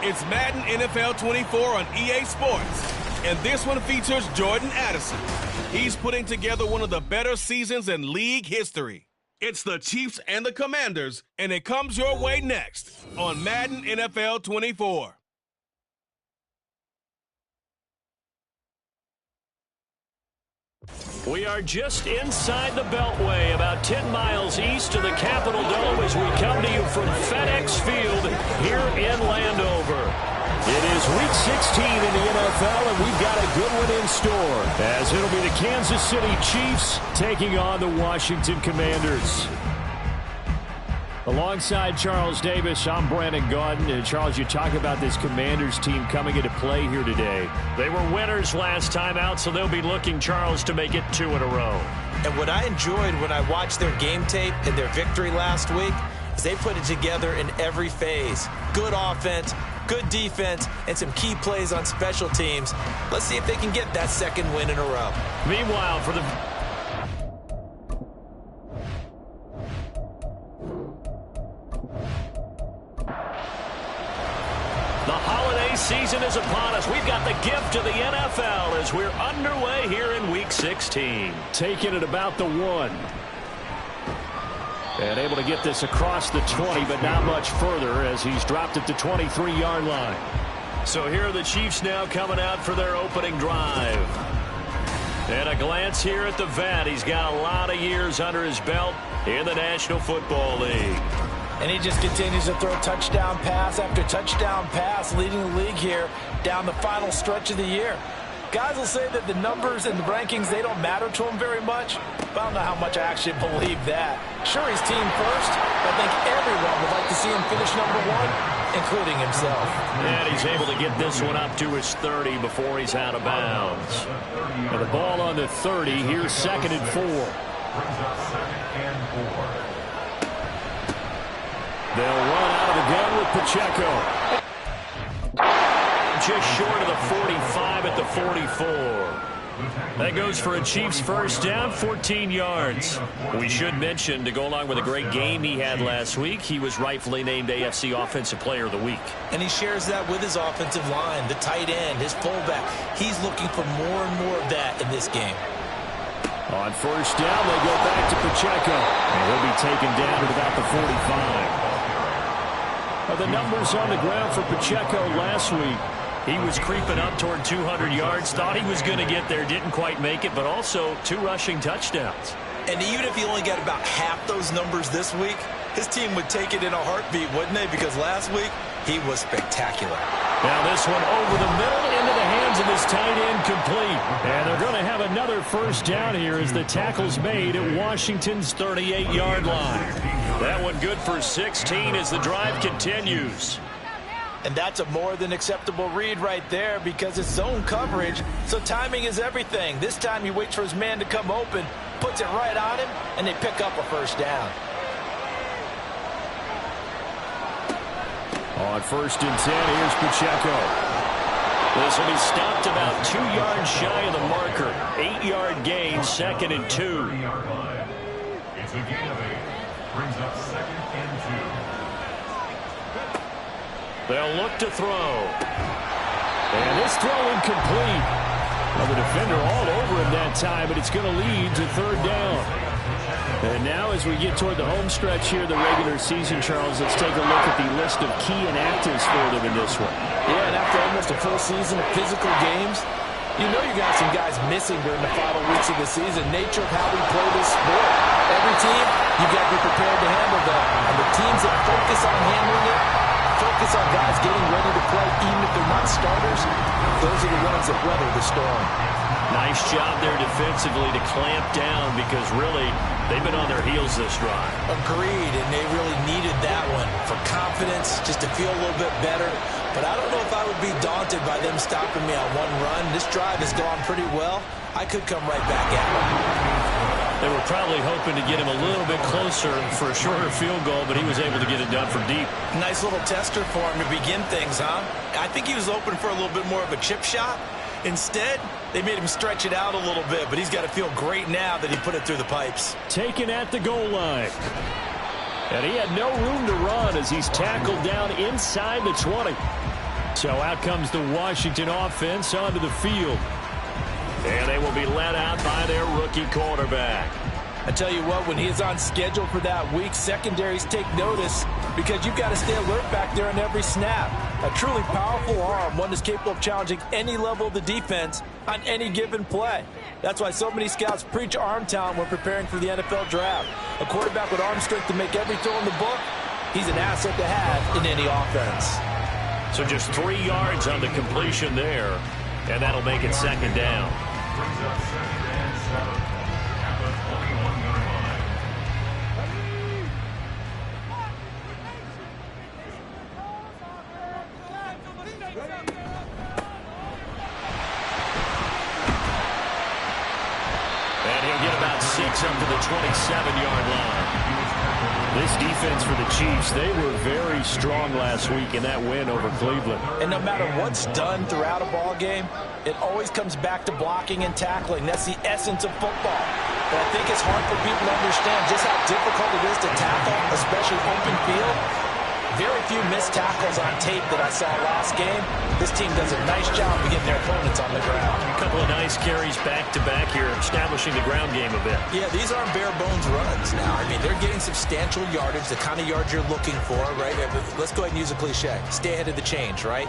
It's Madden NFL 24 on EA Sports, and this one features Jordan Addison. He's putting together one of the better seasons in league history. It's the Chiefs and the Commanders, and it comes your way next on Madden NFL 24. We are just inside the Beltway, about 10 miles east of the Capitol Dome as we come to you from FedEx Field here in Landover. It is Week 16 in the NFL, and we've got a good one in store, as it'll be the Kansas City Chiefs taking on the Washington Commanders. Alongside Charles Davis, I'm Brandon Gaudin. And Charles, you talk about this Commanders team coming into play here today. They were winners last time out, so they'll be looking, Charles, to make it 2 in a row. And what I enjoyed when I watched their game tape and their victory last week is they put it together in every phase. Good offense, good defense, and some key plays on special teams. Let's see if they can get that second win in a row. Meanwhile, for the holiday season is upon us. We've got the gift of the NFL as we're underway here in Week 16. Taking it about the 1. And able to get this across the 20, but not much further as he's dropped at the 23-yard line. So here are the Chiefs now coming out for their opening drive. And a glance here at the vet. He's got a lot of years under his belt in the National Football League. And he just continues to throw touchdown pass after touchdown pass, leading the league here down the final stretch of the year. Guys will say that the numbers and the rankings, they don't matter to him very much, but I don't know how much I actually believe that. Sure, he's team first, but I think everyone would like to see him finish number 1, including himself. And he's able to get this one up to his 30 before he's out of bounds. And the ball on the 30, here's 2nd and 4. They'll run out of the gun with Pacheco. Just short of the 45 at the 44. That goes for a Chiefs first down, 14 yards. We should mention, to go along with a great game he had last week, he was rightfully named AFC Offensive Player of the Week. And he shares that with his offensive line, the tight end, his fullback. He's looking for more and more of that in this game. On first down, they go back to Pacheco. And he'll be taken down at about the 45. The numbers on the ground for Pacheco last week. He was creeping up toward 200 yards, thought he was going to get there, didn't quite make it, but also 2 rushing touchdowns. And even if he only got about half those numbers this week, his team would take it in a heartbeat, wouldn't they? Because last week, he was spectacular. Now this one over the middle into the hands of his tight end, complete. And they're going to have another first down here as the tackle's made at Washington's 38-yard line. That one good for 16 as the drive continues. And that's a more than acceptable read right there because it's zone coverage, so timing is everything. This time he waits for his man to come open, puts it right on him, and they pick up a first down. On 1st and 10, here's Pacheco. This will be stopped about 2 yards shy of the marker. 8-yard gain, 2nd and 2. It's a gain of 8. Brings up 2nd and 2. They'll look to throw. And this throw incomplete. Well, the defender all over him that time, but it's going to lead to 3rd down. And now as we get toward the home stretch here, the regular season, Charles, let's take a look at the list of key inactives for them in this one. Yeah, and after almost a full season of physical games, you know you got some guys missing during the final weeks of the season. Nature of how we play this sport. Every team, you got to be prepared to handle that. And the teams that focus on handling it, focus on guys getting ready to play, even if they're not starters, those are the ones that weather the storm. Nice job there defensively to clamp down because really they've been on their heels this drive. Agreed, and they really needed that one for confidence, just to feel a little bit better. But I don't know if I would be daunted by them stopping me on one run. This drive has gone pretty well. I could come right back at them. They were probably hoping to get him a little bit closer for a shorter field goal, but he was able to get it done from deep. Nice little tester for him to begin things, huh? I think he was open for a little bit more of a chip shot. Instead, they made him stretch it out a little bit, but he's got to feel great now that he put it through the pipes. Taken at the goal line. And he had no room to run as he's tackled down inside the 20. So out comes the Washington offense onto the field. And they will be led out by their rookie quarterback. I tell you what, when he is on schedule for that week, secondaries take notice because you've got to stay alert back there on every snap. A truly powerful arm, one that's capable of challenging any level of the defense on any given play. That's why so many scouts preach arm talent when preparing for the NFL draft. A quarterback with arm strength to make every throw in the book, he's an asset to have in any offense. So just 3 yards on the completion there, and that'll make it second down. Brings up second and 7 at the 21-yard line. And he'll get about 6 up to the 27-yard line. This defense for the Chiefs, they were very strong last week in that win over Cleveland. And no matter what's done throughout a ball game, it always comes back to blocking and tackling. That's the essence of football. But I think it's hard for people to understand just how difficult it is to tackle, especially open field. Very few missed tackles on tape that I saw last game. This team does a nice job of getting their opponents on the ground. A couple of nice carries back-to-back here, establishing the ground game a bit. Yeah, these aren't bare-bones runs now. I mean, they're getting substantial yardage, the kind of yards you're looking for, right? Let's go ahead and use a cliche. Stay ahead of the change, right?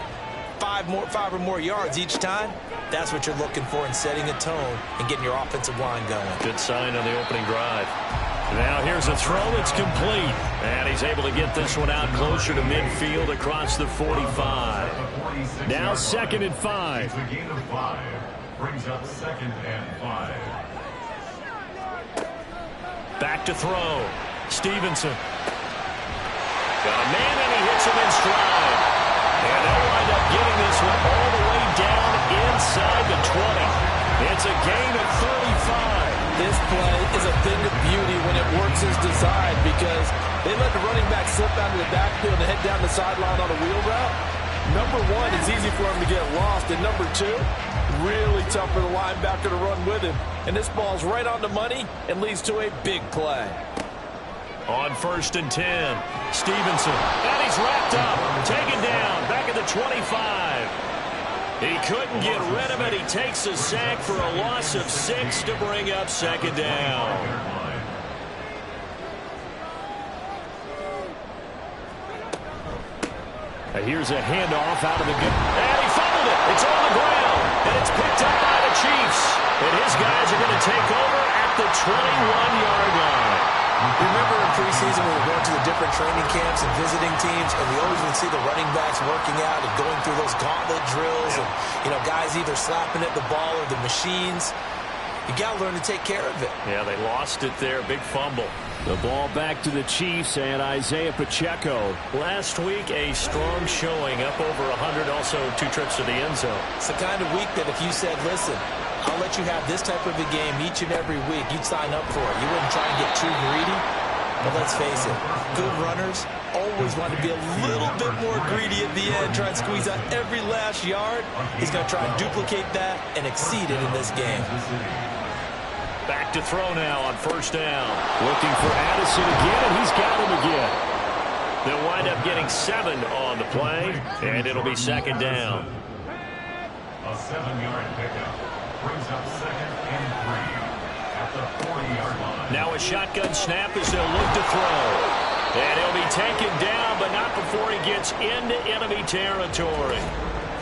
5 or more yards each time. That's what you're looking for in setting a tone and getting your offensive line going. Good sign on the opening drive. Now here's a throw that's complete. And he's able to get this one out closer to midfield across the 45. Now 2nd and 5. It's a gain of 5. Brings up 2nd and 5. Back to throw. Stevenson. Got a man and he hits him in stride. And they'll wind up getting this one all the way down inside the 20. It's a gain of 35. This play is a thing of beauty when it works as designed because they let the running back slip out of the backfield and head down the sideline on a wheel route. Number one, it's easy for him to get lost. And number two, really tough for the linebacker to run with him. And this ball's right on the money and leads to a big play. On 1st and 10, Stevenson. And he's wrapped up, taken down, back at the 25. He couldn't get rid of it. He takes a sack for a loss of 6 to bring up 2nd down. Here's a handoff out of the gun. And he fumbled it. It's on the ground. And it's picked up by the Chiefs. And his guys are going to take over at the 21-yard line. Remember in preseason when we were going to the different training camps and visiting teams, and we always would see the running backs working out and going through those gauntlet drills, and guys either slapping at the ball or the machines. You got to learn to take care of it. Yeah, they lost it there. Big fumble. The ball back to the Chiefs and Isaiah Pacheco. Last week, a strong showing, up over 100, also 2 trips to the end zone. It's the kind of week that if you said, listen, I'll let you have this type of a game each and every week, you'd sign up for it. You wouldn't try and get too greedy. But let's face it, good runners always want to be a little bit more greedy at the end, try and squeeze out every last yard. He's going to try and duplicate that and exceed it in this game. Back to throw now on 1st down. Looking for Addison again, and he's got him again. They'll wind up getting 7 on the play, and it'll be 2nd down. A 7-yard pickup brings up 2nd and 3 at the 40-yard line. Now a shotgun snap as they'll look to throw. And he'll be taken down, but not before he gets into enemy territory.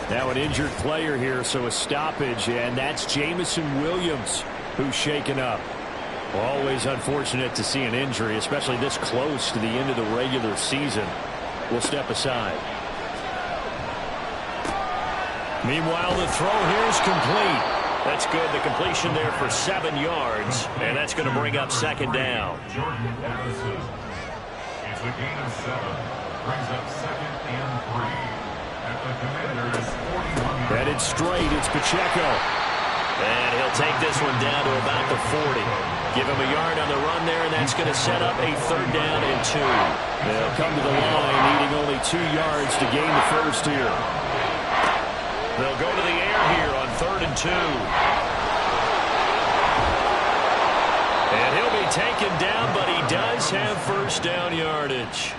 Now an injured player here, so a stoppage, and that's Jamison Williams, who's shaken up. Always unfortunate to see an injury, especially this close to the end of the regular season. We'll step aside. Meanwhile, the throw here is complete. That's good. The completion there for 7 yards, and that's going to bring up 2nd down. Jordan Addison. It's a gain of 7. Brings up 2nd and 3 at the Commanders' 41. Headed straight, it's Pacheco. And he'll take this one down to about the 40. Give him a yard on the run there, and that's going to set up a 3rd down and 2. They'll come to the line, needing only 2 yards to gain the first here. They'll go to the air here on 3rd and 2. And he'll be taken down, but he does have first down yardage.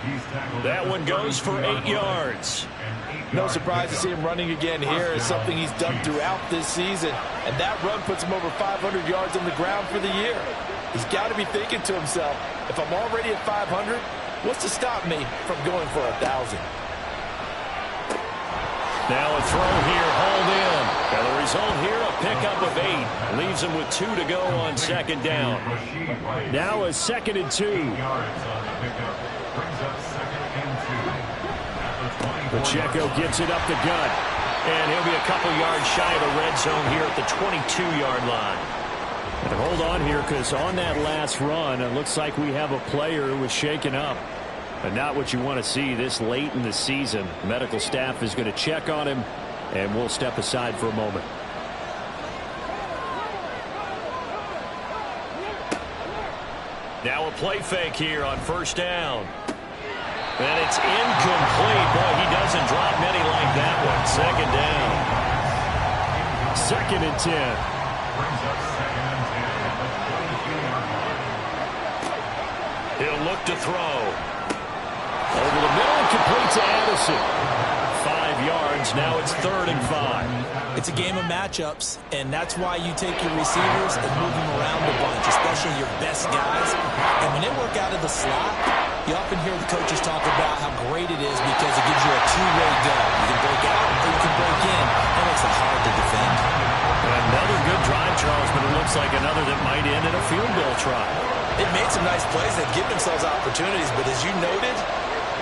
That one goes for 8 yards. No surprise to see him running again here. It's something he's done throughout this season. And that run puts him over 500 yards on the ground for the year. He's got to be thinking to himself, if I'm already at 500, what's to stop me from going for 1,000? Now a throw here, hauled in. And the result here, a pickup of 8. Leaves him with 2 to go on second down. Now a 2nd and 2. Pacheco gets it up the gut. And he'll be a couple yards shy of the red zone here at the 22-yard line. And hold on here, because on that last run, it looks like we have a player who was shaken up. And not what you want to see this late in the season. Medical staff is going to check on him, and we'll step aside for a moment. Now a play fake here on first down. And it's incomplete. Boy, he doesn't drop many like that one. Second down. 2nd and 10. He'll look to throw. Over the middle and complete to Addison. 5 yards. Now it's 3rd and 5. It's a game of matchups, and that's why you take your receivers and move them around a bunch, especially your best guys. And when they work out of the slot, you often hear the coaches talk about how great it is because it gives you a two-way go. You can break out or you can break in. That makes it hard to defend. Another good drive, Charles, but it looks like another that might end in a field goal try. They've made some nice plays. They've given themselves opportunities, but as you noted,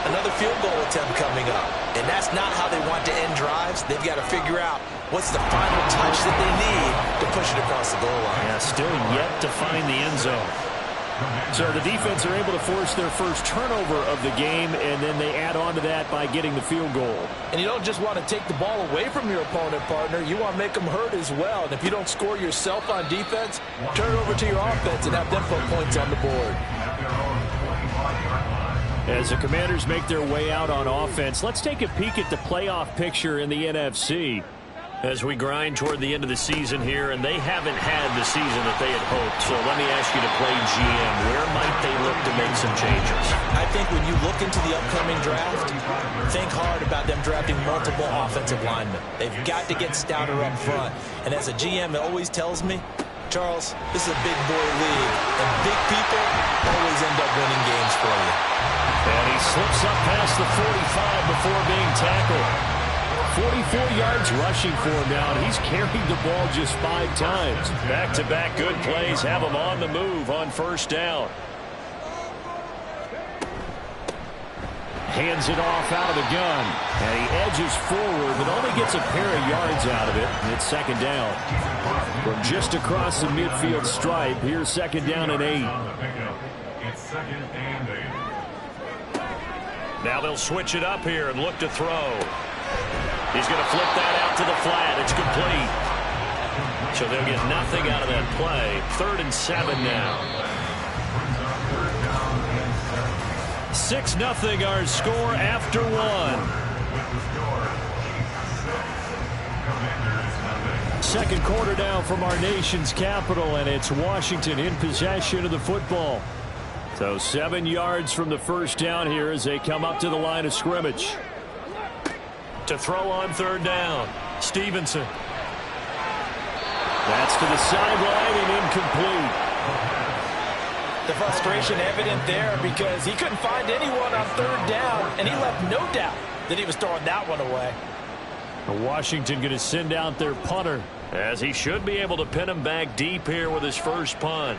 another field goal attempt coming up. And that's not how they want to end drives. They've got to figure out what's the final touch that they need to push it across the goal line. Yeah, still yet to find the end zone. So the defense are able to force their first turnover of the game, and then they add on to that by getting the field goal. And you don't just want to take the ball away from your opponent, partner. You want to make them hurt as well. And if you don't score yourself on defense, turn it over to your offense and have them put points on the board. As the Commanders make their way out on offense, let's take a peek at the playoff picture in the NFC. As we grind toward the end of the season here, and they haven't had the season that they had hoped. So let me ask you to play GM. Where might they look to make some changes? I think when you look into the upcoming draft, think hard about them drafting multiple offensive linemen. They've got to get stouter up front. And as a GM, it always tells me, Charles, this is a big boy league, and big people always end up winning games for you. And he slips up past the 45 before being tackled. 44 yards rushing for him now, and he's carried the ball just 5 times. Back-to-back good plays have him on the move on first down. Hands it off out of the gun, and he edges forward, but only gets a pair of yards out of it, and it's 2nd down. From just across the midfield stripe, here's 2nd down and 8. It's 2nd and 8. Now they'll switch it up here and look to throw. He's going to flip that out to the flat. It's complete. So they'll get nothing out of that play. 3rd and 7 now. 6-0 our score after 1. Second quarter now from our nation's capital, and it's Washington in possession of the football. So 7 yards from the first down here as they come up to the line of scrimmage. To throw on 3rd down, Stevenson. That's to the sideline and incomplete. The frustration evident there because he couldn't find anyone on 3rd down, and he left no doubt that he was throwing that one away. Washington going to send out their punter, as he should be able to pin him back deep here with his first punt.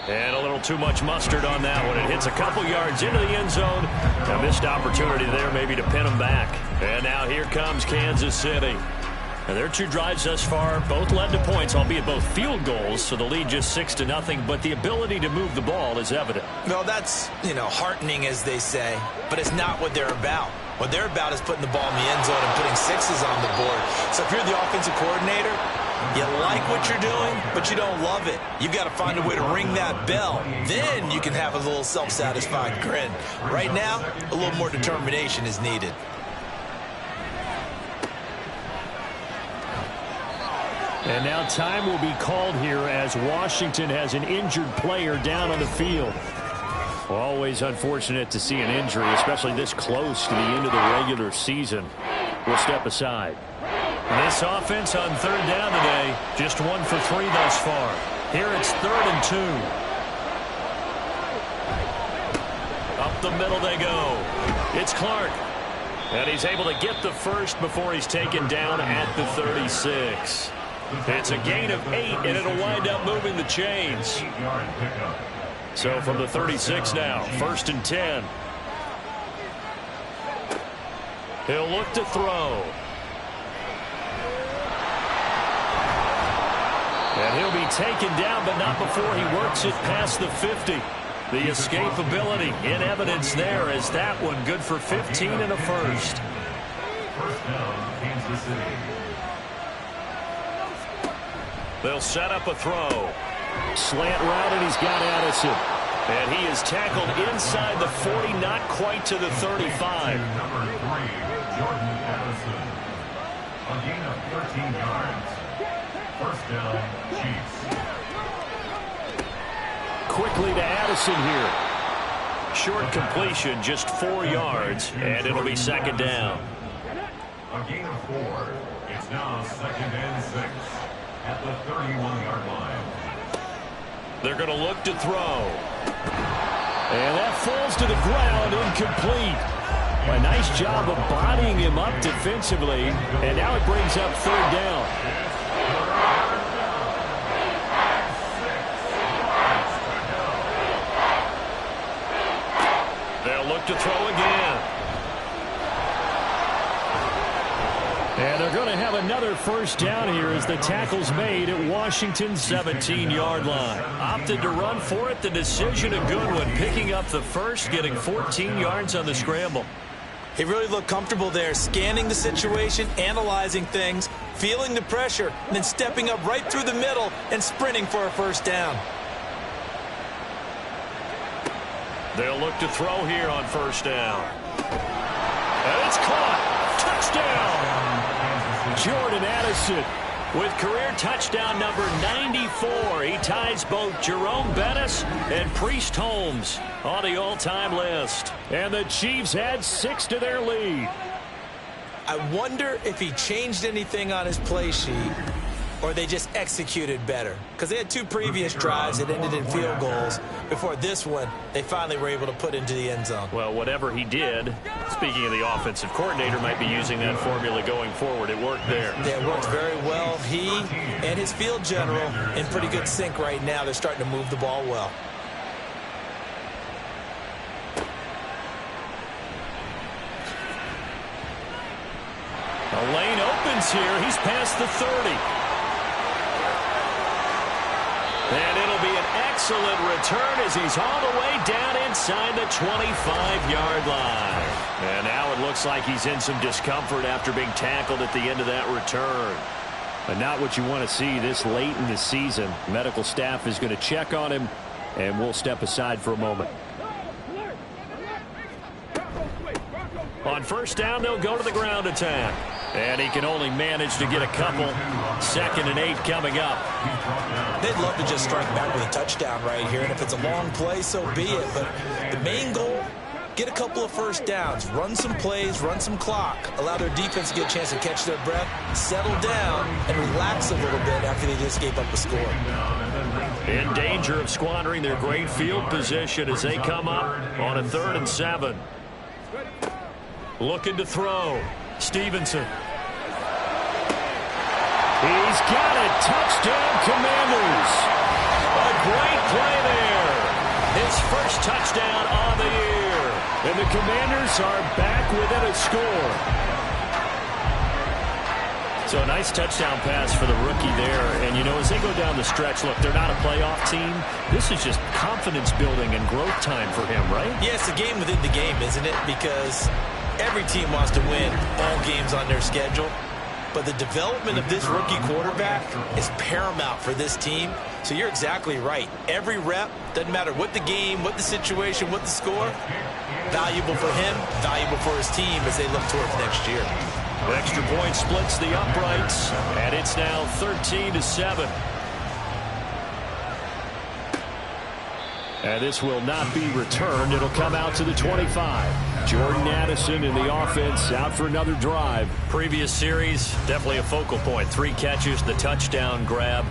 And a little too much mustard on that one. It hits a couple yards into the end zone. A missed opportunity there maybe to pin him back. And now here comes Kansas City. And their 2 drives thus far both led to points, albeit both field goals, so the lead just 6-0. But the ability to move the ball is evident. Well, that's, heartening, as they say, but it's not what they're about. What they're about is putting the ball in the end zone and putting 6s on the board. So if you're the offensive coordinator, you like what you're doing, but you don't love it. You've got to find a way to ring that bell. Then you can have a little self-satisfied grin. Right now, a little more determination is needed. And now time will be called here as Washington has an injured player down on the field. Always unfortunate to see an injury, especially this close to the end of the regular season. We'll step aside. This offense on third down today, just 1 for 3 thus far. Here it's 3rd and 2. Up the middle they go. It's Clark. And he's able to get the first before he's taken down at the 36. It's a gain of 8, and it'll wind up moving the chains. So from the 36 now, 1st and 10. He'll look to throw. And he'll be taken down, but not before he works it past the 50. The escapability in evidence there as that one good for 15 and a first. First down, Kansas City. They'll set up a throw. Slant route, and he's got Addison. And he is tackled inside the 40, not quite to the 35. Number 3, Jordan Addison. A gain of 13 yards. First down, Chiefs. Quickly to Addison here. Short completion, just 4 yards, and it'll be 2nd down. A gain of 4. It's now 2nd and 6 at the 31-yard line. They're going to look to throw. And that falls to the ground, incomplete. A nice job of bodying him up defensively, and now it brings up 3rd down. They'll look to throw again. And they're going to have another first down here as the tackle's made at Washington's 17-yard line. Opted to run for it. The decision a good one. Picking up the first, getting 14 yards on the scramble. He really looked comfortable there, scanning the situation, analyzing things, feeling the pressure, and then stepping up right through the middle and sprinting for a first down. They'll look to throw here on 1st down. And it's caught. Touchdown. Jordan Addison With career touchdown number 94, he ties both Jerome Bettis and Priest Holmes on the all-time list. And the Chiefs add 6 to their lead. I wonder if he changed anything on his play sheet or they just executed better. Because they had 2 previous drives that ended in field goals. Before this one, they finally were able to put into the end zone. Well, whatever he did, speaking of the offensive coordinator, might be using that formula going forward. It worked there. Yeah, it worked very well. He and his field general in pretty good sync right now. They're starting to move the ball well. The lane opens here. He's past the 30. And it'll be an excellent return as he's all the way down inside the 25-yard line. And now it looks like he's in some discomfort after being tackled at the end of that return. But not what you want to see this late in the season. Medical staff is going to check on him, and we'll step aside for a moment. On first down, they'll go to the ground attack. And he can only manage to get a couple. 2nd and 8 coming up. They'd love to just strike back with a touchdown right here. And if it's a long play, so be it. But the main goal, get a couple of first downs. Run some plays, run some clock. Allow their defense to get a chance to catch their breath, settle down, and relax a little bit after they just gave up a score. In danger of squandering their great field position as they come up on a 3rd and 7. Looking to throw. Stevenson. He's got it. Touchdown, Commanders. A great play there. His first touchdown on the year. And the Commanders are back within a score. So a nice touchdown pass for the rookie there. And, you know, as they go down the stretch, look, they're not a playoff team. This is just confidence building and growth time for him, right? Yeah, it's a game within the game, isn't it? Because every team wants to win all games on their schedule. But the development of this rookie quarterback is paramount for this team. So you're exactly right. Every rep, doesn't matter what the game, what the situation, what the score, valuable for him, valuable for his team as they look towards next year. Extra point splits the uprights, and it's now 13-7. And this will not be returned. It'll come out to the 25. Jordan Addison in the offense out for another drive. Previous series, definitely a focal point. 3 catches, the touchdown grab.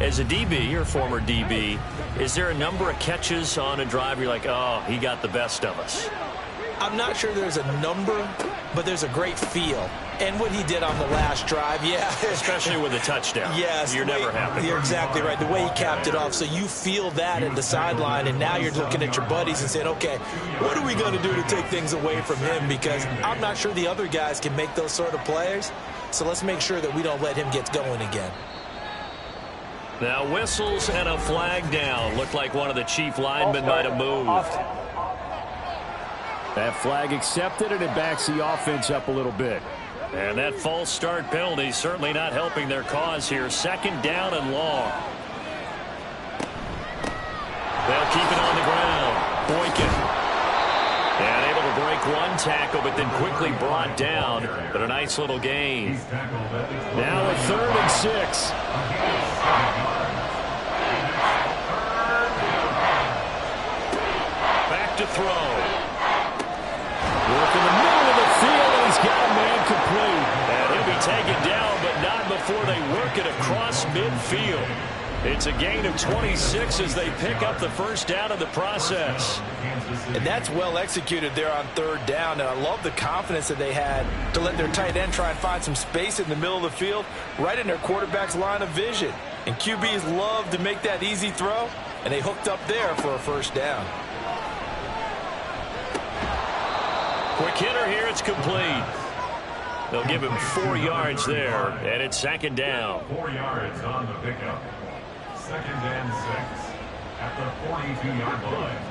As a DB, or former DB, is there a number of catches on a drive you're like, oh, he got the best of us? I'm not sure there's a number, but there's a great feel. And what he did on the last drive, yeah. Especially with a touchdown. Yes. You're never happy. You're exactly right. The way he capped it off. So you feel that at the sideline, and now you're looking at your buddies and saying, okay, what are we going to do to take things away from him? Because I'm not sure the other guys can make those sort of plays. So let's make sure that we don't let him get going again. Now whistles and a flag down. Looked like one of the chief linemen might have moved. That flag accepted, and it backs the offense up a little bit. And that false start penalty certainly not helping their cause here. 2nd down and long. They'll keep it on the ground. Boykin. And able to break one tackle, but then quickly brought down. But a nice little gain. Now a 3rd and 6. Back to throw. Work in the middle of the field, and he's got a man complete. And he'll be taken down, but not before they work it across midfield. It's a gain of 26 as they pick up the first down in the process. And that's well executed there on 3rd down. And I love the confidence that they had to let their tight end try and find some space in the middle of the field, right in their quarterback's line of vision. And QBs love to make that easy throw, and they hooked up there for a first down. Quick hitter here, it's complete. They'll give him 4 yards there, and it's 2nd down. 4 yards on the pickup. 2nd and 6 at the 42-yard line.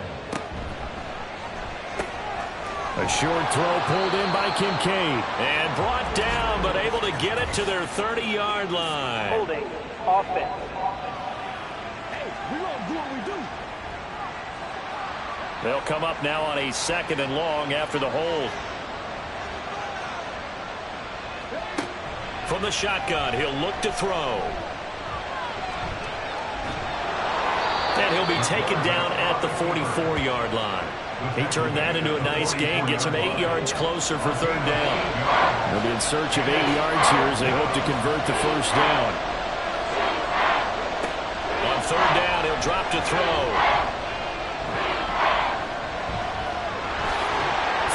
A short throw pulled in by Kincaid. And brought down, but able to get it to their 30-yard line. Holding offense. They'll come up now on a 2nd and long after the hold. From the shotgun, he'll look to throw. And he'll be taken down at the 44-yard line. He turned that into a nice gain, gets him 8 yards closer for 3rd down. They'll be in search of 8 yards here as they hope to convert the first down. On 3rd down, he'll drop to throw.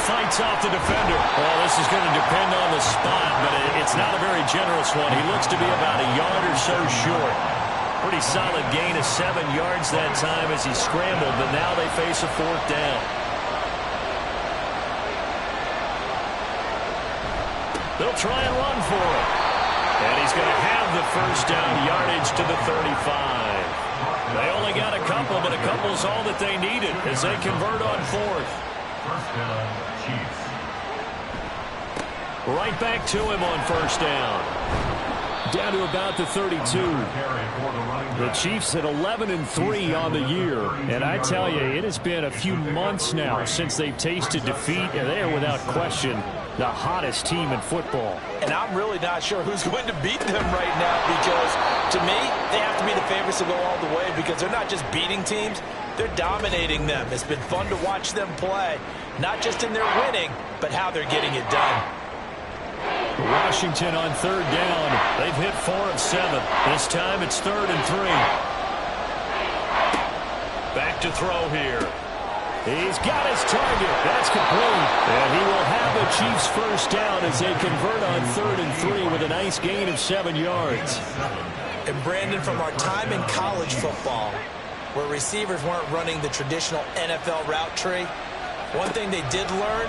Fights off the defender. Well, this is going to depend on the spot, but it's not a very generous one. He looks to be about a yard or so short. Pretty solid gain of 7 yards that time as he scrambled, but now they face a 4th down. They'll try and run for it. And he's going to have the first down yardage to the 35. They only got a couple, but a couple's all that they needed as they convert on 4th. First down, Chiefs. Right back to him on 1st down. Down to about the 32. The Chiefs at 11-3 on the year. And I tell you, it has been a few months now since they've tasted defeat, and they are without question the hottest team in football. And I'm really not sure who's going to beat them right now, because to me, they have to be the favorites to go all the way, because they're not just beating teams, they're dominating them. It's been fun to watch them play, not just in their winning, but how they're getting it done. Washington on 3rd down. They've hit 4 of 7. This time it's 3rd and 3. Back to throw here. He's got his target. That's complete. And he will have the Chiefs first down as they convert on 3rd and 3 with a nice gain of 7 yards. And Brandon, from our time in college football, where receivers weren't running the traditional NFL route tree, one thing they did learn: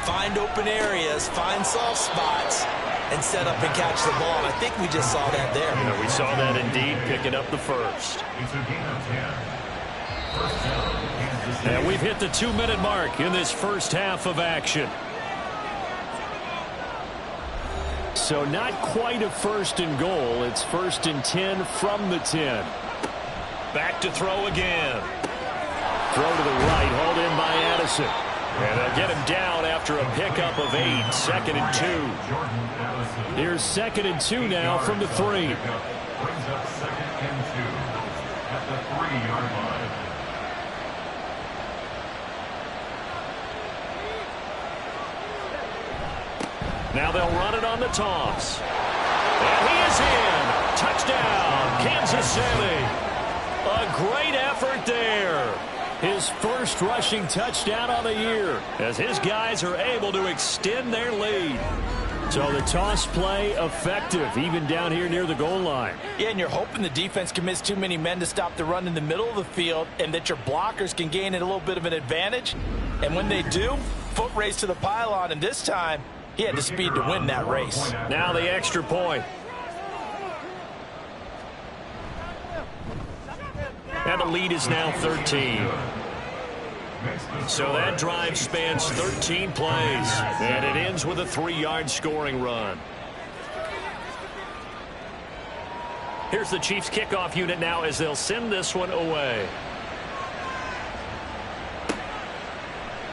find open areas, find soft spots, and set up and catch the ball. And I think we just saw that there. We saw that indeed, picking up the first. It's a gain of 10. First down, Kansas City. And we've hit the 2-minute mark in this first half of action. So not quite a 1st and goal. It's 1st and 10 from the 10. Back to throw again. Throw to the right, hauled in by Addison. And they'll get him down after a pickup of 8, 2nd and 2. Here's 2nd and 2 now from the 3. Brings up 2nd and 2 at the 3-yard line. Now they'll run it on the toss. And he is in. Touchdown, Kansas City. A great effort there. His first rushing touchdown on the year as his guys are able to extend their lead. So the toss play effective, even down here near the goal line. Yeah, and you're hoping the defense commits too many men to stop the run in the middle of the field and that your blockers can gain a little bit of an advantage. And when they do, foot race to the pylon, and this time, he had the speed to win that race. Now the extra point. And the lead is now 13. So that drive spans 13 plays. And it ends with a 3-yard scoring run. Here's the Chiefs kickoff unit now as they'll send this one away.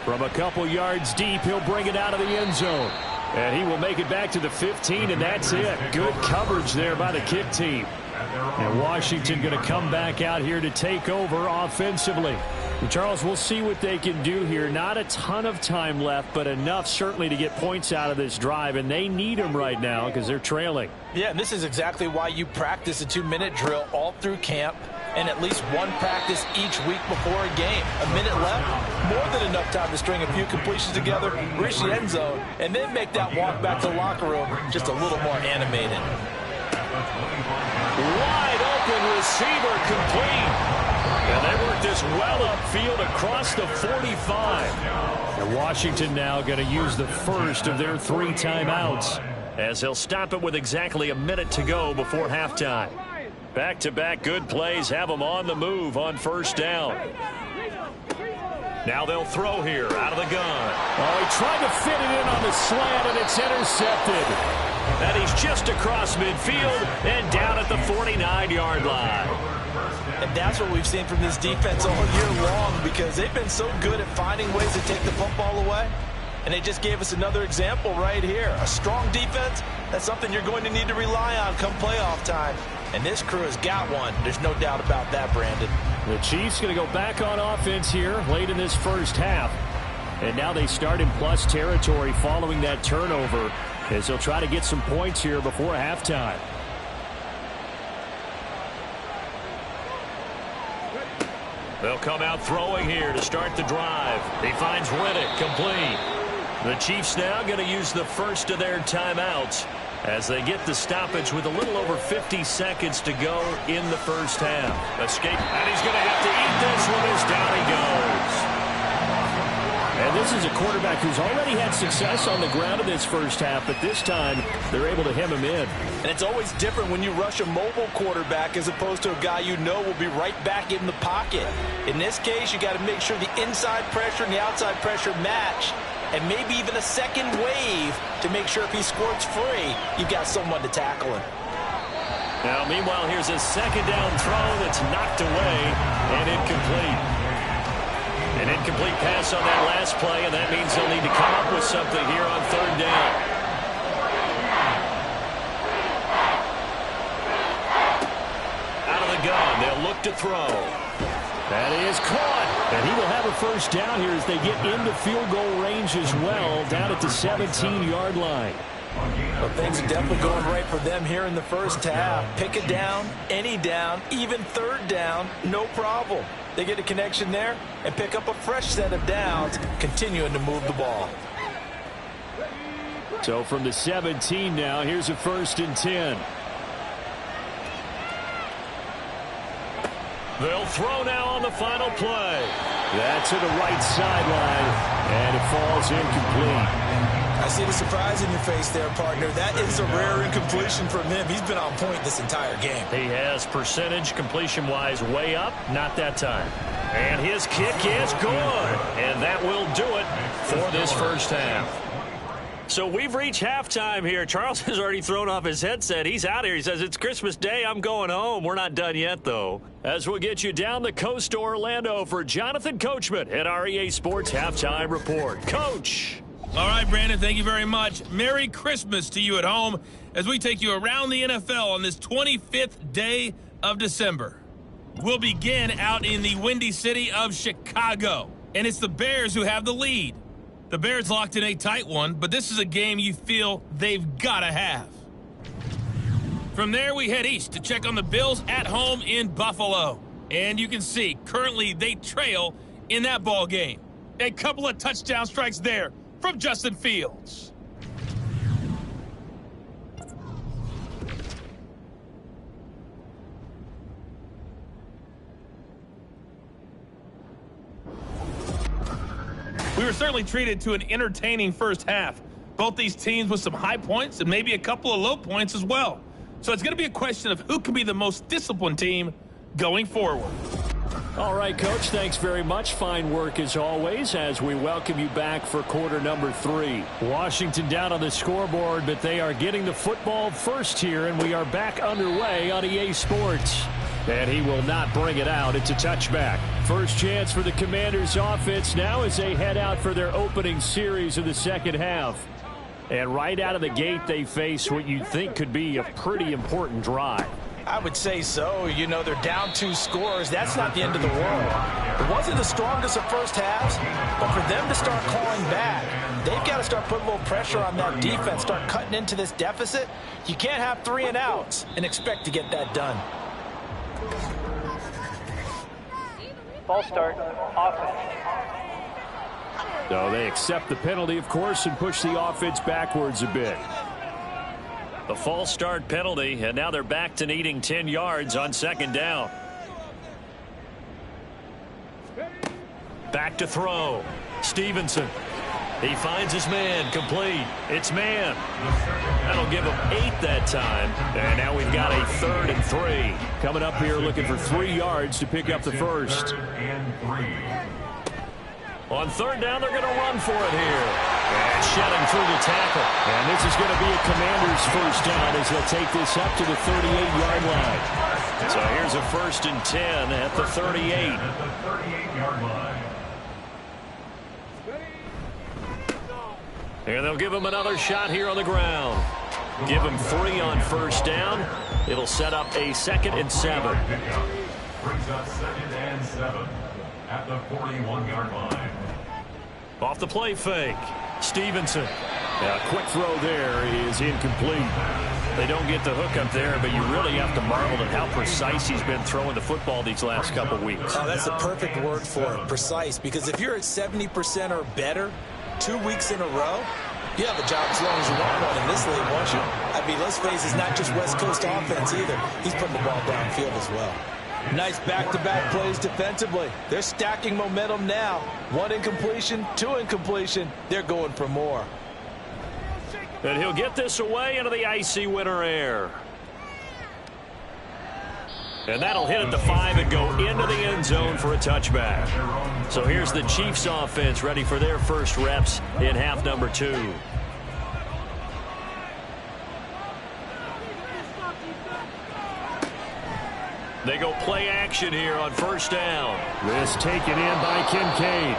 From a couple yards deep, he'll bring it out of the end zone. And he will make it back to the 15, and that's it. Good coverage there by the kick team. And Washington going to come back out here to take over offensively. And Charles, we'll see what they can do here. Not a ton of time left, but enough certainly to get points out of this drive, and they need them right now because they're trailing. Yeah, and this is exactly why you practice a 2-minute drill all through camp and at least one practice each week before a game. A minute left, more than enough time to string a few completions together, reach the end zone, and then make that walk back to the locker room just a little more animated. Wide open receiver complete. And they work this well upfield across the 45. And Washington now going to use the first of their 3 timeouts as they'll stop it with exactly a minute to go before halftime. Back-to-back good plays have them on the move on first down. Now they'll throw here out of the gun. Oh, he tried to fit it in on the slant, and it's intercepted. And he's just across midfield and down at the 49-yard line. And that's what we've seen from this defense all year long, because they've been so good at finding ways to take the football away. And they just gave us another example right here. A strong defense, that's something you're going to need to rely on come playoff time. And this crew has got one. There's no doubt about that, Brandon. The Chiefs going to go back on offense here late in this first half. And now they start in plus territory following that turnover as they'll try to get some points here before halftime. They'll come out throwing here to start the drive. He finds Riddick complete. The Chiefs now going to use the first of their timeouts as they get the stoppage with a little over 50 seconds to go in the first half. Escape, and he's going to have to eat this one as down he goes. And this is a quarterback who's already had success on the ground in this first half, but this time they're able to hem him in. And it's always different when you rush a mobile quarterback as opposed to a guy you know will be right back in the pocket. In this case, you got to make sure the inside pressure and the outside pressure match, and maybe even a second wave to make sure if he squirts free, you've got someone to tackle him. Now, meanwhile, here's a second down throw that's knocked away and incomplete. An incomplete pass on that last play, and that means they'll need to come up with something here on third down. Out of the gun, they'll look to throw. That is caught, and he will have a first down here as they get into field goal range as well, down at the 17-yard line. Well, things are definitely going right for them here in the first half. Pick it down, any down, even third down, no problem. They get a connection there and pick up a fresh set of downs, continuing to move the ball. So from the 17 now, here's a 1st and 10. They'll throw now on the final play. That's to the right sideline, and it falls incomplete. I see the surprise in your face there, partner. That is a rare incompletion from him. He's been on point this entire game. He has percentage completion-wise way up, not that time. And his kick is good, and that will do it for this first half. So we've reached halftime here. Charles has already thrown off his headset. He's out here. He says, it's Christmas Day. I'm going home. We're not done yet, though. As we'll get you down the coast to Orlando for Jonathan Coachman at our EA Sports Halftime Report. Coach. All right, Brandon, thank you very much. Merry Christmas to you at home as we take you around the NFL on this 25th day of December. We'll begin out in the Windy City of Chicago, and it's the Bears who have the lead. The Bears locked in a tight one, but this is a game you feel they've got to have. From there, we head east to check on the Bills at home in Buffalo. And you can see, currently they trail in that ball game. A couple of touchdown strikes there from Justin Fields. We were certainly treated to an entertaining first half. Both these teams with some high points and maybe a couple of low points as well. So it's going to be a question of who can be the most disciplined team going forward. All right, Coach, thanks very much. Fine work as always as we welcome you back for quarter number 3. Washington down on the scoreboard, but they are getting the football first here, and we are back underway on EA Sports. And he will not bring it out. It's a touchback. First chance for the Commanders' offense now as they head out for their opening series of the second half. And right out of the gate, they face what you'd think could be a pretty important drive. I would say so. You know, they're down 2 scores. That's not the end of the world. It wasn't the strongest of first halves, but for them to start clawing back, they've got to start putting a little pressure on that defense, start cutting into this deficit. You can't have 3 and outs and expect to get that done. Ball start, offense. So they accept the penalty, of course, and push the offense backwards a bit. The false start penalty, and now they're back to needing 10 yards on second down. Back to throw. Stevenson. He finds his man, complete. It's man. That'll give him 8 that time. And now we've got a 3rd and 3. Coming up here looking for 3 yards to pick up the first. On third down, they're going to run for it here. And shedding through the tackle. And this is going to be a Commanders first down as they'll take this up to the 38-yard line. So here's a 1st and 10 at the 38. And they'll give him another shot here on the ground. Give him 3 on first down. It'll set up a 2nd and 7. Brings up 2nd and 7 at the 41-yard line. Off the play fake. Stevenson. A quick throw there is incomplete. They don't get the hook up there, but you really have to marvel at how precise he's been throwing the football these last couple weeks. Oh, that's the perfect word for it, precise, because if you're at 70% or better 2 weeks in a row, you have a job as long as you want one in this league, won't you? I mean, let's face it, it's not just West Coast offense either. He's putting the ball downfield as well. Nice back-to-back plays defensively. They're stacking momentum now. 1 incompletion, 2 incompletion. They're going for more. And he'll get this away into the icy winter air. And that'll hit at the 5 and go into the end zone for a touchback. So here's the Chiefs offense ready for their first reps in half number 2. They go play action here on first down. This taken in by Kincaid.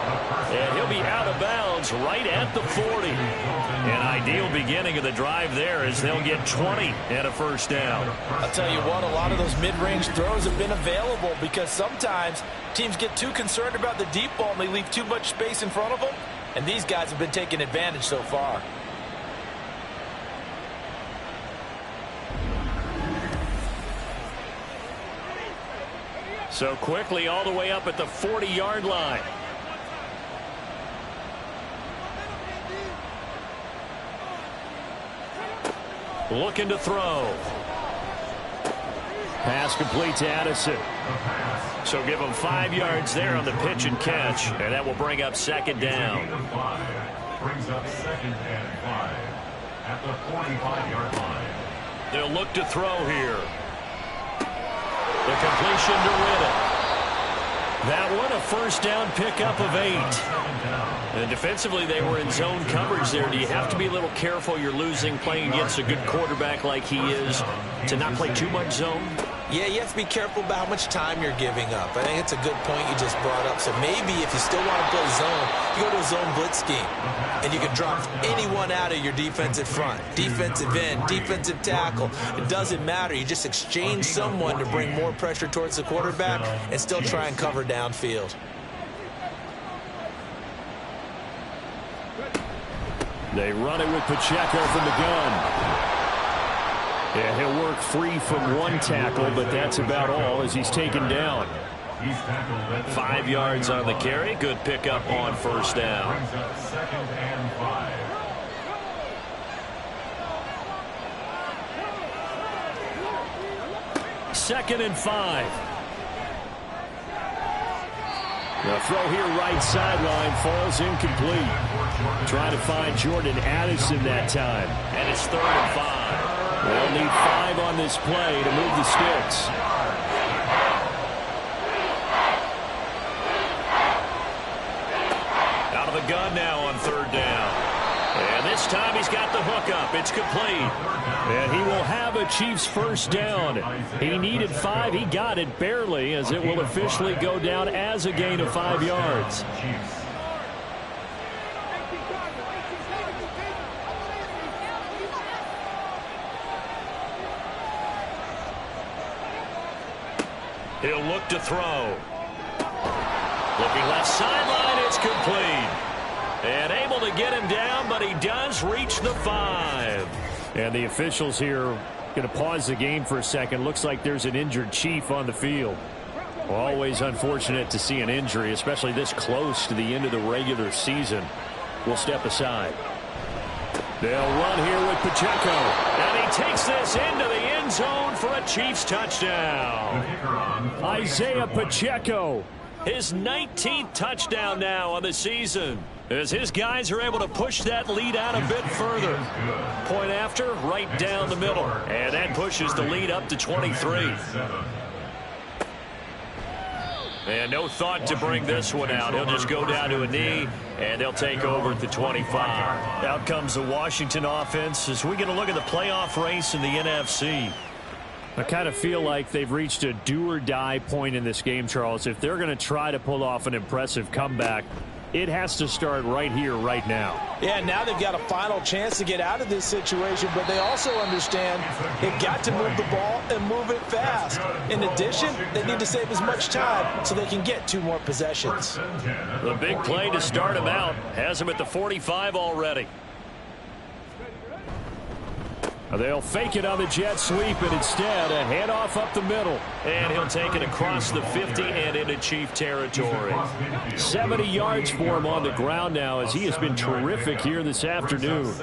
And he'll be out of bounds right at the 40. An ideal beginning of the drive there as they'll get 20 and a first down. I'll tell you what, a lot of those mid-range throws have been available because sometimes teams get too concerned about the deep ball and they leave too much space in front of them. And these guys have been taking advantage so far. So quickly all the way up at the 40-yard line. Looking to throw. Pass complete to Addison. So give him 5 yards there on the pitch and catch, and that will bring up second down. Brings up 2nd and 5 at the 45-yard line. They'll look to throw here. The completion to Riddick. That one a first down pickup of 8. And defensively, they were in zone coverage there. Do you have to be a little careful you're losing playing against a good quarterback like he is to not play too much zone? Yeah, you have to be careful about how much time you're giving up. I think it's a good point you just brought up. So maybe if you still want to play zone, you go to a zone blitz scheme. And you can drop anyone out of your defensive front. Defensive end, defensive tackle. It doesn't matter. You just exchange someone to bring more pressure towards the quarterback and still try and cover downfield. They run it with Pacheco from the gun. Yeah, he'll work free from one tackle, but that's about all as he's taken down. 5 yards on the carry. Good pickup on first down. Second and 5. The throw here right sideline falls incomplete. Trying to find Jordan Addison that time. And it's 3rd and 5. They'll need 5 on this play to move the sticks. Out of the gun now on 3rd down. And this time he's got the hook up. It's complete. And he will have a Chiefs first down. He needed 5. He got it barely as it will officially go down as a gain of 5 yards. He'll look to throw. Looking left sideline, it's complete. And able to get him down, but he does reach the 5. And the officials here going to pause the game for a second. Looks like there's an injured Chief on the field. Always unfortunate to see an injury, especially this close to the end of the regular season. We'll step aside. They'll run here with Pacheco. And he takes this into the end zone for a Chiefs touchdown. Isaiah Pacheco, his 19th touchdown now on the season, as his guys are able to push that lead out a bit further. Point after, right down the middle. And that pushes the lead up to 23. And no thought to bring this one out. He'll just go down to a knee, and they'll take over at the 25. Out comes the Washington offense as we get a look at the playoff race in the NFC. I kind of feel like they've reached a do-or-die point in this game, Charles. If they're going to try to pull off an impressive comeback, it has to start right here, right now. Yeah, now they've got a final chance to get out of this situation, but they also understand they've got to move the ball and move it fast. In addition, they need to save as much time so they can get 2 more possessions. The big play to start him out has him at the 45 already. They'll fake it on the jet sweep, and instead a handoff up the middle. And he'll take it across the 50 and into Chief territory. 70 yards for him on the ground now as he has been terrific here this afternoon.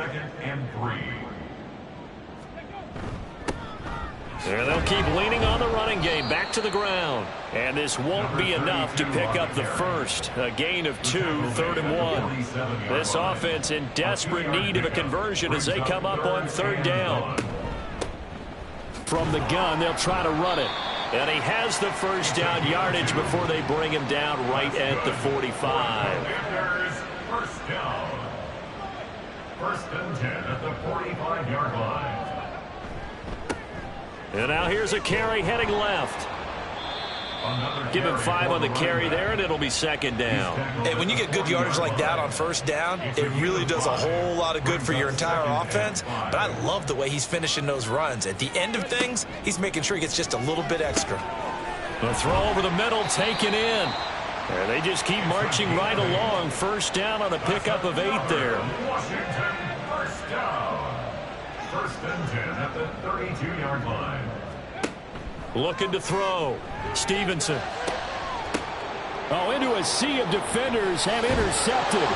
And they'll keep leaning on the running game back to the ground. And this won't be enough to pick up the first. A gain of 2, 3rd and 1. This offense in desperate need of a conversion as they come up on 3rd down. From the gun, they'll try to run it. And he has the first down yardage before they bring him down right at the 45. First down. 1st and 10 at the 45-yard line. And now here's a carry heading left. Give him 5 on the carry there, and it'll be 2nd down. And when you get good yardage like that on 1st down, it really does a whole lot of good for your entire offense. But I love the way he's finishing those runs. At the end of things, he's making sure he gets just a little bit extra. The throw over the middle taken in. And they just keep marching right along. 1st down on a pickup of 8 there. Washington, 1st down. 1st and 10 at the 32-yard line. Looking to throw. Stevenson. Oh, into a sea of defenders have intercepted.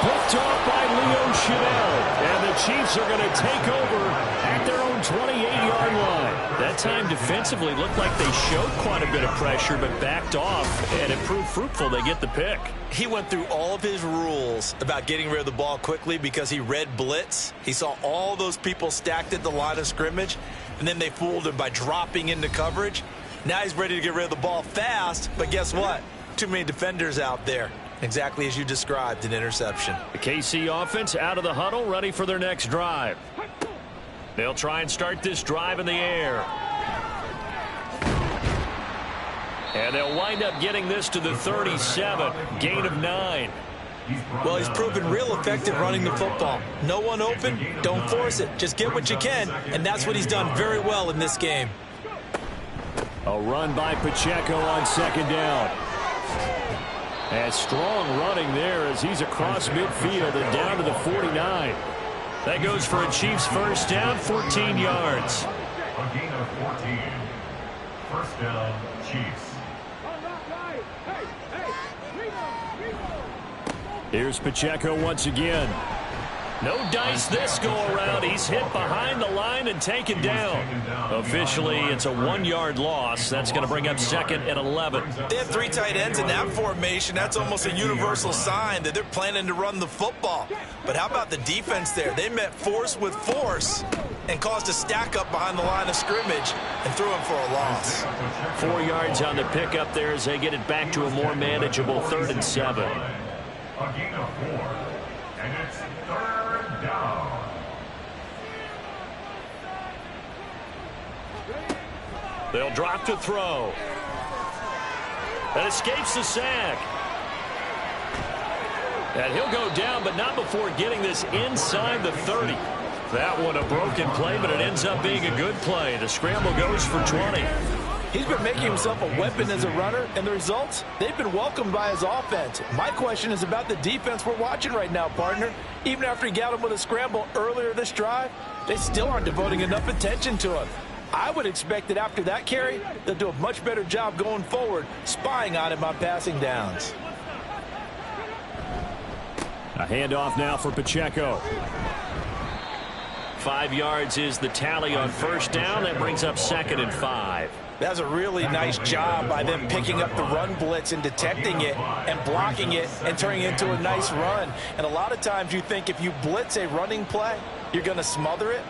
Picked off by Leo Chanel. And the Chiefs are going to take over at their own 28-yard line. That time defensively looked like they showed quite a bit of pressure but backed off, and it proved fruitful. They get the pick. He went through all of his rules about getting rid of the ball quickly because he read blitz. He saw all those people stacked at the line of scrimmage, and then they fooled him by dropping into coverage. Now he's ready to get rid of the ball fast, but guess what? Too many defenders out there. Exactly as you described, an interception. The KC offense out of the huddle, ready for their next drive. They'll try and start this drive in the air. And they'll wind up getting this to the 37, gain of 9. Well, he's proven real effective running the football. No one open, don't force it. Just get what you can, and that's what he's done very well in this game. A run by Pacheco on second down. And strong running there as he's across midfield and down to the 49. That goes for a Chiefs first down, 14 yards. A gain of 14. First down, Chiefs. Here's Pacheco once again. No dice this go-around. He's hit behind the line and taken down. Officially, it's a 1-yard loss. That's going to bring up second and 11. They have 3 tight ends in that formation. That's almost a universal sign that they're planning to run the football. But how about the defense there? They met force with force and caused a stack up behind the line of scrimmage and threw him for a loss. 4 yards on the pickup there as they get it back to a more manageable 3rd and 7. A gain of 4. And it's 3rd down. They'll drop to throw. And escapes the sack. And he'll go down, but not before getting this inside the 30. That one a broken play, but it ends up being a good play. The scramble goes for 20. He's been making himself a weapon as a runner, and the results, they've been welcomed by his offense. My question is about the defense we're watching right now, partner. Even after he got him with a scramble earlier this drive, they still aren't devoting enough attention to him. I would expect that after that carry, they'll do a much better job going forward, spying on him on passing downs. A handoff now for Pacheco. 5 yards is the tally on first down. That brings up 2nd and 5. That's a really nice job by them picking up the run blitz and detecting it and blocking it and turning it into a nice run. And a lot of times you think if you blitz a running play, you're going to smother it.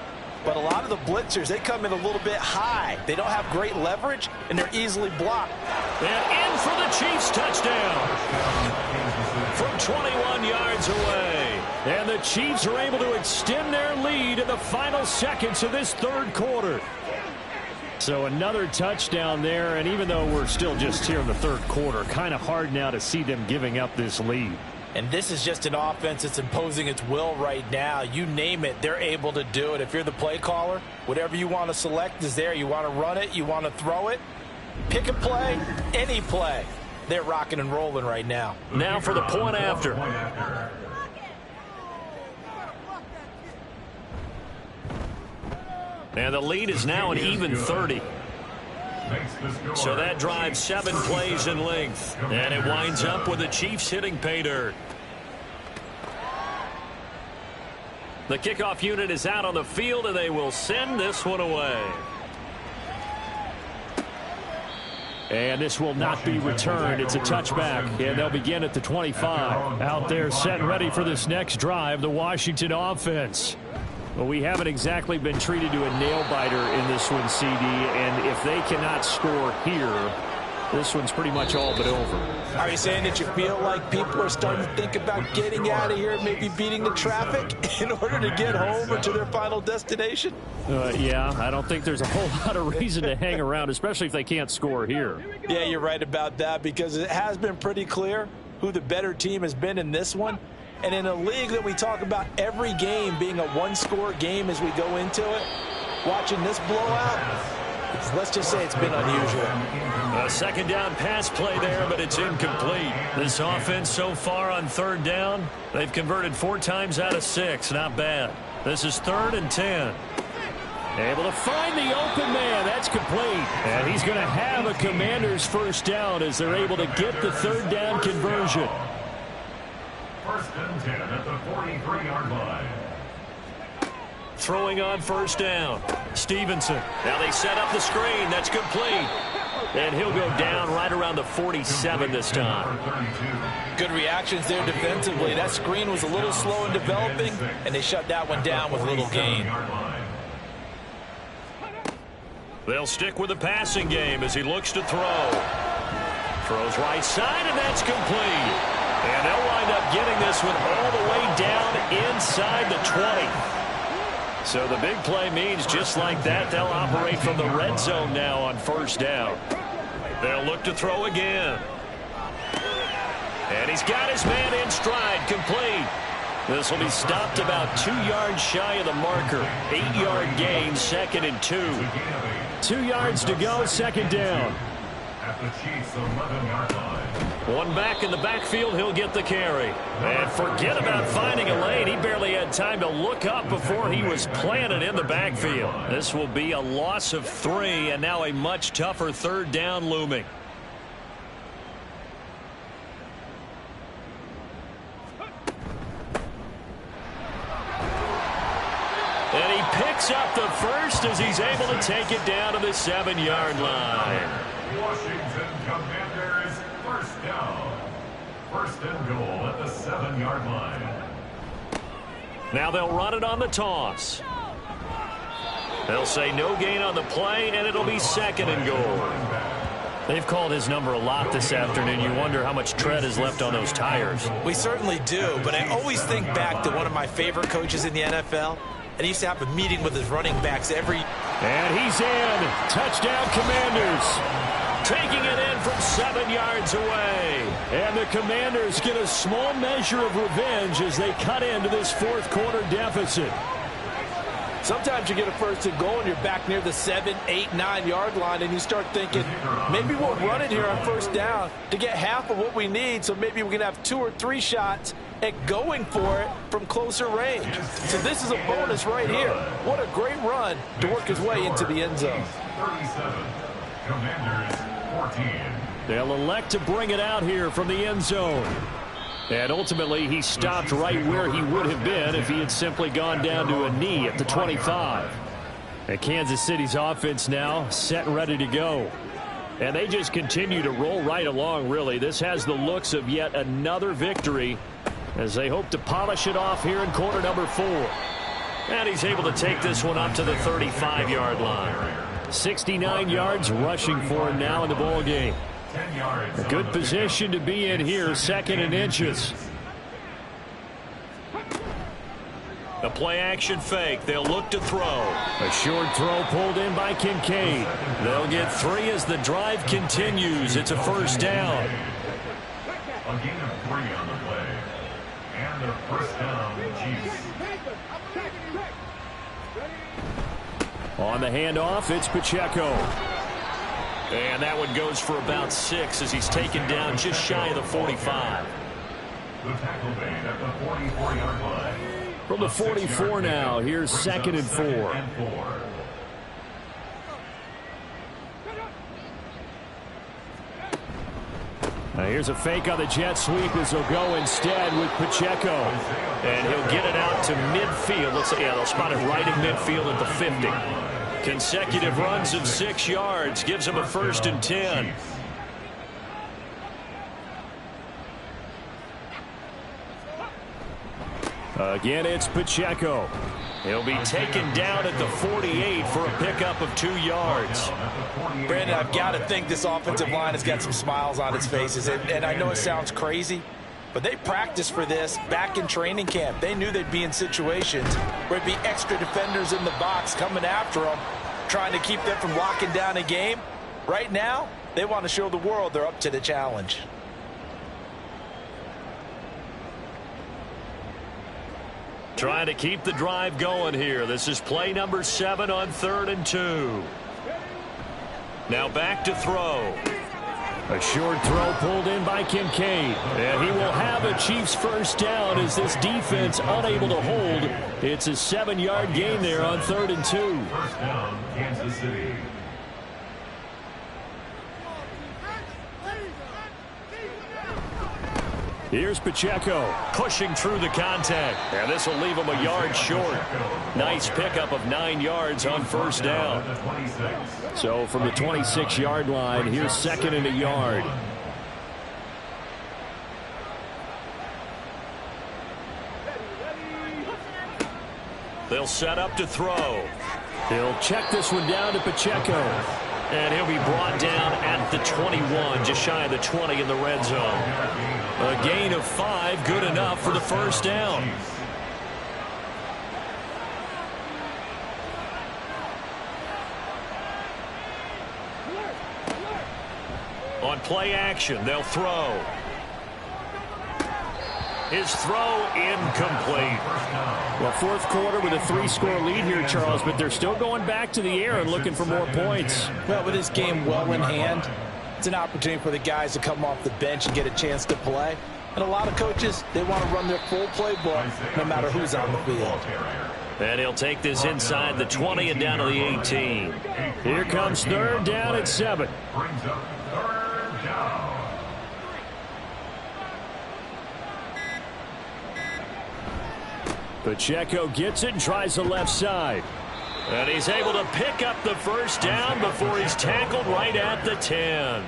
But a lot of the blitzers, they come in a little bit high. They don't have great leverage, and they're easily blocked. And in for the Chiefs touchdown from 21 yards away. And the Chiefs are able to extend their lead in the final seconds of this 3rd quarter. So another touchdown there, and even though we're still just here in the 3rd quarter, kind of hard now to see them giving up this lead. And this is just an offense that's imposing its will right now. You name it, they're able to do it. If you're the play caller, whatever you want to select is there. You want to run it, you want to throw it, pick a play, any play. They're rocking and rolling right now. Now for the point after. And the lead is now an even 30. So that drives 7 plays in length. And it winds up with the Chiefs hitting pay dirt. The kickoff unit is out on the field, and they will send this one away. And this will not be returned. It's a touchback, and they'll begin at the 25. Out there set and ready for this next drive, the Washington offense. Well, we haven't exactly been treated to a nail-biter in this one, CD, and if they cannot score here, this one's pretty much all but over. Are you saying that you feel like people are starting to think about getting out of here, maybe beating the traffic in order to get home or to their final destination? Yeah, I don't think there's a whole lot of reason to hang around, especially if they can't score here. Yeah, you're right about that, because it has been pretty clear who the better team has been in this one. And in a league that we talk about every game being a one-score game as we go into it, watching this blowout, let's just say it's been unusual. A 2nd down pass play there, but it's incomplete. This offense so far on 3rd down, they've converted 4 times out of 6. Not bad. This is 3rd and 10. Able to find the open man. That's complete. And he's going to have a Commander's first down as they're able to get the 3rd down conversion. 1st and 10 at the 43-yard line. Throwing on first down. Stevenson. Now they set up the screen. That's complete. And he'll go down right around the 47 this time. Good reactions there defensively. That screen was a little slow in developing, and they shut that one down with little gain. They'll stick with the passing game as he looks to throw. Throws right side, and that's complete. And they'll wind up getting this one all the way down inside the 20. So the big play means just like that, they'll operate from the red zone now on first down. They'll look to throw again. And he's got his man in stride, complete. This will be stopped about 2 yards shy of the marker. 8-yard gain, 2nd and 2. 2 yards to go, second down. At the Chiefs' 11-yard line. One back in the backfield, he'll get the carry. And forget about finding a lane. He barely had time to look up before he was planted in the backfield. This will be a loss of 3, and now a much tougher third down looming. And he picks up the first as he's able to take it down to the 7-yard line. Washington Commanders first down. First and goal at the 7-yard line. Now they'll run it on the toss. They'll say no gain on the play, and it'll be 2nd and goal. They've called his number a lot this afternoon. You wonder how much tread is left on those tires. We certainly do, but I always think back to one of my favorite coaches in the NFL. And he used to have a meeting with his running backs every... And he's in. Touchdown, Commanders. Taking it in from 7 yards away. And the Commanders get a small measure of revenge as they cut into this fourth quarter deficit. Sometimes you get a first and goal and you're back near the 7, 8, 9-yard line and you start thinking, maybe we'll run it here on first down to get half of what we need, so maybe we can have 2 or 3 shots at going for it from closer range. So this is a bonus right here. What a great run to work his way into the end zone. 37, Commanders 14. They'll elect to bring it out here from the end zone. And ultimately, he stopped right where he would have been if he had simply gone down to a knee at the 25. And Kansas City's offense now set and ready to go. And they just continue to roll right along, really. This has the looks of yet another victory as they hope to polish it off here in quarter number 4. And he's able to take this one up to the 35-yard line. 69 yards rushing for him now in the ball game. A good position to be in here, 2nd and inches. The play-action fake. They'll look to throw. A short throw pulled in by Kincaid. They'll get 3 as the drive continues. It's a first down. A gain of 3 on the play. And a first down, Chiefs. On the handoff, it's Pacheco. And that one goes for about 6 as he's taken down just shy of the 45. The tackle made at the 44-yard line. From the 44 now, here's 2nd and 4. Now here's a fake on the jet sweep as he'll go instead with Pacheco. And he'll get it out to midfield. Let's say, yeah, they'll spot it right in midfield at the 50. Consecutive runs of 6 yards gives him a 1st and 10. Again, it's Pacheco. He'll be taken down at the 48 for a pickup of 2 yards. Brandon, I've got to think this offensive line has got some smiles on its faces. And I know it sounds crazy, but they practiced for this back in training camp. They knew they'd be in situations where it'd be extra defenders in the box coming after them, trying to keep them from locking down a game. Right now, they want to show the world they're up to the challenge. Trying to keep the drive going here. This is play number 7 on 3rd and 2. Now back to throw. A short throw pulled in by Kincaid. And he will have a Chiefs first down as this defense unable to hold. It's a 7-yard gain there on 3rd and 2. First down, Kansas City. Here's Pacheco pushing through the contact. And this will leave him a yard short. Nice pickup of 9 yards on first down. So from the 26-yard line, here's 2nd and a yard. They'll set up to throw. He'll check this one down to Pacheco. And he'll be brought down at the 21, just shy of the 20 in the red zone. A gain of 5, good enough for the first down. On play action, they'll throw. His throw incomplete. Well, fourth quarter with a 3-score lead here, Charles, but they're still going back to the air and looking for more points. Well, with this game well in hand, it's an opportunity for the guys to come off the bench and get a chance to play. And a lot of coaches, they want to run their full playbook no matter who's on the field. And he'll take this inside the 20 and down to the 18. Here comes third down at 7. Brings up third down. Pacheco gets it and tries the left side. And he's able to pick up the first down before he's tackled right at the 10.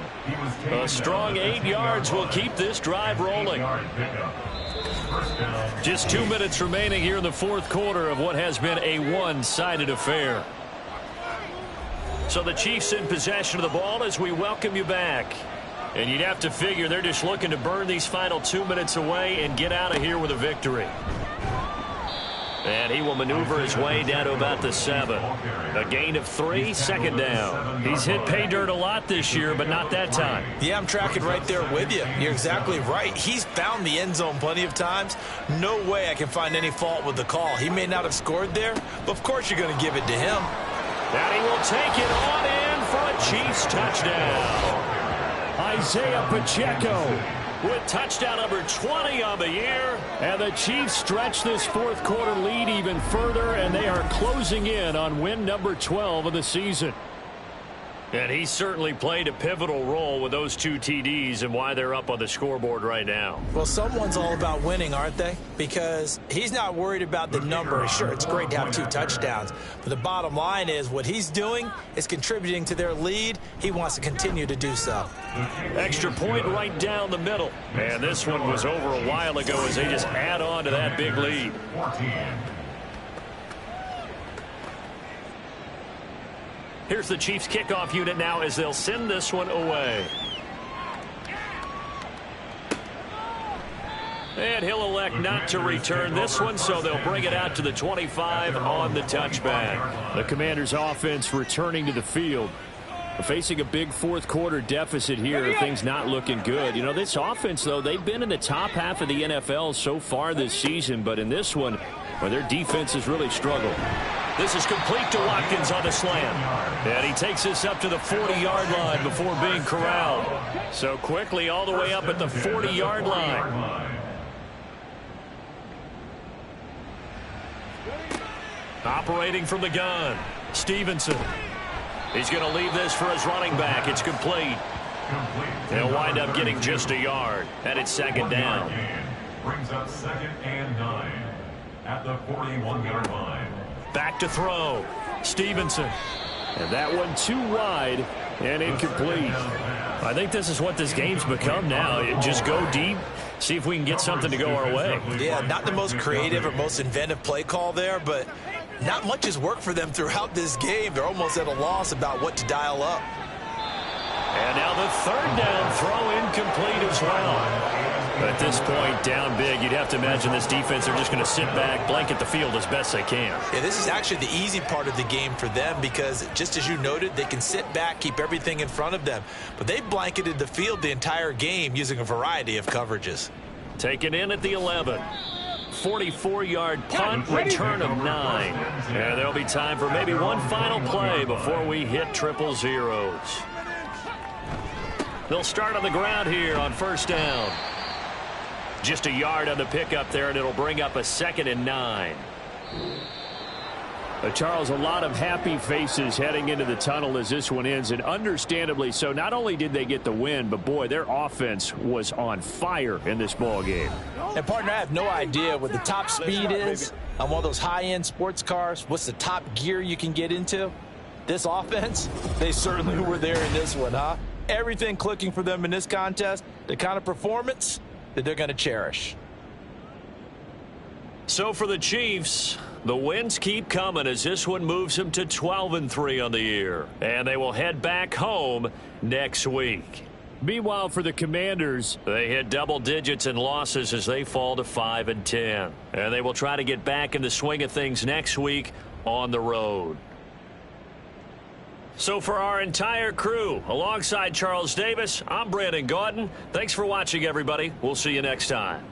A strong 8 yards will keep this drive rolling. Just 2 minutes remaining here in the fourth quarter of what has been a one-sided affair. So the Chiefs in possession of the ball as we welcome you back. And you'd have to figure they're just looking to burn these final 2 minutes away and get out of here with a victory. And he will maneuver his way down to about the 7. A gain of 3, second down. He's hit pay dirt a lot this year, but not that time. Yeah, I'm tracking right there with you. You're exactly right. He's found the end zone plenty of times. No way I can find any fault with the call. He may not have scored there, but of course you're going to give it to him. And he will take it on in for a Chiefs touchdown. Isaiah Pacheco with touchdown number 20 on the year. And the Chiefs stretch this fourth quarter lead even further, and they are closing in on win number 12 of the season. And he certainly played a pivotal role with those 2 TDs and why they're up on the scoreboard right now. Well, someone's all about winning, aren't they? Because he's not worried about the number. Sure, it's great to have 2 touchdowns. But the bottom line is what he's doing is contributing to their lead. He wants to continue to do so. Extra point right down the middle. And this one was over a while ago as they just add on to that big lead. 14. Here's the Chiefs kickoff unit now as they'll send this one away. And he'll elect not to return this one, so they'll bring it out to the 25 on the touchback. The Commanders' offense returning to the field. Facing a big fourth quarter deficit here, things not looking good. You know, this offense, though, they've been in the top half of the NFL so far this season, but in this one, well, their defense has really struggled. This is complete to Watkins on the slant. And he takes this up to the 40-yard line before being corralled. So quickly all the way up at the 40-yard line. Operating from the gun, Stevenson. He's going to leave this for his running back. It's complete. They'll wind up getting just a yard. And it's second down. Brings up 2nd and 9 at the 41-yard line. Back to throw. Stevenson. And that one too wide and incomplete. I think this is what this game's become now. Just go deep, see if we can get something to go our way. Yeah, not the most creative or most inventive play call there, but not much has worked for them throughout this game. They're almost at a loss about what to dial up. And now the third down throw incomplete as well. At this point, down big, you'd have to imagine this defense are just going to sit back, blanket the field as best they can. Yeah, this is actually the easy part of the game for them because, just as you noted, they can sit back, keep everything in front of them. But they blanketed the field the entire game using a variety of coverages. Taken in at the 11. 44-yard punt, return of 9. And there'll be time for maybe one final play before we hit triple zeros. They'll start on the ground here on first down. Just a yard on the pickup there, and it'll bring up a 2nd and 9. Charles, a lot of happy faces heading into the tunnel as this one ends, and understandably so. Not only did they get the win, but boy, their offense was on fire in this ball game. And partner, I have no idea what the top speed is on one of those high-end sports cars. What's the top gear you can get into? This offense, they certainly were there in this one, huh? Everything clicking for them in this contest, the kind of performance that they're going to cherish. So for the Chiefs, the wins keep coming as this one moves them to 12-3 on the year. And they will head back home next week. Meanwhile, for the Commanders, they hit double digits in losses as they fall to 5-10. And they will try to get back in the swing of things next week on the road. So for our entire crew, alongside Charles Davis, I'm Brandon Gaudin. Thanks for watching, everybody. We'll see you next time.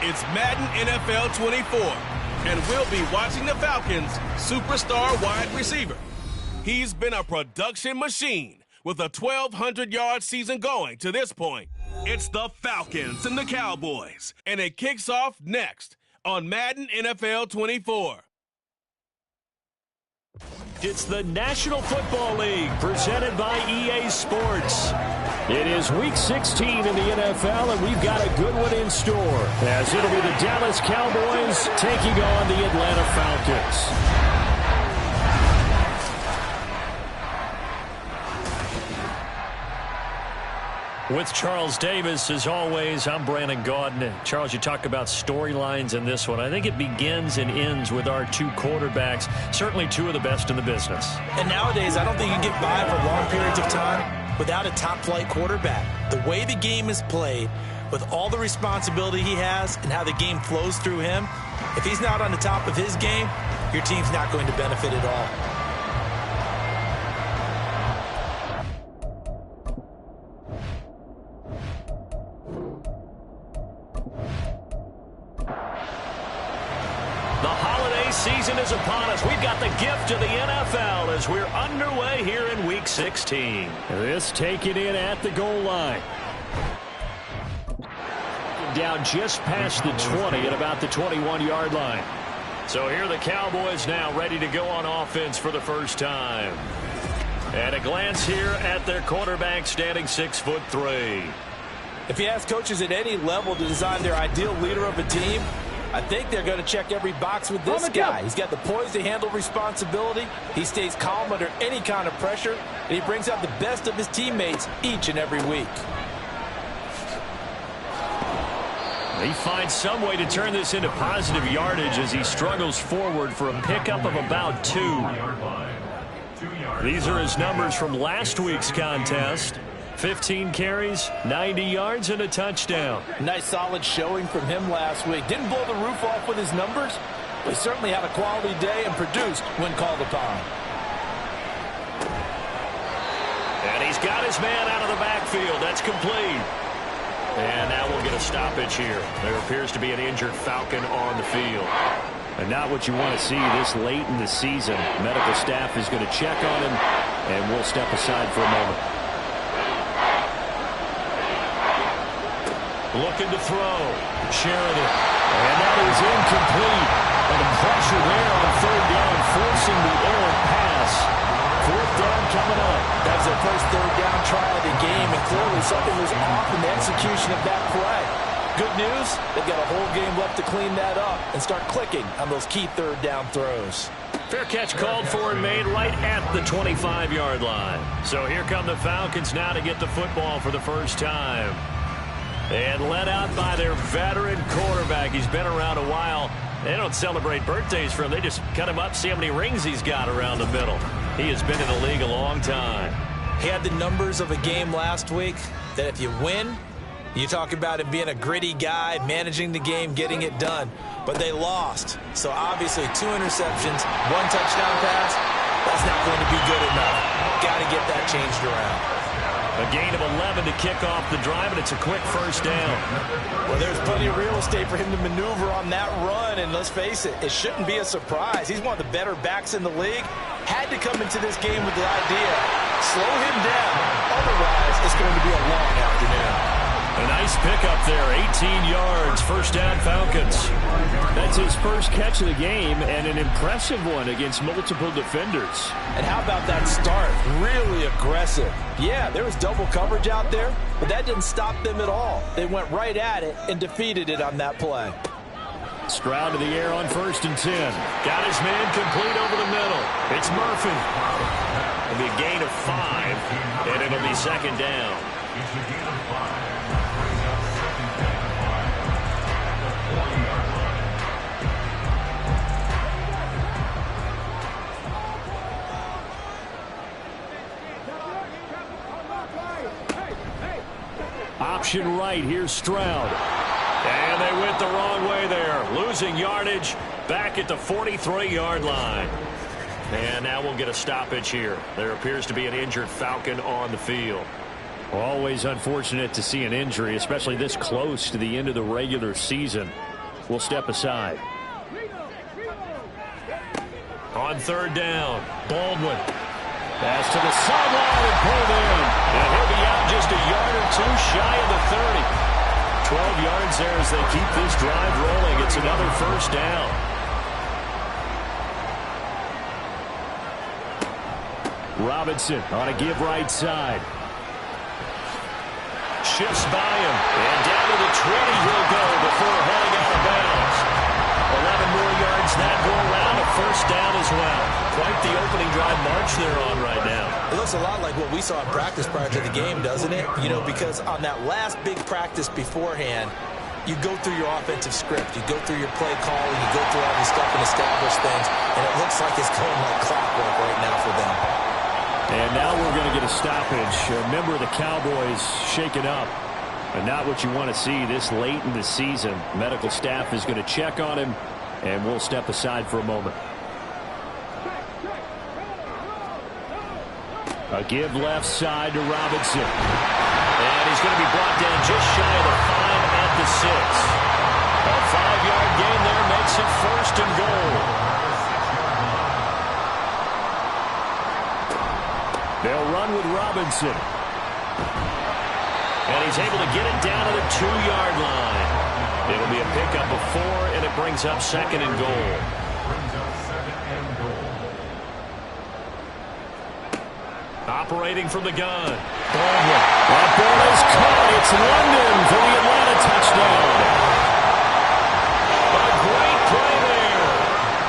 It's Madden NFL 24, and we'll be watching the Falcons' superstar wide receiver. He's been a production machine with a 1,200-yard season going to this point. It's the Falcons and the Cowboys, and it kicks off next on Madden NFL 24. It's the National Football League presented by EA Sports. It is Week 16 in the NFL, and we've got a good one in store, as it'll be the Dallas Cowboys taking on the Atlanta Falcons. With Charles Davis, as always, I'm Brandon Gaudin. Charles, you talk about storylines in this one. I think it begins and ends with our two quarterbacks, certainly two of the best in the business. And nowadays, I don't think you can get by for long periods of time without a top-flight quarterback. The way the game is played, with all the responsibility he has and how the game flows through him, if he's not on the top of his game, your team's not going to benefit at all. Season is upon us. We've got the gift of the NFL as we're underway here in Week 16. This taken in at the goal line. Down just past the 20 at about the 21-yard line. So here are the Cowboys now ready to go on offense for the first time. And a glance here at their quarterback standing 6'3". If you ask coaches at any level to design their ideal leader of a team, I think they're going to check every box with this guy. He's got the poise to handle responsibility. He stays calm under any kind of pressure, and he brings out the best of his teammates each and every week. He finds some way to turn this into positive yardage as he struggles forward for a pickup of about 2. These are his numbers from last week's contest. 15 carries, 90 yards, and a touchdown. Nice solid showing from him last week. Didn't blow the roof off with his numbers, but he certainly had a quality day and produced when called upon. And he's got his man out of the backfield. That's complete. And now we'll get a stoppage here. There appears to be an injured Falcon on the field. And not what you want to see this late in the season. Medical staff is going to check on him, and we'll step aside for a moment. Looking to throw. Sheridan. And that is incomplete. And the pressure there on third down, forcing the errant pass. Fourth down coming up. That was their first third down try of the game, and clearly something was off in the execution of that play. Good news, they've got a whole game left to clean that up and start clicking on those key third down throws. Fair catch called for and made right at the 25-yard line. So here come the Falcons now to get the football for the first time. And led out by their veteran quarterback. He's been around a while. They don't celebrate birthdays for him. They just cut him up, see how many rings he's got around the middle. He has been in the league a long time. He had the numbers of a game last week that if you win, you talk about him being a gritty guy, managing the game, getting it done. But they lost. So obviously 2 interceptions, 1 touchdown pass, that's not going to be good enough. Got to get that changed around. A gain of 11 to kick off the drive, and it's a quick first down. Well, there's plenty of real estate for him to maneuver on that run, and let's face it, it shouldn't be a surprise. He's one of the better backs in the league. Had to come into this game with the idea, slow him down. Otherwise, it's going to be a long afternoon. A nice pickup there, 18 yards, first down Falcons. That's his first catch of the game and an impressive one against multiple defenders. And how about that start? Really aggressive. Yeah, there was double coverage out there, but that didn't stop them at all. They went right at it and defeated it on that play. Stroud to the air on 1st and 10. Got his man complete over the middle. It's Murphy. It'll be a gain of 5, and it'll be second down. It's a gain of 5. Option right, here's Stroud. And they went the wrong way there. Losing yardage back at the 43-yard line. And now we'll get a stoppage here. There appears to be an injured Falcon on the field. Always unfortunate to see an injury, especially this close to the end of the regular season. will step aside. On third down, Baldwin. Pass to the sideline and pulled in. And he'll be out just a yard or two shy of the 30. 12 yards there as they keep this drive rolling. It's another first down. Robinson on a give right side. Shifts by him. And down to the 20 he'll go before heading out of bounds. 11 more yards that go around. A first down as well. Quite the opening drive march they're on right now. It looks a lot like what we saw in practice prior to the game, doesn't it? You know, because on that last big practice beforehand, you go through your offensive script. You go through your play calling. You go through all this stuff and establish things. And it looks like it's going like clockwork right now for them. And now we're going to get a stoppage. A member of the Cowboys shaken up. And not what you want to see this late in the season. Medical staff is going to check on him, and we'll step aside for a moment. A give left side to Robinson. And he's going to be brought down just shy of the 5 at the 6. A 5-yard gain there makes it first and goal. They'll run with Robinson. And he's able to get it down to the 2-yard line. It'll be a pickup of 4, and it brings up second and goal. Operating from the gun. Baldwin. That ball is caught. It's London for the Atlanta touchdown. A great play there.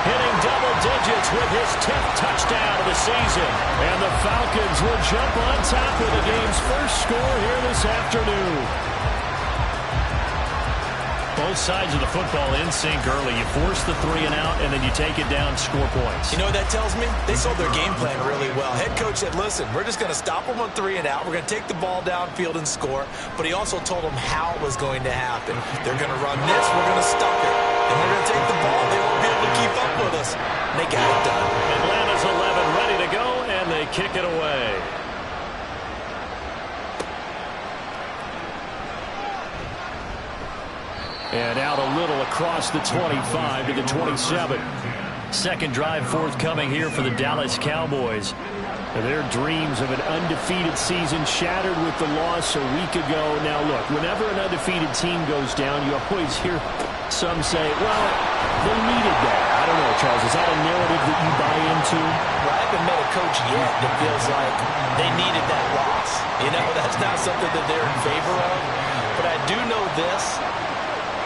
Hitting double digits with his 10th touchdown of the season. And the Falcons will jump on top of the game's first score here this afternoon. Both sides of the football in sync early. You force the 3 and out, and then you take it down, score points. You know what that tells me? They sold their game plan really well. Head coach said, listen, we're just going to stop them on 3 and out. We're going to take the ball downfield and score. But he also told them how it was going to happen. They're going to run this. We're going to stop it. And we're going to take the ball. They won't be able to keep up with us. And they got it done. Atlanta's 11 ready to go, and they kick it away. And out a little across the 25 to the 27. Second drive forthcoming here for the Dallas Cowboys. Their dreams of an undefeated season shattered with the loss a week ago. Now, look, whenever an undefeated team goes down, you always hear some say, well, they needed that. I don't know, Charles. Is that a narrative that you buy into? Well, I haven't met a coach yet that feels like they needed that loss. You know, that's not something that they're in favor of. But I do know this.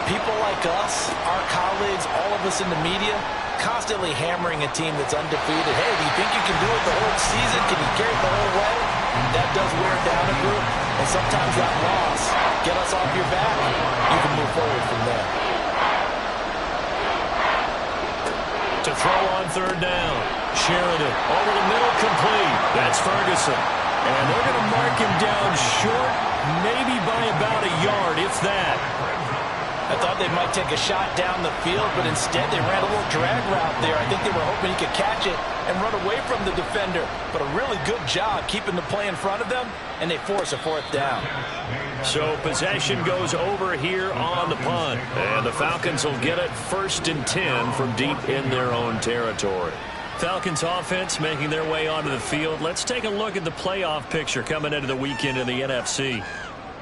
People like us, our colleagues, all of us in the media, constantly hammering a team that's undefeated. Hey, do you think you can do it the whole season? Can you carry it the whole way? That does wear down a group. And sometimes that loss, get us off your back, you can move forward from there. To throw on third down. Sheridan over the middle, complete. That's Ferguson. And they're going to mark him down short, maybe by about a yard, if that. I thought they might take a shot down the field, but instead they ran a little drag route there. I think they were hoping he could catch it and run away from the defender. But a really good job keeping the play in front of them, and they force a 4th down. So possession goes over here on the punt. And the Falcons will get it 1st and 10 from deep in their own territory. Falcons offense making their way onto the field. Let's take a look at the playoff picture coming into the weekend in the NFC.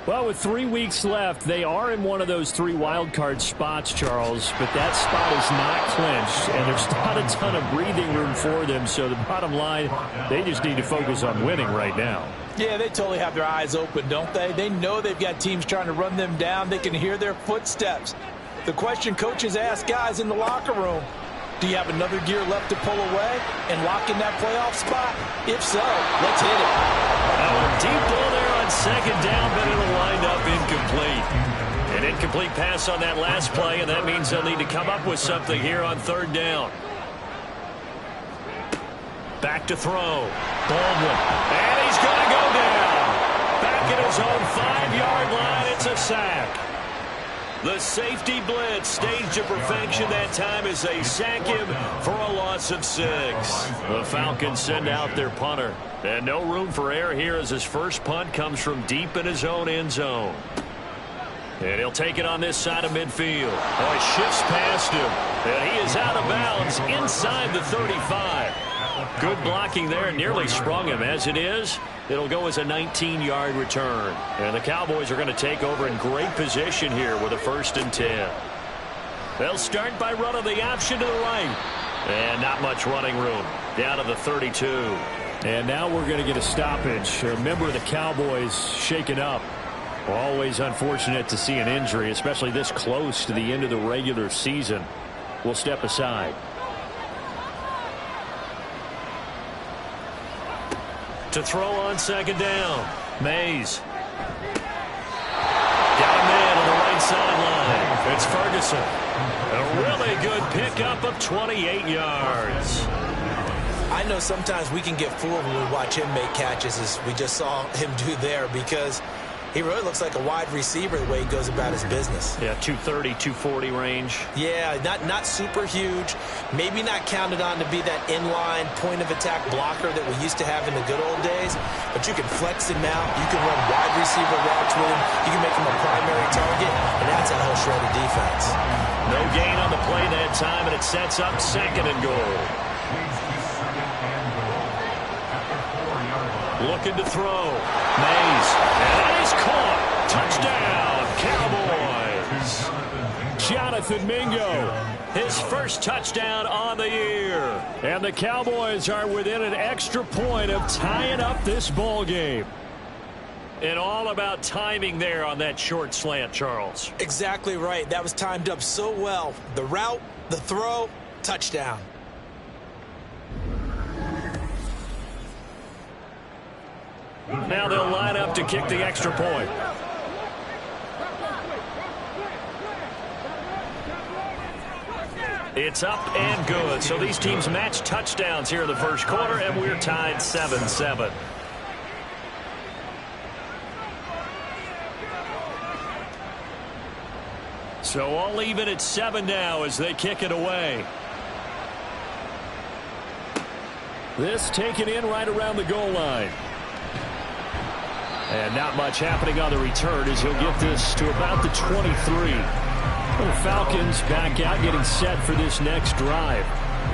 Well, with 3 weeks left, they are in one of those 3 wild card spots, Charles, but that spot is not clinched, and there's not a ton of breathing room for them, so the bottom line, they just need to focus on winning right now. Yeah, they totally have their eyes open, don't they? They know they've got teams trying to run them down. They can hear their footsteps. The question coaches ask guys in the locker room, do you have another gear left to pull away and lock in that playoff spot? If so, let's hit it. Deep ball there on second down, but it'll wind up incomplete. An incomplete pass on that last play, and that means they'll need to come up with something here on third down. Back to throw. Baldwin. And he's going to go down. Back at his own 5-yard line. It's a sack. The safety blitz staged to perfection that time as they sack him for a loss of 6. The Falcons send out their punter. And no room for error here as his first punt comes from deep in his own end zone. And he'll take it on this side of midfield. Oh, he shifts past him. And he is out of bounds inside the 35. Good blocking there. Nearly sprung him. As it is, it'll go as a 19-yard return. And the Cowboys are going to take over in great position here with a 1st and 10. They'll start by running the option to the right. And not much running room. Down to the 32. And now we're going to get a stoppage. A member of the Cowboys shaken up. Always unfortunate to see an injury, especially this close to the end of the regular season. We'll step aside. To throw on 2nd down. Mays. Got a man on the right sideline. It's Ferguson. A really good pickup of 28 yards. I know sometimes we can get fooled when we watch him make catches, as we just saw him do there, because he really looks like a wide receiver the way he goes about his business. Yeah, 230, 240 range. Yeah, not super huge. Maybe not counted on to be that inline point-of-attack blocker that we used to have in the good old days. But you can flex him out. You can run wide receiver routes with him. You can make him a primary target, and that's how he'll shred a defense. No gain on the play that time, and it sets up 2nd and goal. Looking to throw. Mays. And that is caught. Touchdown, Cowboys. Jonathan Mingo. His first touchdown on the year. And the Cowboys are within an extra point of tying up this ball game. And all about timing there on that short slant, Charles. Exactly right. That was timed up so well. The route, the throw, touchdown. Now they'll line up to kick the extra point. It's up and good. So these teams match touchdowns here in the first quarter, and we're tied 7-7. So all even at 7 now as they kick it away. This taken in right around the goal line. And not much happening on the return as he'll get this to about the 23. The Falcons back out, getting set for this next drive.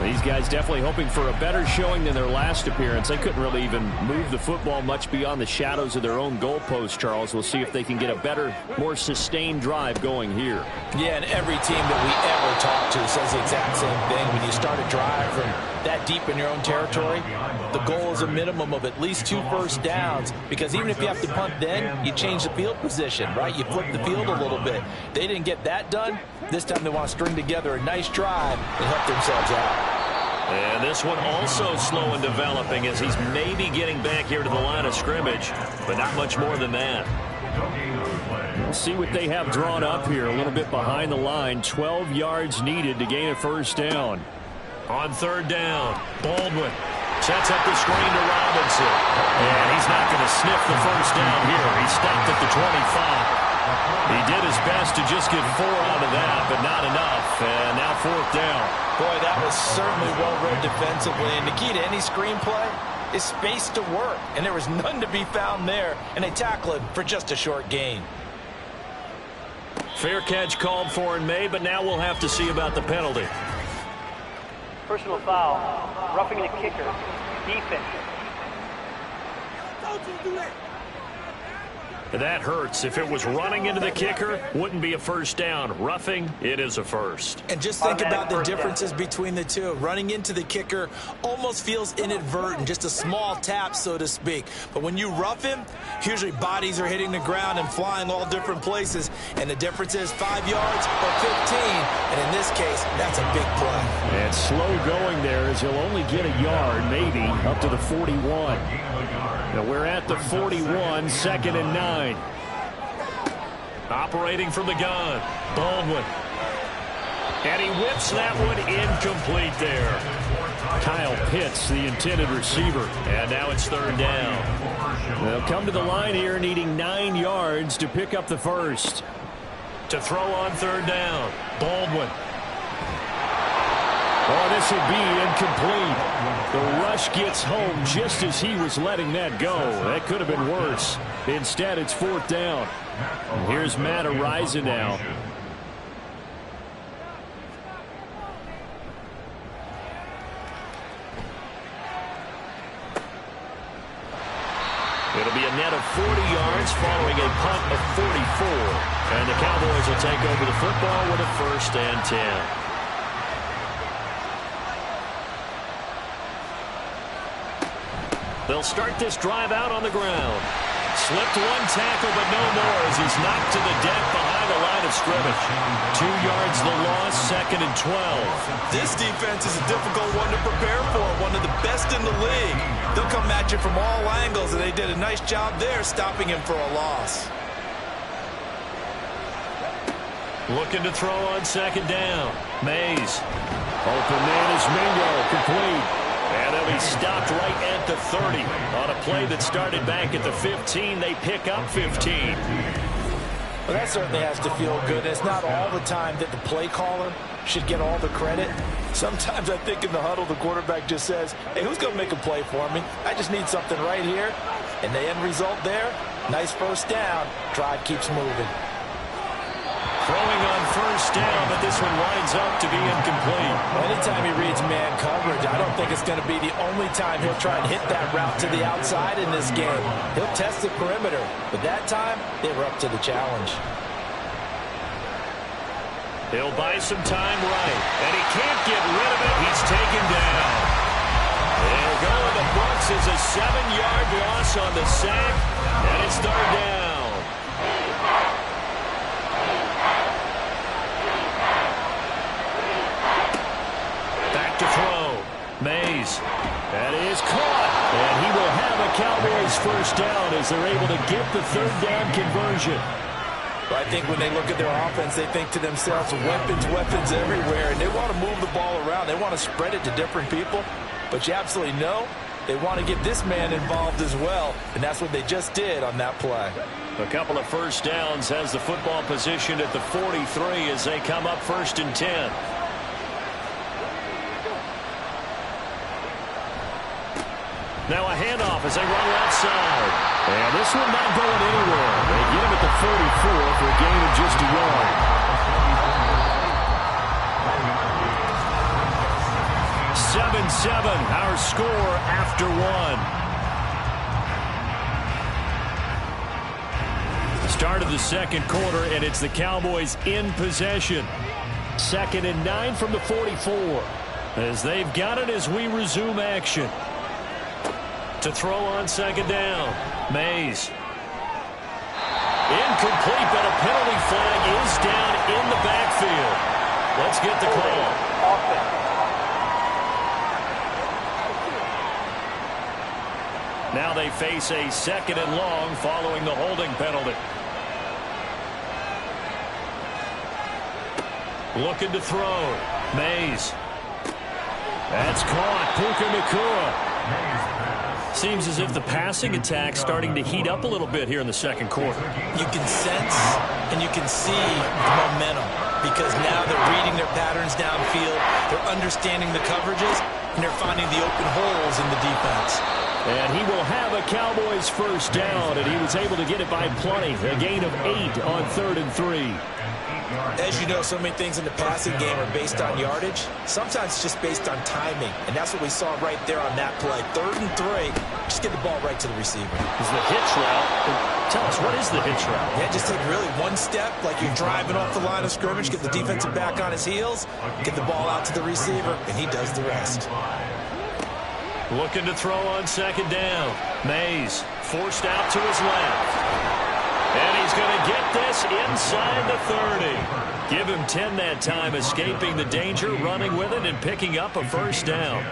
These guys definitely hoping for a better showing than their last appearance. They couldn't really even move the football much beyond the shadows of their own goalpost, Charles. We'll see if they can get a better, more sustained drive going here. Yeah, and every team that we ever talk to says the exact same thing. When you start a drive from that deep in your own territory, the goal is a minimum of at least 2 first downs, because even if you have to punt then, you change the field position, right? You flip the field a little bit. They didn't get that done. This time they want to string together a nice drive and help themselves out. And this one also slow in developing as he's maybe getting back here to the line of scrimmage, but not much more than that. We'll see what they have drawn up here. A little bit behind the line. 12 yards needed to gain a first down. On 3rd down, Baldwin sets up the screen to Robinson. And he's not going to sniff the first down here. He stopped at the 25. He did his best to just get 4 out of that, but not enough. And now 4th down. Boy, that was certainly well-read defensively. And the key to any screenplay is space to work. And there was none to be found there. And they tackle him for just a short gain. Fair catch called for and made, but now we'll have to see about the penalty. Personal foul. Roughing the kicker. Defense. Don't you do that. That hurts. If it was running into the kicker, wouldn't be a first down. Roughing, it is a first. And just think about the differences between the two. Running into the kicker almost feels inadvertent, just a small tap, so to speak. But when you rough him, usually bodies are hitting the ground and flying all different places. And the difference is 5 yards or 15. And in this case, that's a big play. And slow going there as he'll only get a yard, maybe, up to the 41. Now we're at the 41, 2nd and 9. Operating from the gun, Baldwin. And he whips that one incomplete there. Kyle Pitts, the intended receiver. And now it's 3rd down. They'll come to the line here needing 9 yards to pick up the first. To throw on 3rd down, Baldwin. Oh, this will be incomplete. The rush gets home just as he was letting that go. That could have been worse. Instead, it's 4th down. And here's Matt Araiza now. It'll be a net of 40 yards following a punt of 44. And the Cowboys will take over the football with a 1st and 10. They'll start this drive out on the ground. Slipped one tackle, but no more as he's knocked to the deck behind the line of scrimmage. 2 yards the loss, 2nd and 12. This defense is a difficult one to prepare for, one of the best in the league. They'll come at you from all angles, and they did a nice job there stopping him for a loss. Looking to throw on 2nd down. Mays. Open man is Mingo, complete. And they'll be stopped right at the 30. On a play that started back at the 15, they pick up 15. Well, that certainly has to feel good. It's not all the time that the play caller should get all the credit. Sometimes I think in the huddle, the quarterback just says, hey, who's going to make a play for me? I just need something right here. And the end result there, nice 1st down. Drive keeps moving. Throwing on 1st down, but this one winds up to be incomplete. Anytime he reads man coverage, I don't think it's going to be the only time he'll try and hit that route to the outside in this game. He'll test the perimeter, but that time, they were up to the challenge. He'll buy some time right, and he can't get rid of it. He's taken down. They'll go in the books as a 7-yard loss on the sack, and it's 3rd down. To throw. Mays. That is caught. And he will have a Cowboys 1st down as they're able to get the 3rd down conversion. But I think when they look at their offense, they think to themselves, weapons, weapons everywhere. And they want to move the ball around. They want to spread it to different people. But you absolutely know they want to get this man involved as well. And that's what they just did on that play. A couple of 1st downs has the football positioned at the 43 as they come up 1st and 10. Now a handoff as they run outside. And this one not going anywhere. They get him at the 44 for a gain of just a yard. (7-7) our score after 1. Start of the 2nd quarter, and it's the Cowboys in possession. 2nd and 9 from the 44. As they've got it as we resume action. To throw on 2nd down. Mays. Incomplete, but a penalty flag is down in the backfield. Let's get the call. Now they face a 2nd and long following the holding penalty. Looking to throw. Mays. That's caught. Puka Nacua. Seems as if the passing attack's starting to heat up a little bit here in the 2nd quarter. You can sense and you can see the momentum because now they're reading their patterns downfield, they're understanding the coverages, and they're finding the open holes in the defense. And he will have a Cowboys 1st down, and he was able to get it by plenty. A gain of 8 on 3rd and 3. As you know, so many things in the passing game are based on yardage. Sometimes it's just based on timing, and that's what we saw right there on that play. 3rd and 3, just get the ball right to the receiver. Is the hitch route? Tell us, what is the hitch route? Yeah, just take really one step, like you're driving off the line of scrimmage, get the defensive back on his heels, get the ball out to the receiver, and he does the rest. Looking to throw on 2nd down. Mays forced out to his left. And he's going to get this inside the 30. Give him 10 that time, escaping the danger, running with it, and picking up a 1st down.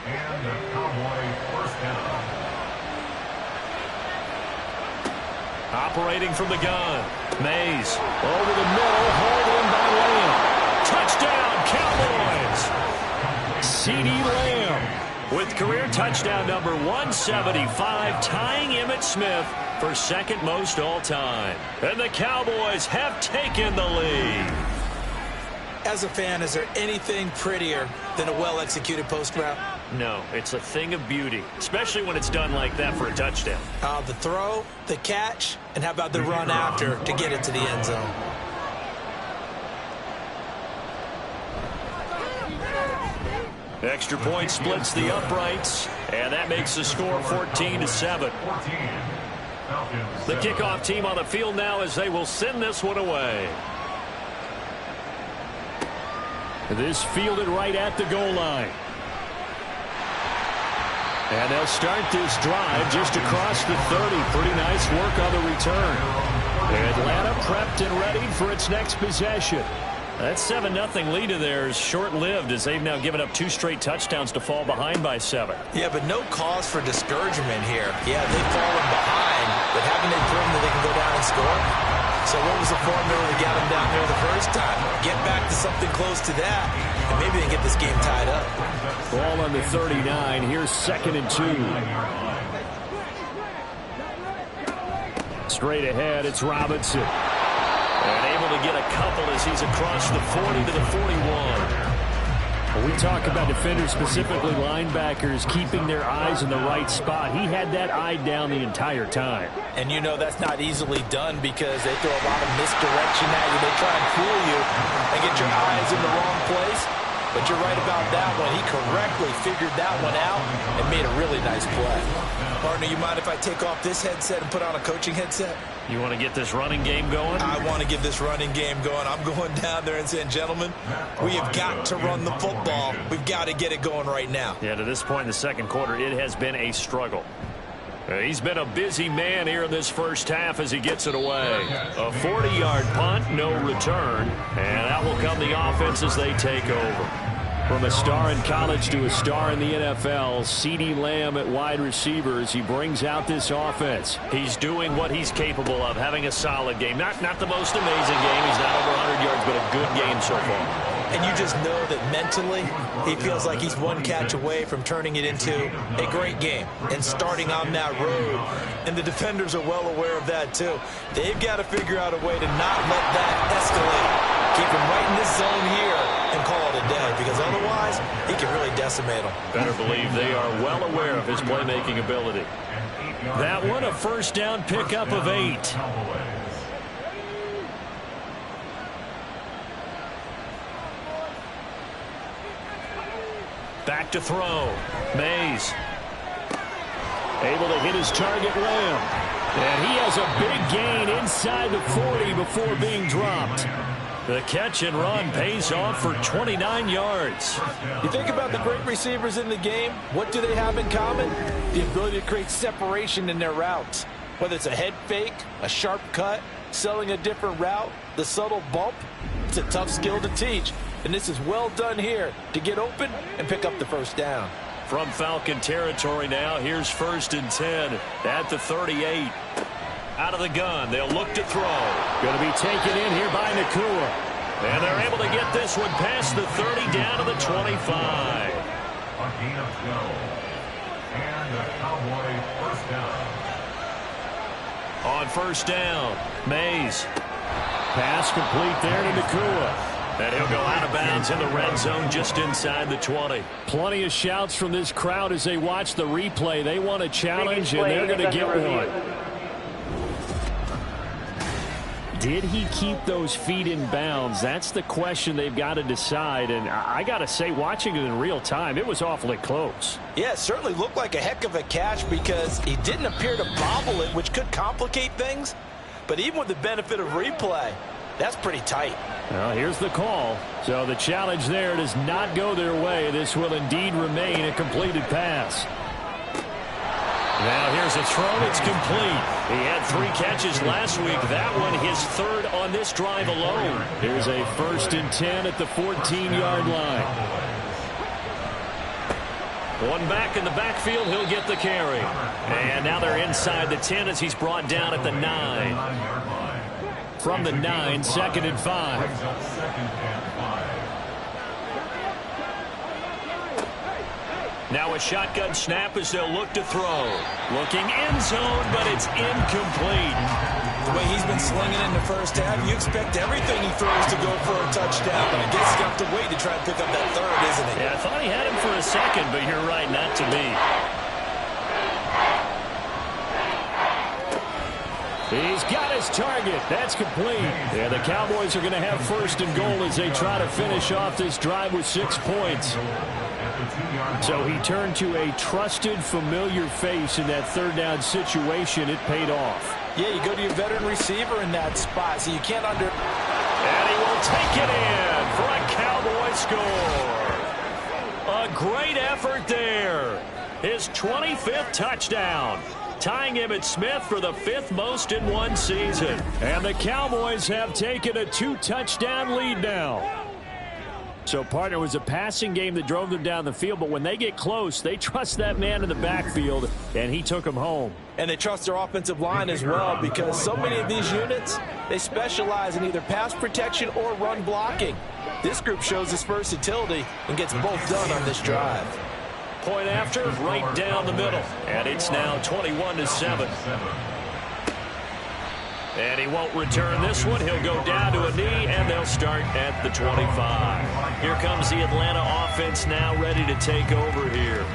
And a Cowboy 1st down. Operating from the gun. Mays over the middle, hauled in by Lamb. Touchdown, Cowboys! CeeDee Lamb with career touchdown number 175, tying Emmitt Smith for 2nd most all-time. And the Cowboys have taken the lead. As a fan, is there anything prettier than a well-executed post route? No, it's a thing of beauty, especially when it's done like that for a touchdown. The throw, the catch, and how about the run after to get it to the end zone? Extra point splits the uprights, and that makes the score 14-7. The kickoff team on the field now as they will send this one away. This fielded right at the goal line. And they'll start this drive just across the 30. Pretty nice work on the return. Atlanta prepped and ready for its next possession. That 7-0 lead of theirs short-lived as they've now given up 2 straight touchdowns to fall behind by 7. Yeah, but no cause for discouragement here. Yeah, they've fallen behind, but haven't they proven that they can go down and score? So what was the formula that got them down there the first time? Get back to something close to that, and maybe they can get this game tied up. Ball on the 39. Here's 2nd and 2. Straight ahead, it's Robinson. And able to get a couple as he's across the 40 to the 41. We talk about defenders, specifically linebackers, keeping their eyes in the right spot. He had that eye down the entire time. And you know that's not easily done because they throw a lot of misdirection at you. They try and fool you and get your eyes in the wrong place. But you're right about that one. He correctly figured that one out and made a really nice play. Partner, you mind if I take off this headset and put on a coaching headset? You want to get this running game going? I want to get this running game going. I'm going down there and saying, gentlemen, we have got to run the football. We've got to get it going right now. Yeah, to this point in the second quarter, it has been a struggle. He's been a busy man here in this first half as he gets it away. A 40-yard punt, no return, and that will come the offense as they take over. From a star in college to a star in the NFL, CeeDee Lamb at wide receiver as he brings out this offense. He's doing what he's capable of, having a solid game. Not the most amazing game. He's not over 100 yards, but a good game so far. And you just know that mentally he feels like he's one catch away from turning it into a great game and starting on that road. And the defenders are well aware of that too. They've got to figure out a way to not let that escalate. Keep him right in this zone here and call it a day, because otherwise he can really decimate them. Better believe they are well aware of his playmaking ability. That one, a first down pickup of 8. Back to throw. Mays. Able to hit his target, Lamb. And he has a big gain inside the 40 before being dropped. The catch and run pays off for 29 yards. You think about the great receivers in the game, what do they have in common? The ability to create separation in their routes. Whether it's a head fake, a sharp cut, selling a different route, the subtle bump, it's a tough skill to teach. And this is well done here to get open and pick up the first down. From Falcon territory now, here's 1st and 10 at the 38. Out of the gun, they'll look to throw. Going to be taken in here by Nakua. And they're able to get this one past the 30 down to the 25. A gain of 12. And a Cowboy first down. On first down, Mays. Pass complete there to Nakua. And he'll go out of bounds in the red zone just inside the 20. Plenty of shouts from this crowd as they watch the replay. They want a challenge, and they're going to get one. Did he keep those feet in bounds? That's the question they've got to decide. And I got to say, watching it in real time, it was awfully close. Yeah, it certainly looked like a heck of a catch because he didn't appear to bobble it, which could complicate things. But even with the benefit of replay, that's pretty tight. Well, here's the call. So the challenge there does not go their way. This will indeed remain a completed pass. Now here's a throw. It's complete. He had 3 catches last week. That one his 3rd on this drive alone. Here's a 1st and 10 at the 14-yard line. One back in the backfield. He'll get the carry. And now they're inside the 10 as he's brought down at the 9. From the 9, 2nd and 5. Now a shotgun snap as they'll look to throw. Looking end zone, but it's incomplete. The way he's been slinging in the first half, you expect everything he throws to go for a touchdown. But I guess he's got to wait to try and pick up that third, isn't he? Yeah, I thought he had him for a second, but you're right, not to me. He's got his target. That's complete. Yeah, the Cowboys are going to have first and goal as they try to finish off this drive with 6 points. So he turned to a trusted, familiar face in that third down situation. It paid off. Yeah, you go to your veteran receiver in that spot, so you can't under... And he will take it in for a Cowboy score. A great effort there. His 25th touchdown. Tying Emmitt Smith for the 5th most in one season. And the Cowboys have taken a 2-touchdown lead now. So, partner, was a passing game that drove them down the field, but when they get close, they trust that man in the backfield, and he took them home. And they trust their offensive line as well, because so many of these units, they specialize in either pass protection or run blocking. This group shows its versatility and gets both done on this drive. Point after, right down the middle. And it's now 21-7. And he won't return this one. He'll go down to a knee, and they'll start at the 25. Here comes the Atlanta offense now ready to take over here.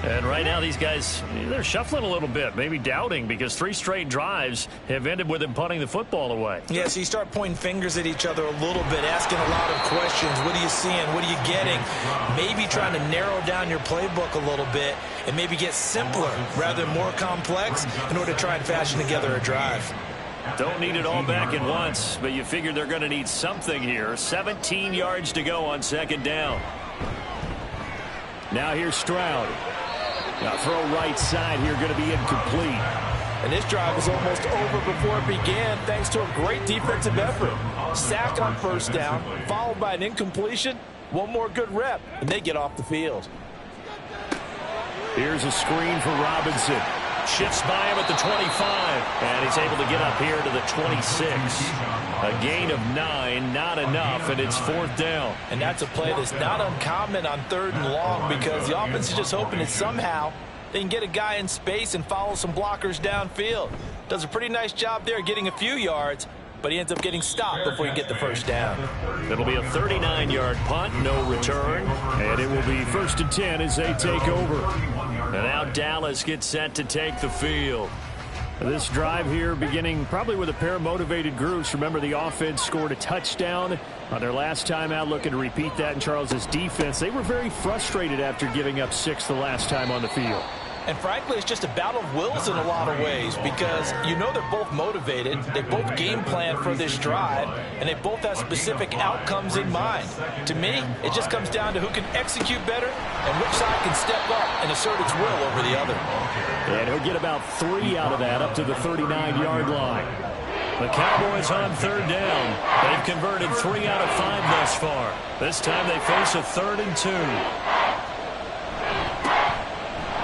And right now these guys, they're shuffling a little bit, maybe doubting, because 3 straight drives have ended with him punting the football away. Yeah, so you start pointing fingers at each other a little bit, asking a lot of questions. What are you seeing? What are you getting? Maybe trying to narrow down your playbook a little bit and maybe get simpler rather than more complex in order to try and fashion together a drive. Don't need it all back at once, but you figure they're going to need something here. 17 yards to go on second down. Now here's Stroud. Now throw right side here, going to be incomplete. And this drive was almost over before it began, thanks to a great defensive effort. Sack on first down, followed by an incompletion. One more good rep, and they get off the field. Here's a screen for Robinson. Shifts by him at the 25, and he's able to get up here to the 26. A gain of 9, not enough, and it's 4th down. And that's a play that's not uncommon on 3rd and long, because the offense is just hoping that somehow they can get a guy in space and follow some blockers downfield. Does a pretty nice job there getting a few yards, but he ends up getting stopped before you get the first down. It'll be a 39-yard punt, no return, and it will be 1st and 10 as they take over. And now Dallas gets set to take the field. This drive here beginning probably with a pair of motivated groups. Remember, the offense scored a touchdown on their last time out, looking to repeat that in Charles's defense. They were very frustrated after giving up 6 the last time on the field. And frankly, it's just a battle of wills in a lot of ways, because you know they're both motivated, they both game plan for this drive, and they both have specific outcomes in mind. To me, it just comes down to who can execute better and which side can step up and assert its will over the other. And he'll get about 3 out of that, up to the 39-yard line. The Cowboys on 3rd down. They've converted 3 out of 5 thus far. This time they face a 3rd and 2.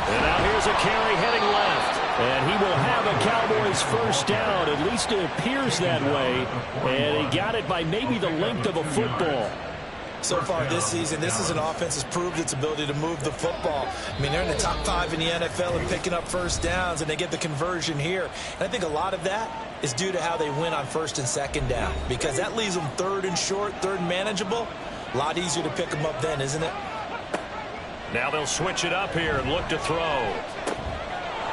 And now here's a carry heading left. And he will have a Cowboys first down. At least it appears that way. And he got it by maybe the length of a football. So far this season, this is an offense that's proved its ability to move the football. I mean, they're in the top 5 in the NFL and picking up first downs, and they get the conversion here. And I think a lot of that is due to how they win on 1st and 2nd down, because that leaves them 3rd and short, 3rd and manageable. A lot easier to pick them up then, isn't it? Now they'll switch it up here and look to throw.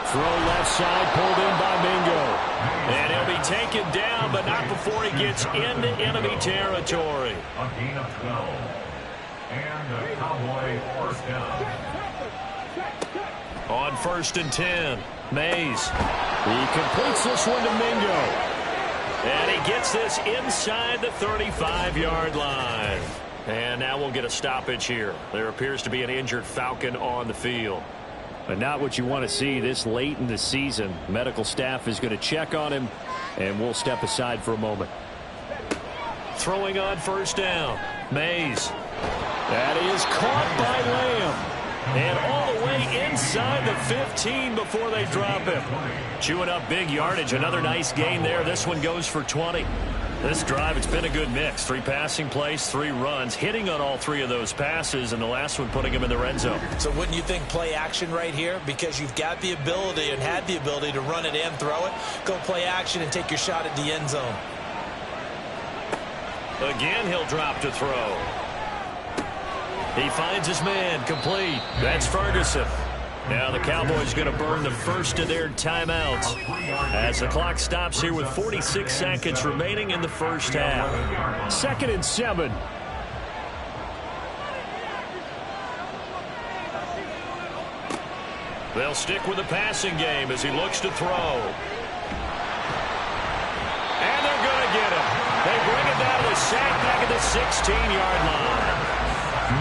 Throw left side, pulled in by Mingo. And he'll be taken down, but not before he gets into enemy territory. A gain of 12. And a Cowboy first down. On 1st and 10, Mays. He completes this one to Mingo. And he gets this inside the 35-yard line. And now we'll get a stoppage here. There appears to be an injured Falcon on the field. But not what you want to see this late in the season. Medical staff is going to check on him, and we'll step aside for a moment. Throwing on 1st down, Mays. That is caught by Lamb. And all the way inside the 15 before they drop him. Chewing up big yardage. Another nice gain there. This one goes for 20. This drive, it's been a good mix. 3 passing plays, 3 runs, hitting on all 3 of those passes, and the last one putting him in the red zone. So wouldn't you think play action right here? Because you've got the ability and had the ability to run it and throw it. Go play action and take your shot at the end zone. Again, he'll drop to throw. He finds his man, complete. That's Ferguson. Now the Cowboys going to burn the first of their timeouts as the clock stops here with 46 seconds remaining in the first half. 2nd and 7. They'll stick with the passing game as he looks to throw. And they're going to get him. They bring it down to a sack back at the 16-yard line.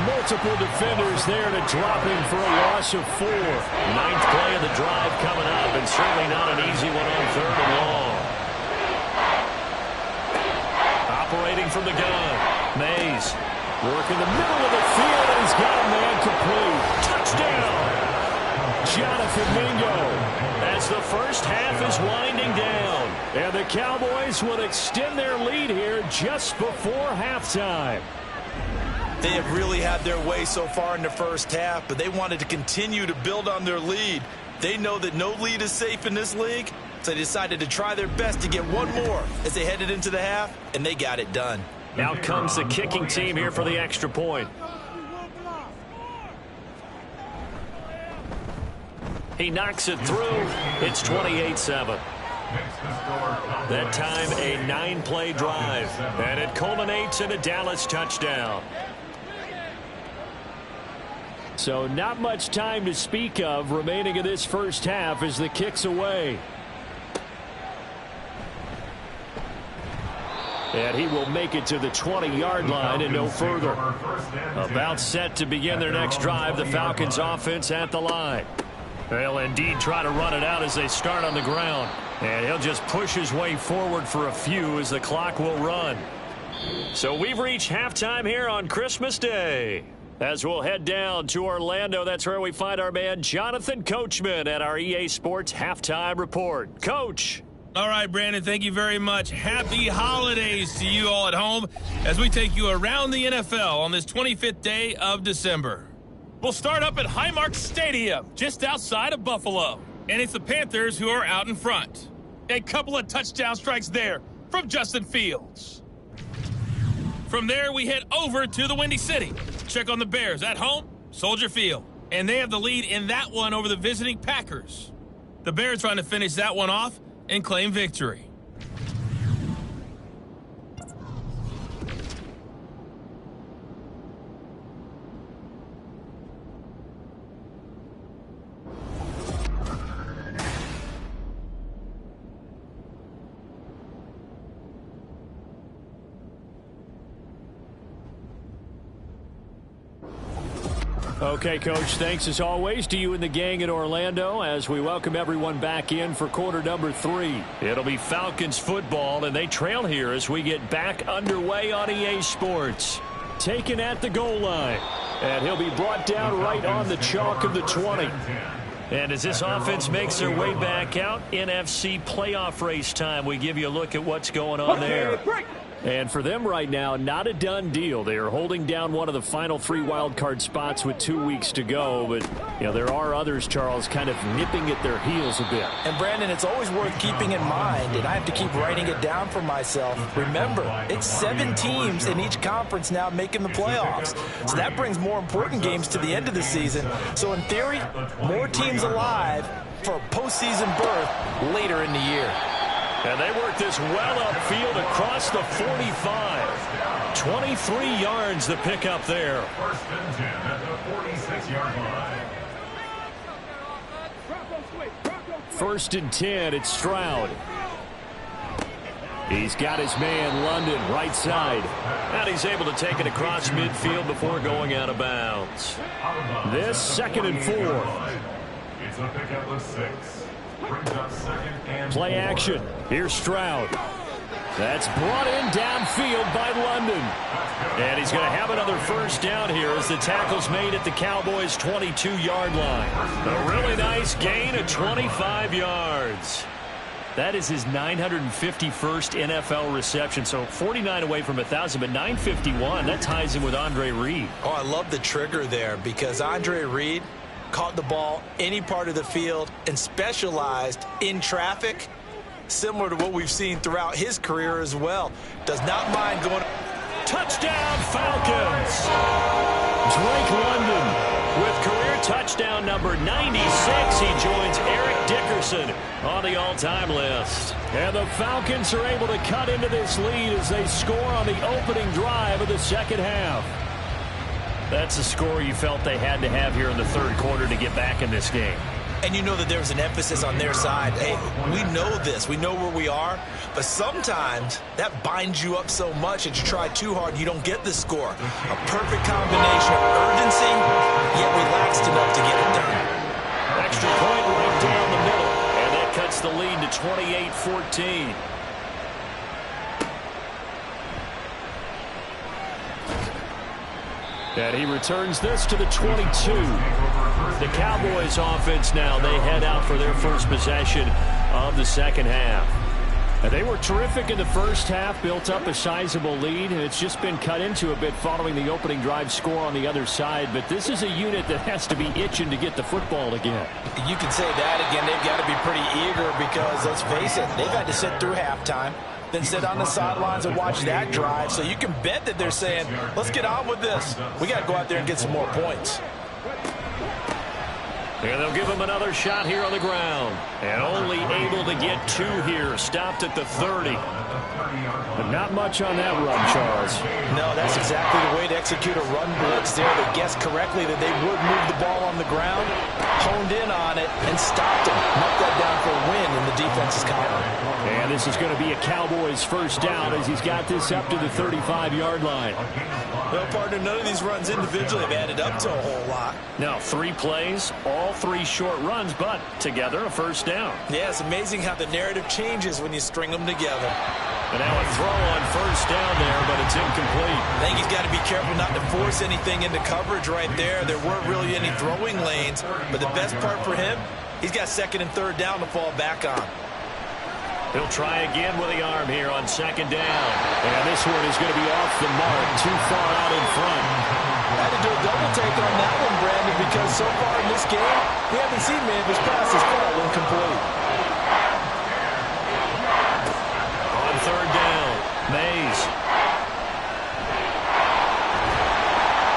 Multiple defenders there to drop him for a loss of 4. 9th play of the drive coming up, and certainly not an easy one on 3rd and long. Operating from the gun, Mays working the middle of the field, and he's got a man complete. Touchdown! Jonathan Mingo, as the first half is winding down, and the Cowboys will extend their lead here just before halftime. They have really had their way so far in the first half, but they wanted to continue to build on their lead. They know that no lead is safe in this league, so they decided to try their best to get one more as they headed into the half, and they got it done. Out comes the kicking team here for the extra point. He knocks it through. It's 28-7. That time a 9-play drive, and it culminates in a Dallas touchdown. So not much time to speak of remaining in this first half as the kick's away. And he will make it to the 20-yard line and no further. About set to begin their next drive, the Falcons offense at the line. They'll indeed try to run it out as they start on the ground. And he'll just push his way forward for a few as the clock will run. So we've reached halftime here on Christmas Day. As we'll head down to Orlando, that's where we find our man Jonathan Coachman at our EA Sports Halftime Report. Coach. All right, Brandon, thank you very much. Happy holidays to you all at home as we take you around the NFL on this 25th day of December. We'll start up at Highmark Stadium, just outside of Buffalo. And it's the Panthers who are out in front. A couple of touchdown strikes there from Justin Fields. From there, we head over to the Windy City. Check on the Bears at home, Soldier Field. And they have the lead in that one over the visiting Packers. The Bears trying to finish that one off and claim victory. Okay, Coach, thanks as always to you and the gang in Orlando as we welcome everyone back in for quarter number 3. It'll be Falcons football, and they trail here as we get back underway on EA Sports. Taken at the goal line, and he'll be brought down right on the chalk of the 20. And as this offense makes their way back out, NFC playoff race time, we give you a look at what's going on there. And for them right now, not a done deal. They are holding down one of the final 3 wild card spots with 2 weeks to go. But, you know, there are others, Charles, kind of nipping at their heels a bit. And, Brandon, it's always worth keeping in mind, and I have to keep writing it down for myself. Remember, it's 7 teams in each conference now making the playoffs. So that brings more important games to the end of the season. So, in theory, more teams alive for a postseason berth later in the year. And they work this well upfield across the 45. 23 yards to pick up there. First and 10 at the 46-yard line. First and 10, it's Stroud. He's got his man, London, right side. And he's able to take it across midfield before going out of bounds. This 2nd and 4. It's a pickup of 6. Brings up 2nd and Play 4. action. Here's Stroud. That's brought in downfield by London. And he's going to have another first down here as the tackle's made at the Cowboys' 22-yard line. A really nice gain of 25 yards. That is his 951st NFL reception. So 49 away from 1,000, but 951. That ties him with Andre Reed. Oh, I love the trigger there because Andre Reed caught the ball any part of the field and specialized in traffic, similar to what we've seen throughout his career as well. Does not mind going. Touchdown, Falcons. Drake London with career touchdown number 96. He joins Eric Dickerson on the all-time list. And the Falcons are able to cut into this lead as they score on the opening drive of the second half. That's a score you felt they had to have here in the third quarter to get back in this game. And you know that there's an emphasis on their side. Hey, we know this. We know where we are. But sometimes that binds you up so much that you try too hard and you don't get the score. A perfect combination of urgency, yet relaxed enough to get it done. Extra point right down the middle. And that cuts the lead to 28-14. And he returns this to the 22. The Cowboys offense now, they head out for their first possession of the second half. And they were terrific in the first half, built up a sizable lead, and it's just been cut into a bit following the opening drive score on the other side. But this is a unit that has to be itching to get the football again. You can say that again. They've got to be pretty eager because, let's face it, they've had to sit through halftime, then sit on the sidelines and watch that drive. So you can bet that they're saying, let's get on with this. We got to go out there and get some more points. And they'll give him another shot here on the ground. And only able to get two here. Stopped at the 30. But not much on that run, Charles. No, that's exactly the way to execute a run blitz there. They guessed correctly that they would move the ball on the ground, honed in on it, and stopped him. Knocked that down for a win in the defense's column. And this is going to be a Cowboys first down as he's got this up to the 35-yard line. Well, partner, none of these runs individually have added up to a whole lot. Now, 3 plays, all 3 short runs, but together a first down. Yeah, it's amazing how the narrative changes when you string them together. And now a throw on first down there, but it's incomplete. I think he's got to be careful not to force anything into coverage right there. There weren't really any throwing lanes, but the best part for him, he's got second and third down to fall back on. He'll try again with the arm here on second down. And this one is going to be off the mark, too far out in front. Had to do a double take on that one, Brandon, because so far in this game, we haven't seen many of his passes fall incomplete. On third down, Mays.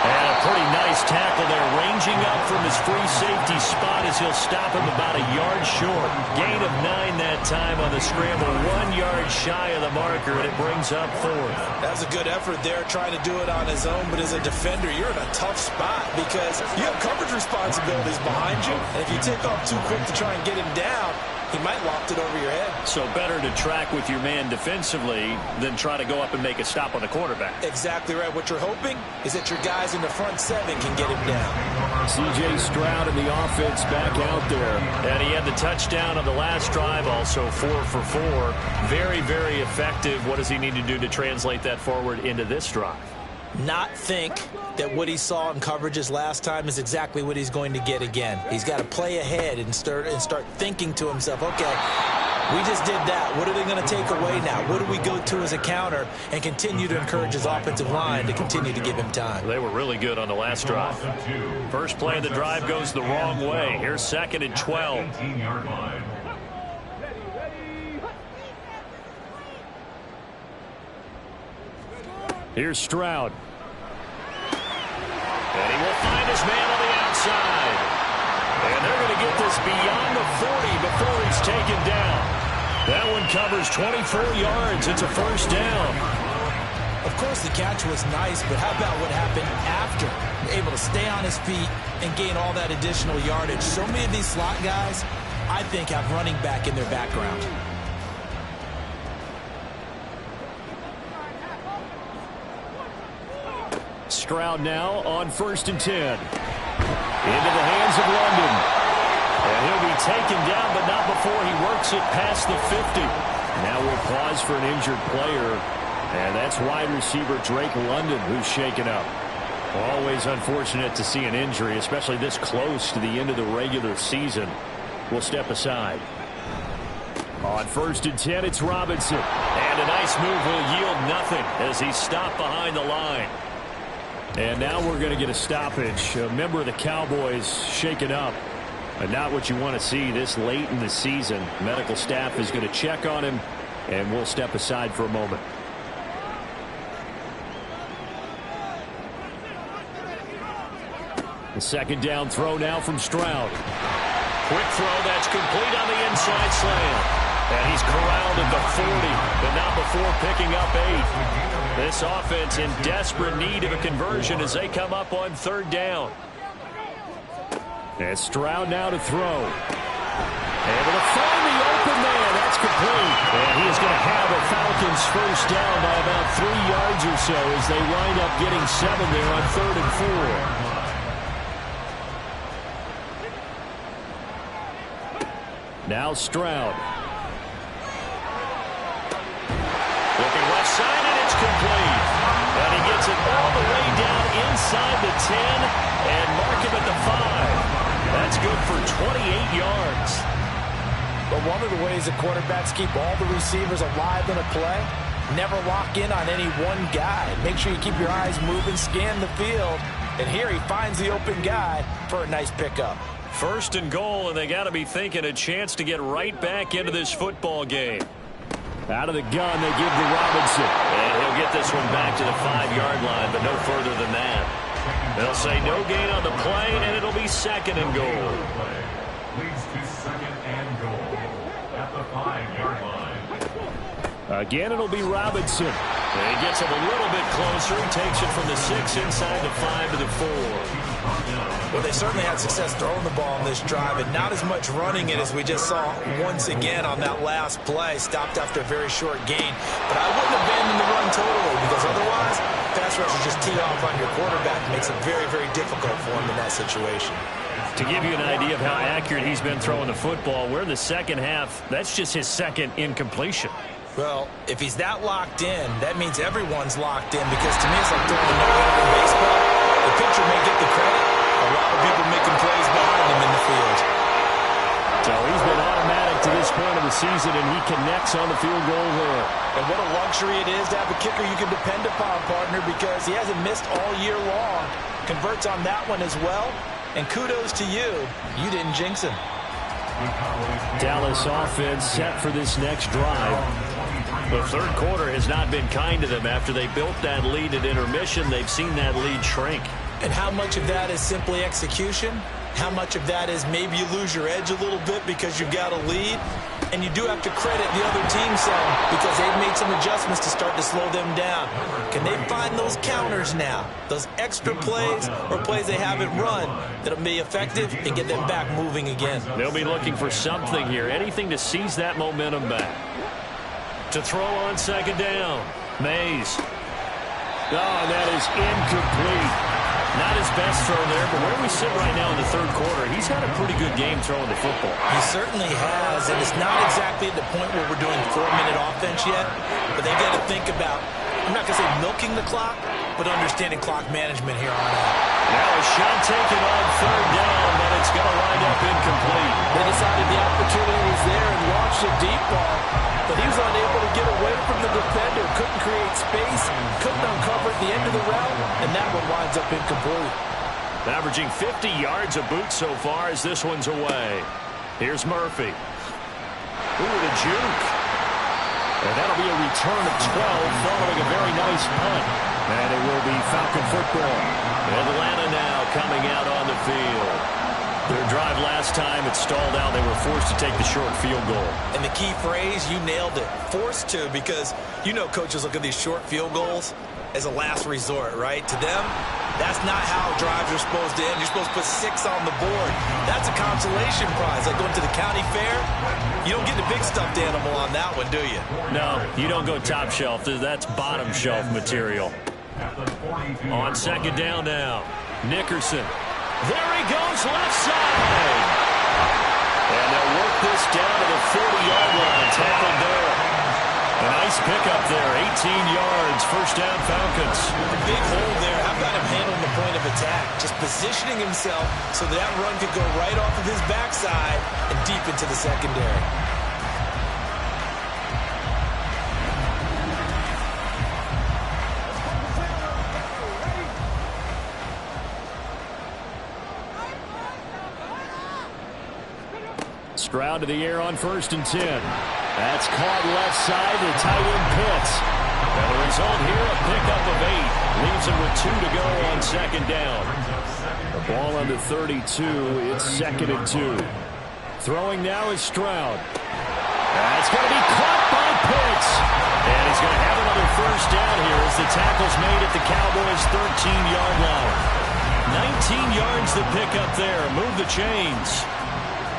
And a pretty nice tackle there, ranging up from his free safety spot as he'll stop him about a yard short. Gain of 9 that time on the scramble, 1 yard shy of the marker, and it brings up fourth. That was a good effort there, trying to do it on his own, but as a defender, you're in a tough spot because you have coverage responsibilities behind you, and if you take off too quick to try and get him down, he might loft it over your head. So better to track with your man defensively than try to go up and make a stop on the quarterback. Exactly right. What you're hoping is that your guys in the front 7 can get him down. C.J. Stroud and the offense back out there. And he had the touchdown on the last drive, also 4 for 4. Very, very effective. What does he need to do to translate that forward into this drive? Not think that what he saw in coverages last time is exactly what he's going to get again. He's got to play ahead and start thinking to himself, okay, we just did that. What are they going to take away now? What do we go to as a counter? And continue to encourage his offensive line to continue to give him time. They were really good on the last drive. First play of the drive goes the wrong way. Here's second and 12. 18-yard line. Here's Stroud. And he will find his man on the outside. And they're going to get this beyond the 40 before he's taken down. That one covers 24 yards. It's a first down. Of course, the catch was nice, but how about what happened after? Able to stay on his feet and gain all that additional yardage. So many of these slot guys, I think, have running back in their background. Stroud now on first and 10. Into the hands of London. And he'll be taken down, but not before he works it past the 50. Now we'll pause for an injured player. And that's wide receiver Drake London who's shaken up. Always unfortunate to see an injury, especially this close to the end of the regular season. We'll step aside. On 1st and 10, it's Robinson. And a nice move will yield nothing as he's stopped behind the line. And now we're going to get a stoppage. A member of the Cowboys shaken up. And not what you want to see this late in the season. Medical staff is going to check on him, and we'll step aside for a moment. The second down throw now from Stroud. Quick throw that's complete on the inside slant. And he's corralled at the 40, but not before picking up 8. This offense in desperate need of a conversion as they come up on 3rd down. And Stroud now to throw. Able to find the open man. That's complete. And he is going to have a Falcons first down by about 3 yards or so as they wind up getting 7 there on 3rd and 4. Now Stroud. Looking left side, and it's complete. And he gets it all the way down inside the 10 and mark him at the 5. That's good for 28 yards. But one of the ways that quarterbacks keep all the receivers alive in a play, never lock in on any one guy. Make sure you keep your eyes moving, scan the field. And here he finds the open guy for a nice pickup. 1st and goal, and they got to be thinking a chance to get right back into this football game. Out of the gun, they give to Robinson. And he'll get this one back to the 5-yard line, but no further than that. They'll say no gain on the play, and it'll be 2nd and goal. Leads to 2nd and goal at the 5-yard line. Again, it'll be Robinson. And he gets him a little bit closer. He takes it from the 6 inside the 5 to the 4. Well, they certainly had success throwing the ball on this drive, and not as much running it as we just saw once again on that last play. Stopped after a very short gain. But I wouldn't abandon the run totally, because otherwise, pass rushers just tee off on your quarterback. It makes it very, very difficult for him in that situation. To give you an idea of how accurate he's been throwing the football, we're in the second half. That's just his 2nd incompletion. Well, if he's that locked in, that means everyone's locked in, because to me it's like throwing a no-hitter in baseball. The pitcher may get the credit. A lot of people making plays behind him in the field. So he's been automatic to this point of the season, and he connects on the field goal there. And what a luxury it is to have a kicker you can depend upon, partner, because he hasn't missed all year long. Converts on that one as well. And kudos to you. You didn't jinx him. Dallas offense set for this next drive. The 3rd quarter has not been kind to them. After they built that lead at intermission, they've seen that lead shrink. And how much of that is simply execution? How much of that is maybe you lose your edge a little bit because you've got a lead? And you do have to credit the other team some, because they've made some adjustments to start to slow them down. Can they find those counters now? Those extra plays or plays they haven't run that'll be effective and get them back moving again? They'll be looking for something here, anything to seize that momentum back. To throw on 2nd down, Mays. Oh, that is incomplete. Not his best throw there, but where we sit right now in the 3rd quarter, he's had a pretty good game throwing the football. He certainly has, and it's not exactly at the point where we're doing 4-minute offense yet, but they got to think about, I'm not going to say milking the clock, but understanding clock management here on out. Now a shot taken on 3rd down, but it's going to wind up incomplete. They decided the opportunity was there and launched a deep ball, but he was unable to get away from the defender, couldn't create space, couldn't uncover at the end of the route, and that one winds up incomplete. Averaging 50 yards a boot so far as this one's away. Here's Murphy. Ooh, the juke. And that'll be a return of 12 following a very nice punt. And it will be Falcon football. Atlanta now coming out on the field. Their drive last time, it stalled out. They were forced to take the short field goal. And the key phrase, you nailed it. Forced to, because you know coaches look at these short field goals as a last resort, right? To them, that's not how drives are supposed to end. You're supposed to put 6 on the board. That's a consolation prize. Like going to the county fair, you don't get the big stuffed animal on that one, do you? No, you don't go top shelf. That's bottom shelf material. On 2nd down now, Nickerson. There he goes, left side. And they'll work this down to the 40-yard line. Tackled there. A nice pickup there, 18 yards, first down Falcons. The big hole there, how about him handling the point of attack? Just positioning himself so that run could go right off of his backside and deep into the secondary. Stroud to the air on 1st and 10. That's caught left side to tight end Pitts. And the result here, a pickup of 8. Leaves him with 2 to go on 2nd down. The ball under 32. It's 2nd and 2. Throwing now is Stroud. That's going to be caught by Pitts. And he's going to have another 1st down here as the tackle's made at the Cowboys' 13-yard line. 19 yards to pick up there. Move the chains.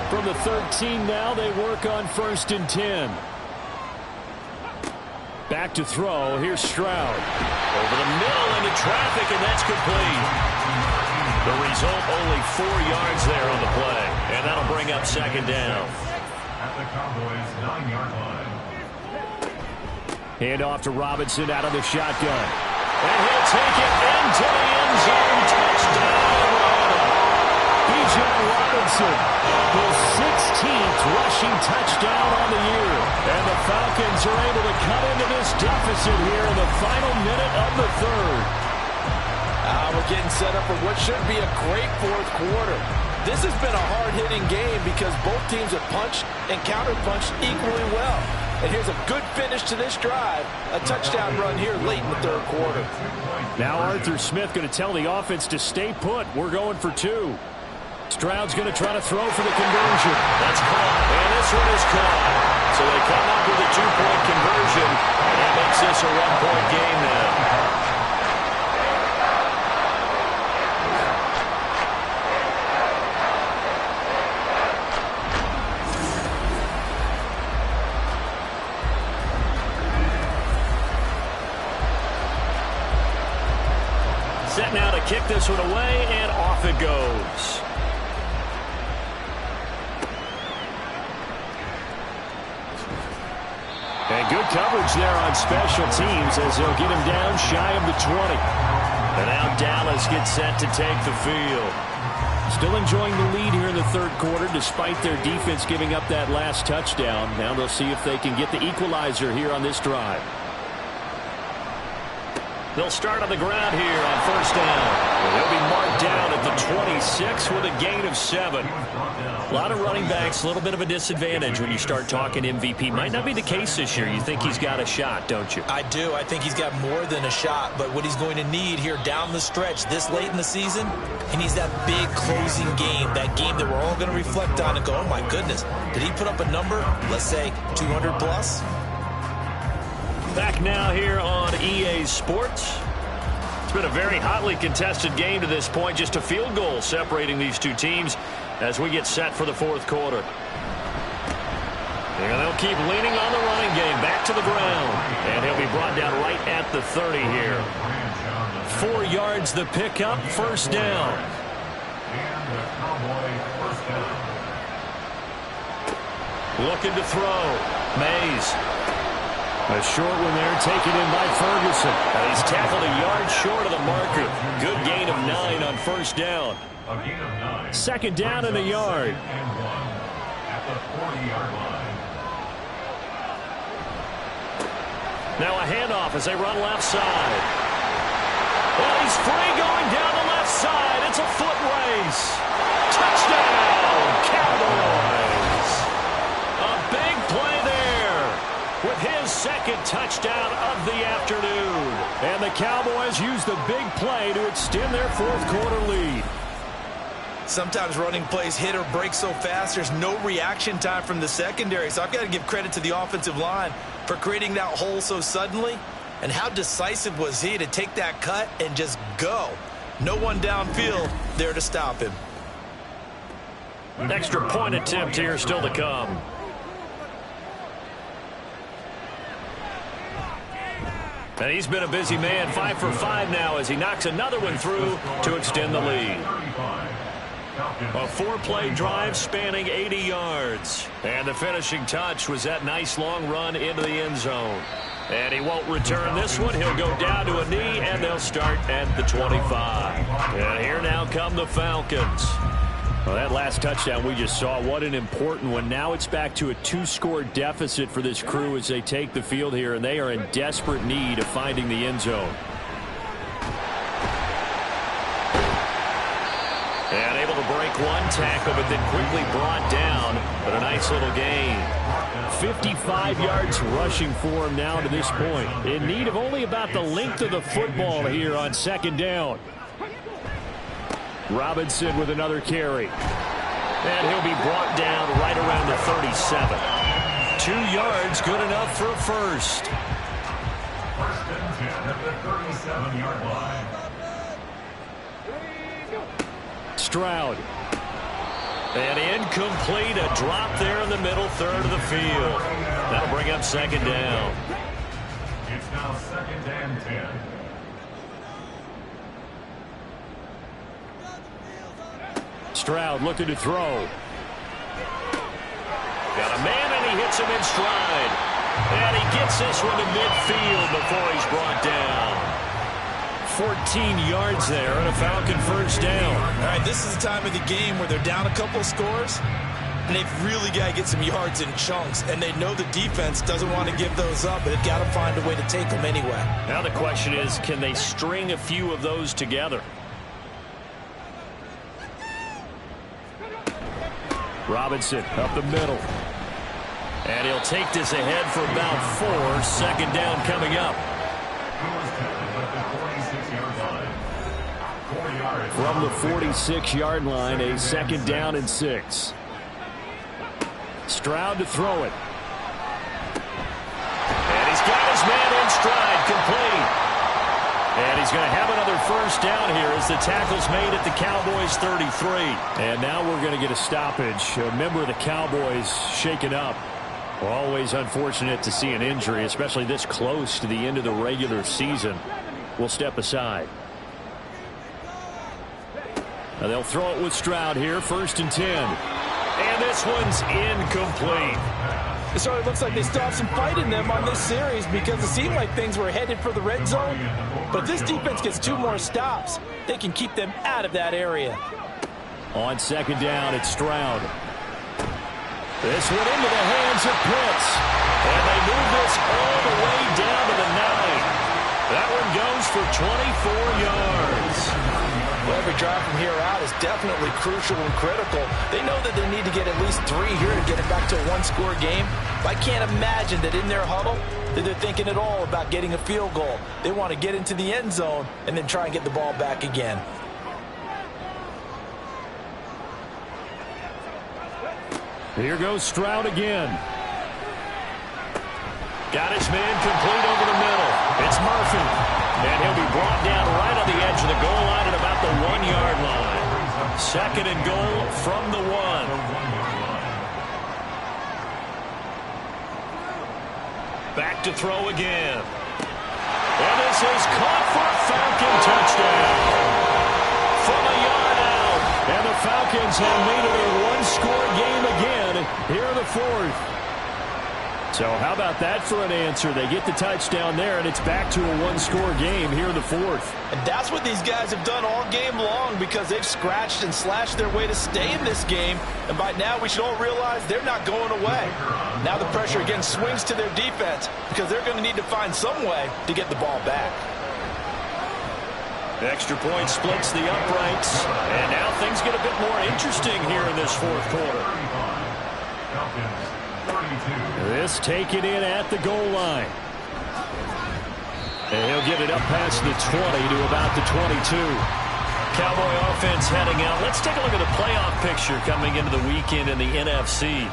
From the 13 now, they work on 1st and 10. Back to throw. Here's Stroud. Over the middle into traffic, and that's complete. The result, only 4 yards there on the play. And that'll bring up 2nd down. At the Cowboys' 9-yard line. Hand off to Robinson out of the shotgun. And he'll take it into the end zone. Touchdown. B.J. Robinson, his 16th rushing touchdown on the year. And the Falcons are able to cut into this deficit here in the final minute of the 3rd. We're getting set up for what should be a great 4th quarter. This has been a hard-hitting game because both teams have punched and counter-punched equally well. And here's a good finish to this drive. A touchdown run here late in the 3rd quarter. Now Arthur Smith going to tell the offense to stay put. We're going for 2. Stroud's going to try to throw for the conversion. That's caught, and this one is caught. So they come up with a 2-point conversion, and that makes this a 1-point game now. Set now to kick this one away, and off it goes. And good coverage there on special teams as they'll get him down shy of the 20. And now Dallas gets set to take the field. Still enjoying the lead here in the 3rd quarter despite their defense giving up that last touchdown. Now they'll see if they can get the equalizer here on this drive. They'll start on the ground here on 1st down. They'll be marked down at the 26 with a gain of 7. A lot of running backs, a little bit of a disadvantage when you start talking MVP. Might not be the case this year. You think he's got a shot, don't you? I do. I think he's got more than a shot. But what he's going to need here down the stretch this late in the season, he needs that big closing game, that game that we're all going to reflect on and go, oh, my goodness, did he put up a number, let's say 200 plus? Back now here on EA Sports. It's been a very hotly contested game to this point. Just a field goal separating these two teams as we get set for the 4th quarter. And they'll keep leaning on the running game. Back to the ground. And he'll be brought down right at the 30 here. 4 yards the pickup. 1st down. Looking to throw. Mays. A short one there taken in by Ferguson. He's tackled a yard short of the marker. Good gain of 9 on 1st down. 2nd down and a yard. At the 40-yard line. Now a handoff as they run left side. Well, he's free going down the left side. It's a foot race. Touchdown, Cowboys. A big play there with his 2nd touchdown of the afternoon. And the Cowboys use the big play to extend their 4th quarter lead. Sometimes running plays hit or break so fast, there's no reaction time from the secondary. So I've got to give credit to the offensive line for creating that hole so suddenly. And how decisive was he to take that cut and just go? No one downfield there to stop him. An extra point attempt here still to come. And he's been a busy man, 5 for 5 now as he knocks another one through to extend the lead. A 4-play drive spanning 80 yards. And the finishing touch was that nice long run into the end zone. And he won't return this one. He'll go down to a knee, and they'll start at the 25. And here now come the Falcons. Well, that last touchdown we just saw, what an important one. Now it's back to a 2-score deficit for this crew as they take the field here, and they are in desperate need of finding the end zone. And able to break one tackle, but then quickly brought down. But a nice little gain. 55 yards rushing for him now to this point. In need of only about the length of the football here on second down. Robinson with another carry. And he'll be brought down right around the 37. 2 yards, good enough for a first. First and 10 at the 37-yard line. Stroud. And incomplete, a drop there in the middle third of the field. That'll bring up second down. It's now second and 10. Stroud looking to throw. Got a man, and he hits him in stride. And he gets this one to midfield before he's brought down. 14 yards there and a Falcon first down. All right, this is the time of the game where they're down a couple of scores, and they've really got to get some yards in chunks, and they know the defense doesn't want to give those up, but they've got to find a way to take them anyway. Now the question is, can they string a few of those together? Robinson up the middle. And he'll take this ahead for about 4. Second down coming up. From the 46-yard line, a second down and 6. Stroud to throw it. And he's got his man in stride, complete. And he's going to have another first down here as the tackle's made at the Cowboys' 33. And now we're going to get a stoppage. A member of the Cowboys shaken up. Always unfortunate to see an injury, especially this close to the end of the regular season. We'll step aside. Now they'll throw it with Stroud here, first and 10. And this one's incomplete. So it looks like they still have some fight in them on this series because it seemed like things were headed for the red zone. But if this defense gets 2 more stops, they can keep them out of that area. On second down, it's Stroud. This one into the hands of Pitts. And they move this all the way down to the 9. That one goes for 24 yards. Well, every drive from here out is definitely crucial and critical. They know that they need to get at least 3 here to get it back to a 1-score game. But I can't imagine that in their huddle that they're thinking at all about getting a field goal. They want to get into the end zone and then try and get the ball back again. Here goes Stroud again. Got his man complete over the middle. It's Murphy. And he'll be brought down right on the edge of the goal line at about the 1-yard line. Second and goal from the 1. Back to throw again. And this is caught for a Falcon touchdown. From a yard out. And the Falcons have made it a 1-score game again here in the 4th. So how about that for an answer? They get the touchdown there, and it's back to a 1-score game here in the 4th. And that's what these guys have done all game long because they've scratched and slashed their way to stay in this game. And by now, we should all realize they're not going away. Now the pressure again swings to their defense because they're going to need to find some way to get the ball back. Extra point splits the uprights. And now things get a bit more interesting here in this 4th quarter. This taken in at the goal line. And he'll get it up past the 20 to about the 22. Cowboy offense heading out. Let's take a look at the playoff picture coming into the weekend in the NFC.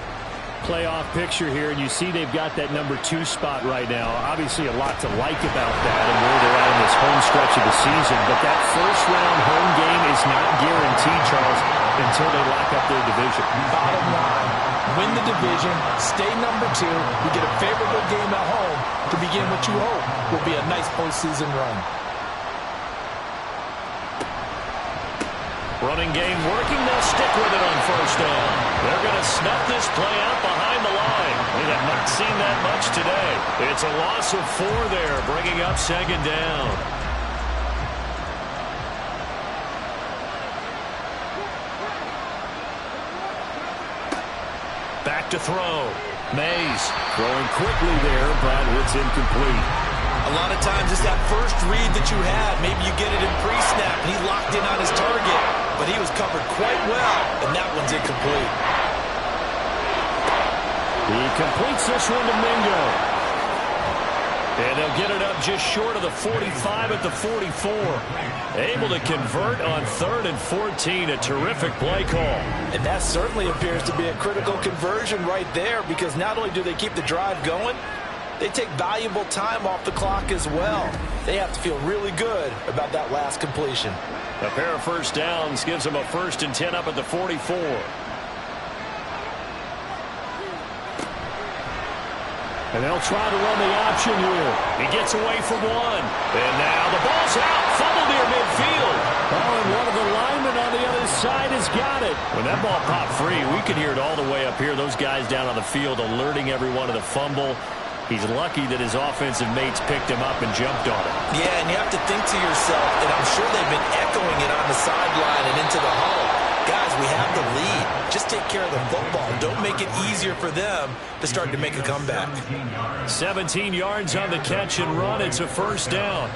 Playoff picture here, and you see they've got that number 2 spot right now. Obviously a lot to like about that and where they're at in this home stretch of the season. But that first-round home game is not guaranteed, Charles, until they lock up their division. Bottom line, win the division, stay number 2, you get a favorable game at home to begin what you hope will be a nice postseason run. Running game working. They'll stick with it on first down. They're going to snuff this play out behind the line. We have not seen that much today. It's a loss of 4 there, bringing up second down. Back to throw. Mays throwing quickly there, but it's incomplete. A lot of times it's that first read that you had. Maybe you get it in pre-snap, and he locked in on his target, but he was covered quite well, and that one's incomplete. He completes this one to Mingo. And they'll get it up just short of the 45 at the 44. Able to convert on 3rd and 14. A terrific play call. And that certainly appears to be a critical conversion right there, because not only do they keep the drive going, they take valuable time off the clock as well. They have to feel really good about that last completion. A pair of first downs gives them a 1st and 10 up at the 44. And they'll try to run the option here. He gets away from one. And now the ball's out. Fumble near midfield. Oh, and one of the linemen on the other side has got it. When that ball popped free, we could hear it all the way up here. Those guys down on the field alerting everyone of the fumble. He's lucky that his offensive mates picked him up and jumped on it. Yeah, and you have to think to yourself, and I'm sure they've been echoing it on the sideline and into the huddle. Guys, we have the lead. Just take care of the football. Don't make it easier for them to start to make a comeback. 17 yards on the catch and run. It's a 1st down.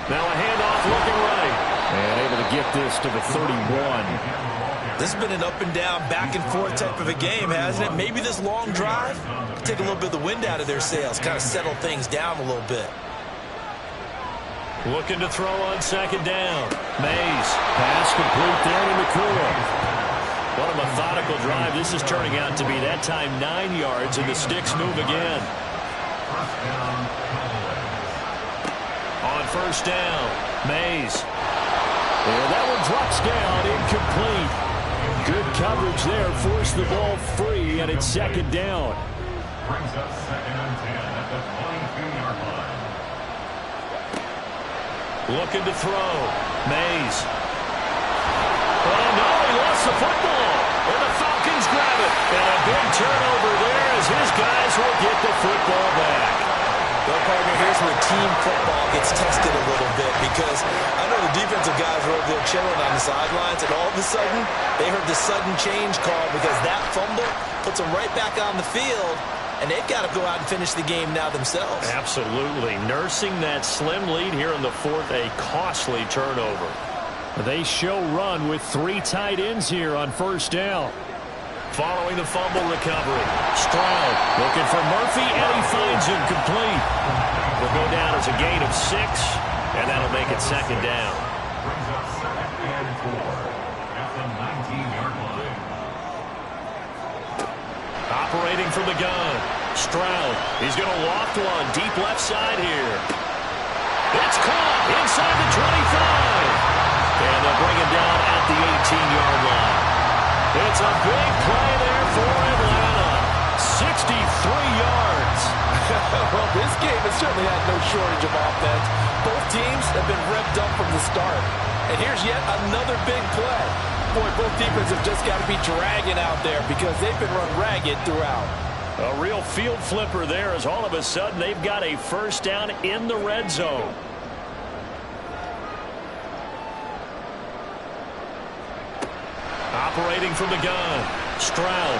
Now a handoff looking right. And able to get this to the 31. This has been an up and down, back and forth type of a game, hasn't it? Maybe this long drive take a little bit of the wind out of their sails, kind of settle things down a little bit. Looking to throw on 2nd down. Mays. Pass complete there to McCool. What a methodical drive. This is turning out to be that time 9 yards, and the sticks move again. On 1st down, Mays. And that one drops down, incomplete. Good coverage there, forced the ball free, and it's 2nd down. Brings up 2nd and 10 at the 22-yard line. Looking to throw. Mays. Oh, no, he lost the football. And the Falcons grab it. And a big turnover there as his guys will get the football back. Well, partner, here's where team football gets tested a little bit, because I know the defensive guys were over there chilling on the sidelines, and all of a sudden, they heard the sudden change call because that fumble puts them right back on the field, and they've got to go out and finish the game now themselves. Absolutely. Nursing that slim lead here in the 4th, a costly turnover. They show run with 3 tight ends here on 1st down. Following the fumble recovery, Stroud looking for Murphy, and he finds him complete. Will go down as a gain of 6, and that'll make it 2nd down. Brings up 2nd and 4 at the 19-yard line. Operating from the gun, Stroud. He's going to loft one deep left side here. It's caught inside the 25. And they'll bring him down at the 18-yard line. It's a big play there for Atlanta. 63 yards. Well, this game has certainly had no shortage of offense. Both teams have been revved up from the start. And here's yet another big play. Boy, both defenses have just got to be dragging out there because they've been run ragged throughout. A real field flipper there as all of a sudden they've got a 1st down in the red zone. Operating from the gun, Stroud.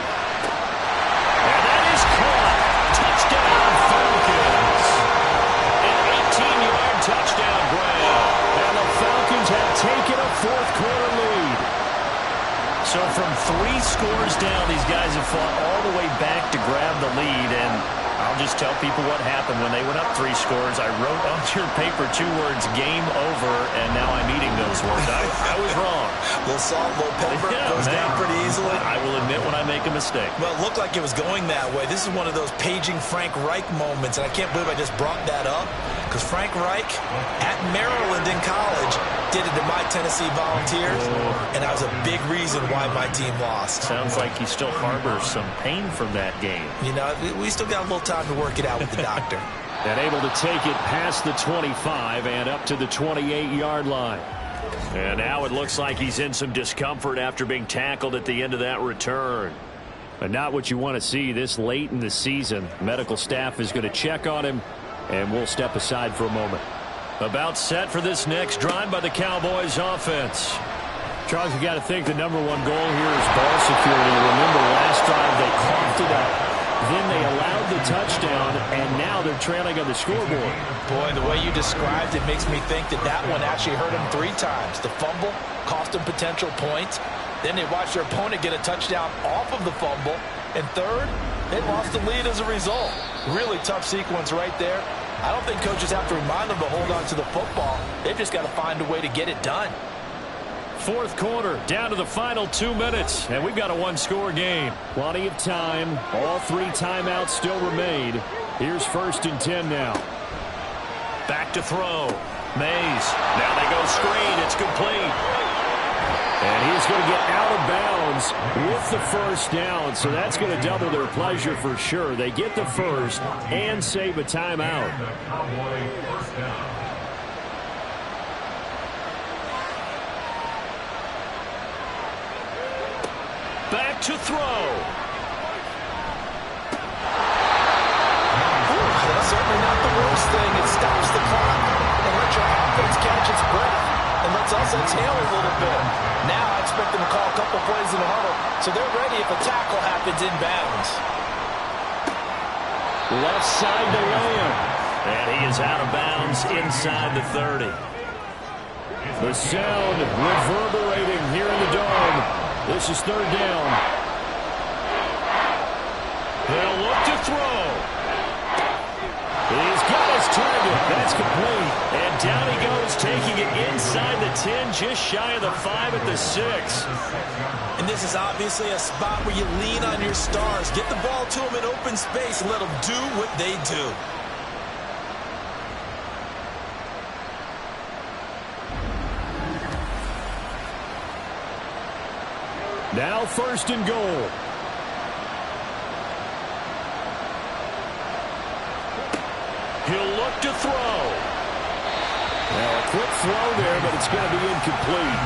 And that is caught. Touchdown, Falcons. An 18-yard touchdown grab. And the Falcons have taken a 4th quarter lead. So from 3 scores down, these guys have fought all the way back to grab the lead. And I'll just tell people what happened when they went up 3 scores. I wrote on your paper 2 words, game over, and now I'm eating those words. I was wrong. A little salt, a little pepper, goes down pretty easily. I will admit when I make a mistake. Well, it looked like it was going that way. This is one of those paging Frank Reich moments, and I can't believe I just brought that up, because Frank Reich at Maryland in college did it to my Tennessee Volunteers, and that was a big reason why my team lost. Sounds like he still harbors some pain from that game. You know, we still got a little time to work it out with the doctor. And able to take it past the 25 and up to the 28-yard line. And now it looks like he's in some discomfort after being tackled at the end of that return. But not what you want to see this late in the season. Medical staff is going to check on him, and we'll step aside for a moment. About set for this next drive by the Cowboys offense. Charles, you got to think the number one goal here is ball security. Remember, last drive they coughed it up. Then they allowed the touchdown, and now they're trailing on the scoreboard. Boy, the way you described it makes me think that one actually hurt them 3 times. The fumble cost them potential points. Then they watched their opponent get a touchdown off of the fumble. And third, they lost the lead as a result. Really tough sequence right there. I don't think coaches have to remind them to hold on to the football. They've just got to find a way to get it done. Fourth quarter, down to the final 2 minutes, and we've got a one-score game. Plenty of time. All 3 timeouts still remain. Here's 1st and 10 now. Back to throw. Mays. Now they go screen. It's complete. And he's going to get out of bounds with the first down, so that's going to double their pleasure for sure. They get the first and save a timeout. Back to throw. That's certainly not the worst thing. It stops the clock and lets your offense catch its breath and lets us exhale a little bit. Now I expect them to call a couple plays in the huddle so they're ready if a tackle happens in bounds. Left side to Lamb. And he is out of bounds inside the 30. The sound reverberating here in the dome. This is 3rd down. They'll look to throw. He's got his target. That's complete. And down he goes, taking it inside the 10, just shy of the 5 at the 6. And this is obviously a spot where you lean on your stars. Get the ball to them in open space and let them do what they do. Now 1st and goal. He'll look to throw. Now a quick throw there, but it's going to be incomplete.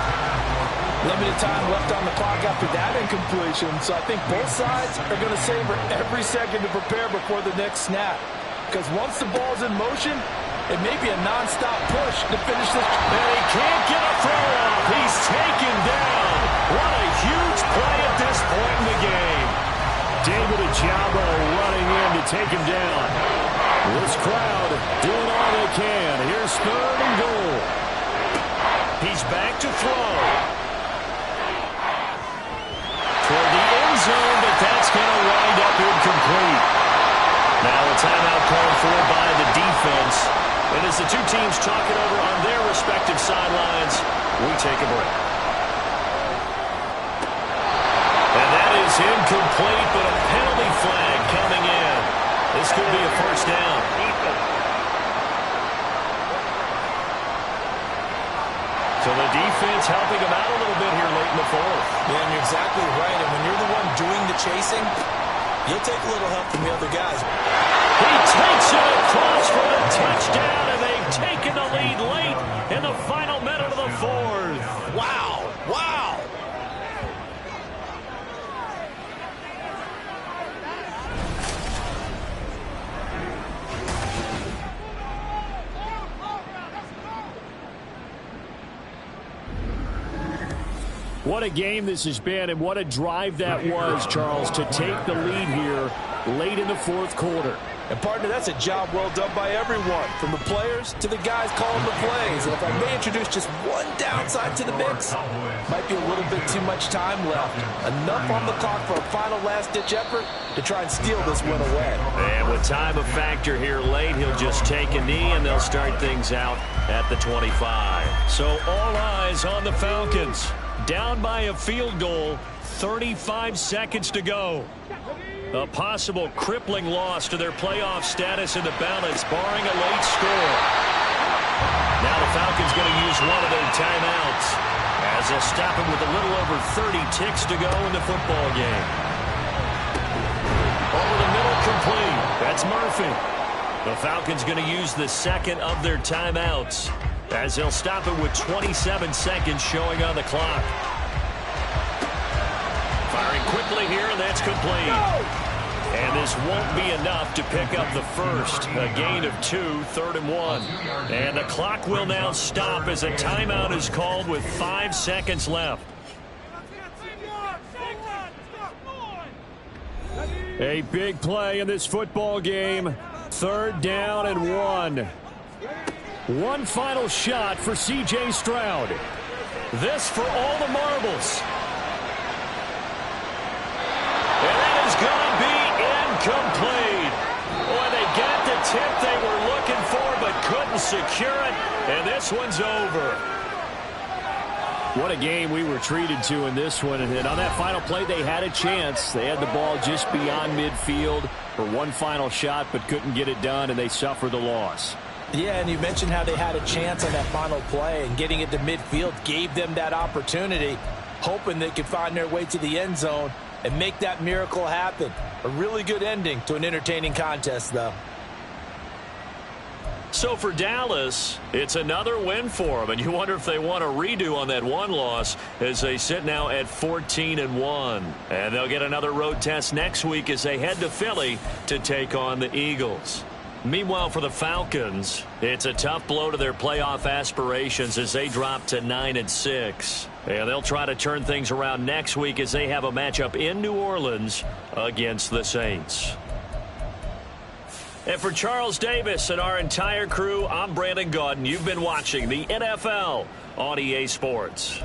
Limited time left on the clock after that incompletion, so I think both sides are going to savor every second to prepare before the next snap. Because once the ball's in motion, it may be a non-stop push to finish this. And he can't get a throw off. He's taken down. What a huge play at this point in the game. David Ojabo running in to take him down. This crowd doing all they can. Here's 3rd and goal. He's back to throw. Toward the end zone, but that's going to wind up incomplete. Now a timeout called for by the defense. And as the 2 teams talk it over on their respective sidelines, we take a break. And that is incomplete, but a penalty flag coming in. This could be a 1st down. So the defense helping him out a little bit here late in the 4th. Yeah, and you're exactly right. And when you're the one doing the chasing, you'll take a little help from the other guys. He takes it across for the touchdown, and they've taken the lead late in the final minute of the 4th. Wow. Wow. What a game this has been, and what a drive that was, Charles, to take the lead here late in the 4th quarter. And, partner, that's a job well done by everyone, from the players to the guys calling the plays. And if I may introduce just one downside to the mix, might be a little bit too much time left. Enough on the clock for a final last-ditch effort to try and steal this win away. And with time a factor here late, he'll just take a knee, and they'll start things out at the 25. So all eyes on the Falcons. Down by a field goal, 35 seconds to go. A possible crippling loss to their playoff status in the balance, barring a late score. Now the Falcons going to use one of their timeouts as they'll stop him with a little over 30 ticks to go in the football game. Over the middle, complete. That's Murphy. The Falcons going to use the 2nd of their timeouts as they'll stop it with 27 seconds showing on the clock. Firing quickly here, and that's complete. And this won't be enough to pick up the first. A gain of 2, 3rd and 1. And the clock will now stop as a timeout is called with 5 seconds left. A big play in this football game. 3rd down and 1. One final shot for C.J. Stroud. This for all the marbles. And that is going to be incomplete. Boy, they got the tip they were looking for but couldn't secure it. And this one's over. What a game we were treated to in this one. And on that final play, they had a chance. They had the ball just beyond midfield for one final shot, but couldn't get it done, and they suffered the loss. Yeah, and you mentioned how they had a chance on that final play, and getting it to midfield gave them that opportunity, hoping they could find their way to the end zone and make that miracle happen. A really good ending to an entertaining contest, though. So for Dallas, it's another win for them, and you wonder if they want a redo on that one loss as they sit now at 14-1. And they'll get another road test next week as they head to Philly to take on the Eagles. Meanwhile, for the Falcons, it's a tough blow to their playoff aspirations as they drop to 9-6. And they'll try to turn things around next week as they have a matchup in New Orleans against the Saints. And for Charles Davis and our entire crew, I'm Brandon Gaudin. You've been watching the NFL on EA Sports.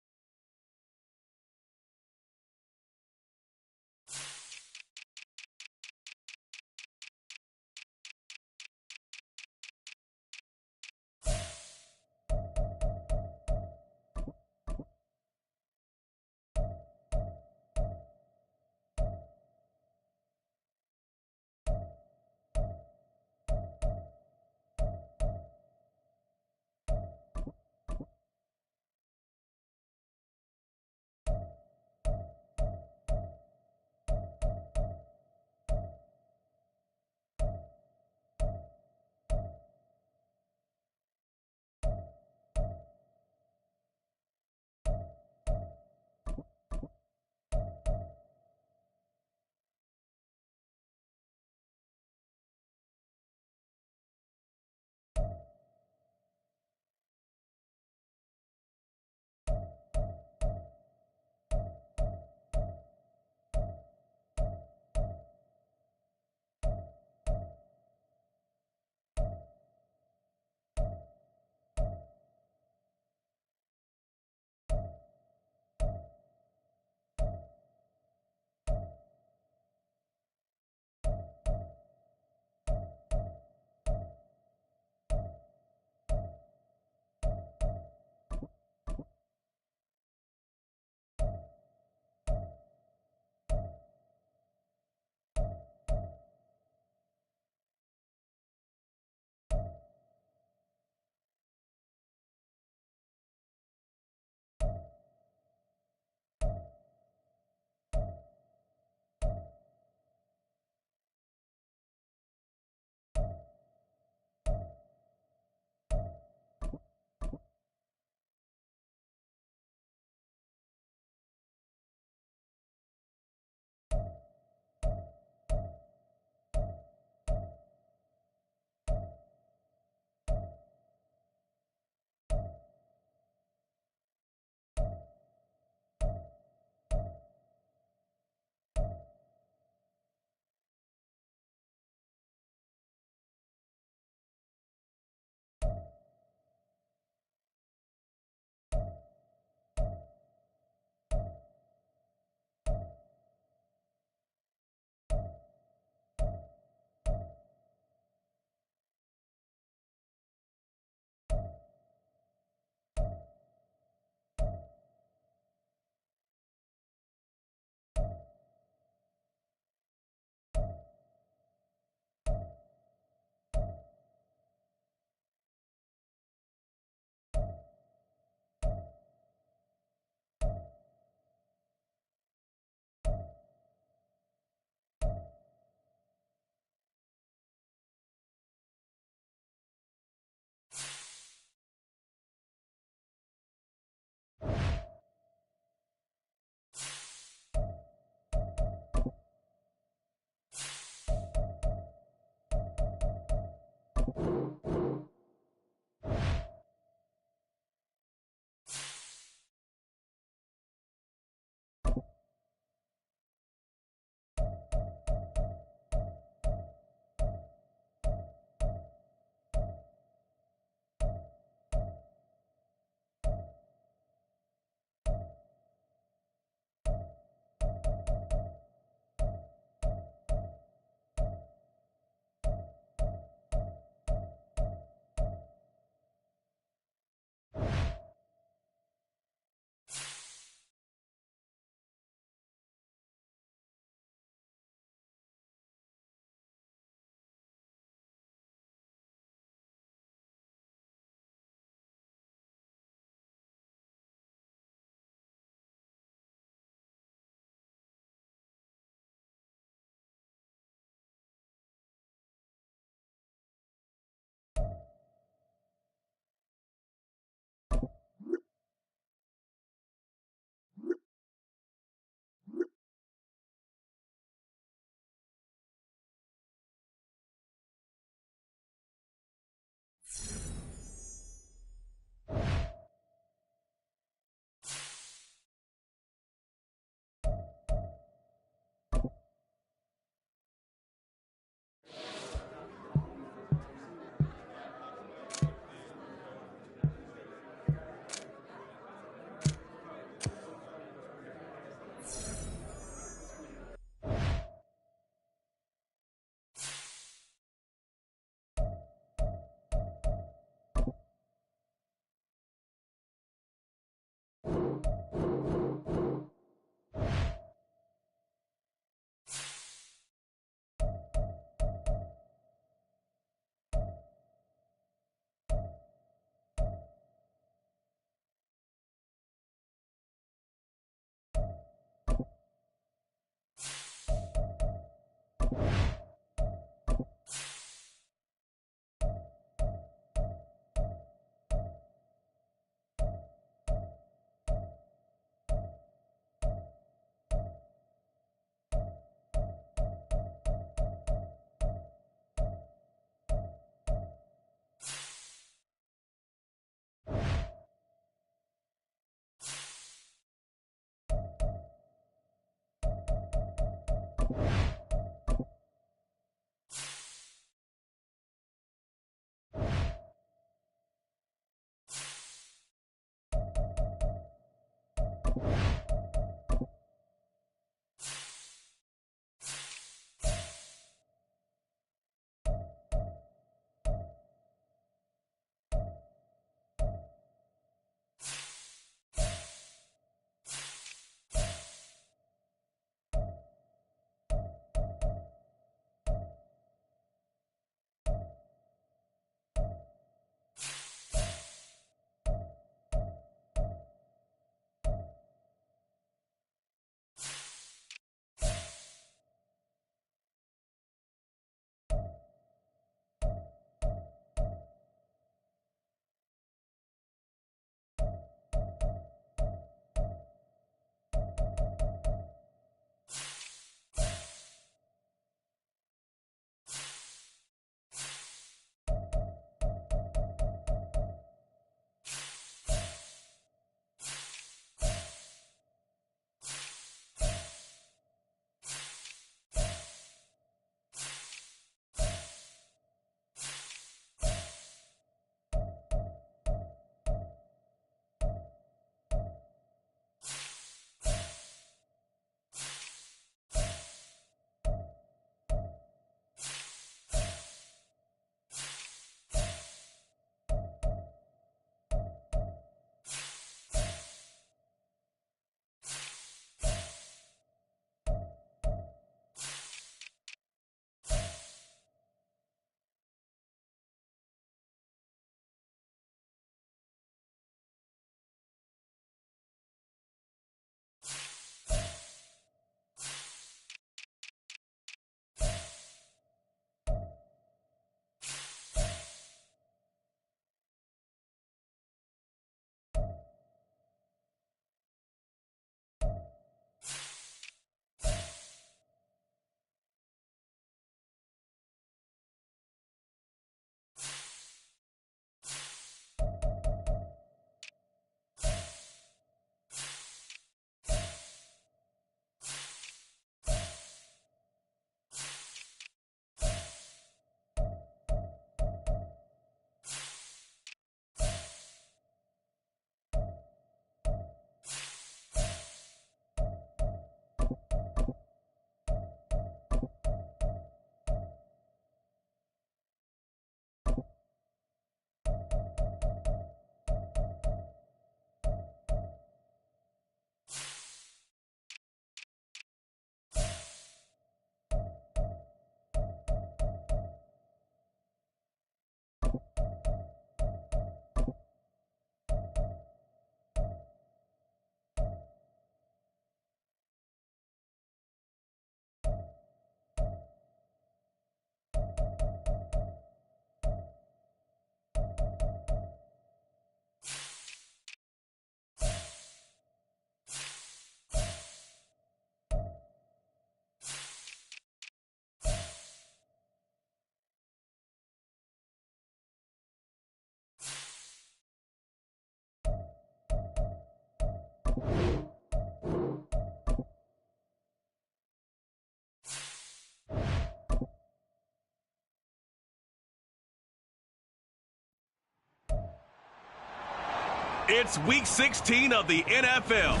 It's Week 16 of the NFL,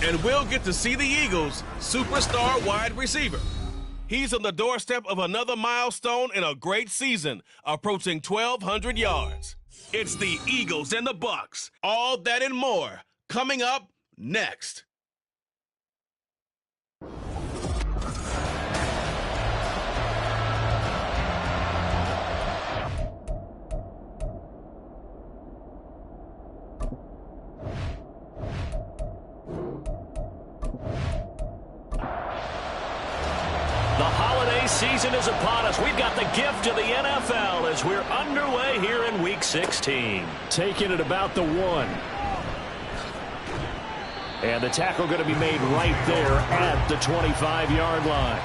and we'll get to see the Eagles' superstar wide receiver. He's on the doorstep of another milestone in a great season, approaching 1,200 yards. It's the Eagles and the Bucs. All that and more coming up next. The holiday season is upon us. We've got the gift of the NFL as we're underway here in Week 16. Taking it about the 1. And the tackle going to be made right there at the 25-yard line.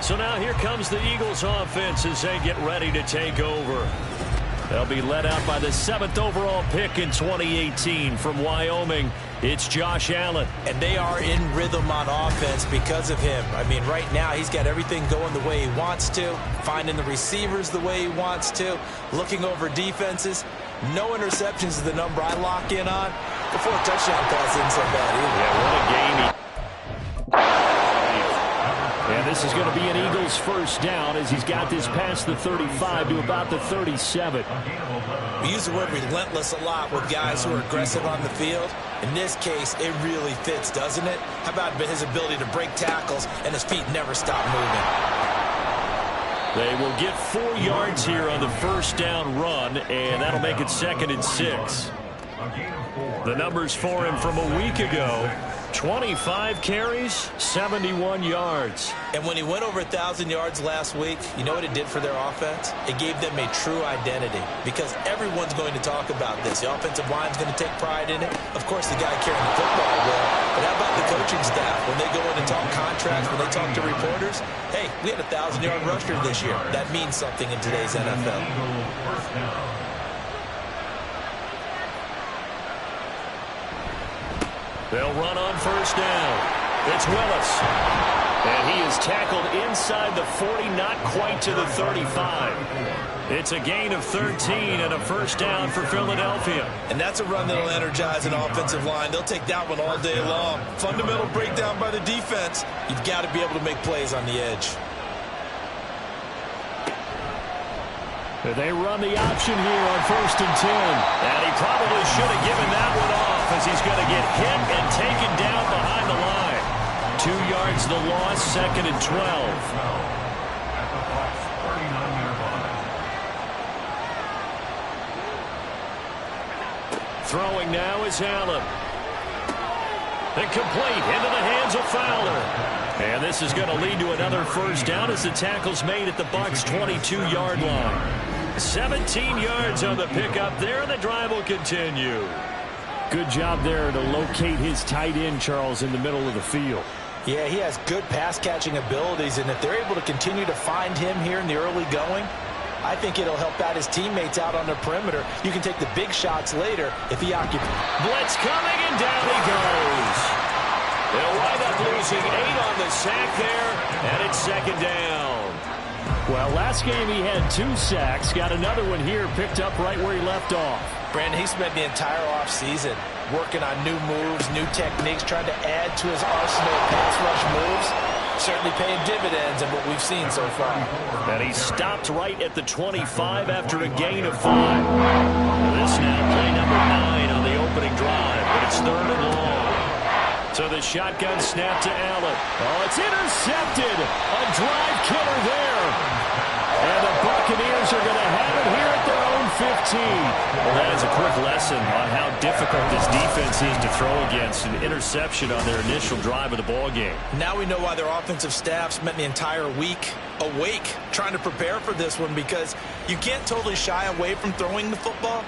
So now here comes the Eagles offense as they get ready to take over. They'll be led out by the 7th overall pick in 2018 from Wyoming. It's Josh Allen. And they are in rhythm on offense because of him. I mean, right now he's got everything going the way he wants to, finding the receivers the way he wants to, looking over defenses. No interceptions is the number I lock in on. The 4 touchdown pass isn't so bad either. Yeah, what a game. And this is going to be an Eagles first down as he's got this past the 35 to about the 37. We use the word relentless a lot with guys who are aggressive on the field. In this case, it really fits, doesn't it? How about his ability to break tackles and his feet never stop moving? They will get 4 yards here on the first down run, and that'll make it 2nd and 6. The numbers for him from a week ago: 25 carries, 71 yards. And when he went over 1,000 yards last week, you know what it did for their offense? It gave them a true identity because everyone's going to talk about this. The offensive line's going to take pride in it. Of course, the guy carrying the football will. But how about the coaching staff? When they go in and talk contracts, when they talk to reporters, hey, we had a 1,000-yard rusher this year. That means something in today's NFL. They'll run on first down. It's Willis. And he is tackled inside the 40, not quite to the 35. It's a gain of 13 and a first down for Philadelphia. And that's a run that'll energize an offensive line. They'll take that one all day long. Fundamental breakdown by the defense. You've got to be able to make plays on the edge. They run the option here on 1st and 10. And he probably should have given that one off as he's going to get hit and taken down behind the line. 2 yards the loss, 2nd and 12. Throwing now is Allen. Incomplete into the hands of Fowler. And this is going to lead to another first down as the tackle's made at the Bucs' 22-yard line. 17 yards on the pickup there, and the drive will continue. Good job there to locate his tight end, Charles, in the middle of the field. Yeah, he has good pass-catching abilities, and if they're able to continue to find him here in the early going, I think it'll help out his teammates out on the perimeter. You can take the big shots later if he occupies. Blitz coming, and down he goes. They'll wind up losing 8 on the sack there, and it's 2nd down. Well, last game he had 2 sacks. Got another one here, picked up right where he left off. Brandon, he spent the entire offseason working on new moves, new techniques, trying to add to his arsenal of pass rush moves. Certainly paying dividends in what we've seen so far. And he stopped right at the 25 after a gain of 5. This now play number 9 on the opening drive, but it's 3rd and long. So the shotgun snap to Allen. Oh, it's intercepted. A drive killer there. And the Buccaneers are going to have it here at their own 15. Well, that is a quick lesson on how difficult this defense is to throw against. An interception on their initial drive of the ballgame. Now we know why their offensive staff spent the entire week awake trying to prepare for this one, because you can't totally shy away from throwing the football.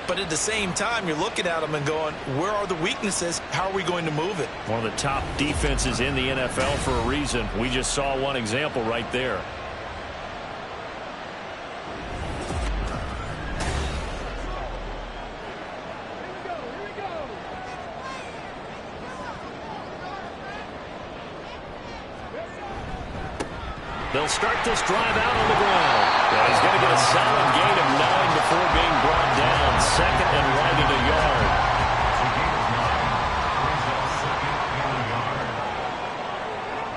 But at the same time, you're looking at them and going, where are the weaknesses? How are we going to move it? One of the top defenses in the NFL for a reason. We just saw one example right there. They'll start this drive out on the ground. And he's going to get a solid gain of 9 before being brought down. 2nd and right at a yard.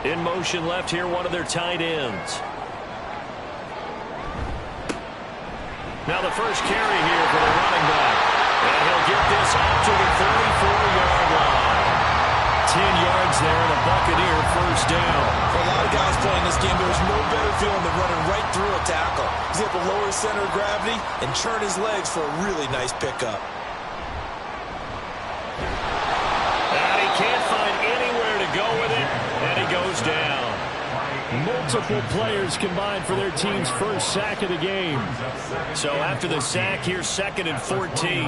In motion left here, one of their tight ends. Now the first carry here for the running back. And he'll get this up to the 34-yard line. 10 yards there and a Buccaneer first down. For a lot of guys playing this game, there's no better feeling than running right through a tackle. He's able to lower his center of gravity and churn his legs for a really nice pickup. And he can't find anywhere to go with it, and he goes down. Multiple players combined for their team's first sack of the game. So after the sack, here's 2nd and 14.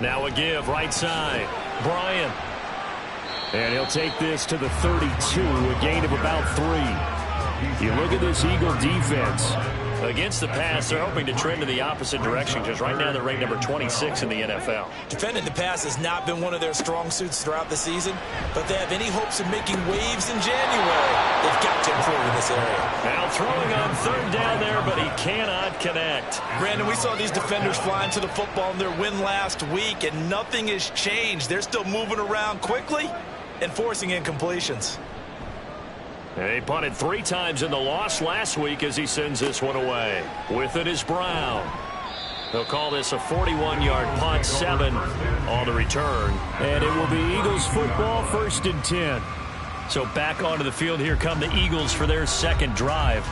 Now a give, right side. Bryant. And he'll take this to the 32, a gain of about 3. You look at this Eagle defense. Against the pass, they're hoping to trend in the opposite direction because right now they're ranked number 26 in the NFL. Defending the pass has not been one of their strong suits throughout the season, but they have any hopes of making waves in January, they've got to improve in this area. Now throwing on 3rd down there, but he cannot connect. Brandon, we saw these defenders flying to the football in their win last week, and nothing has changed. They're still moving around quickly and forcing incompletions. And he punted 3 times in the loss last week as he sends this one away. With it is Brown. They'll call this a 41-yard punt, 7 on the return. And it will be Eagles football, 1st and 10. So back onto the field, here come the Eagles for their 2nd drive.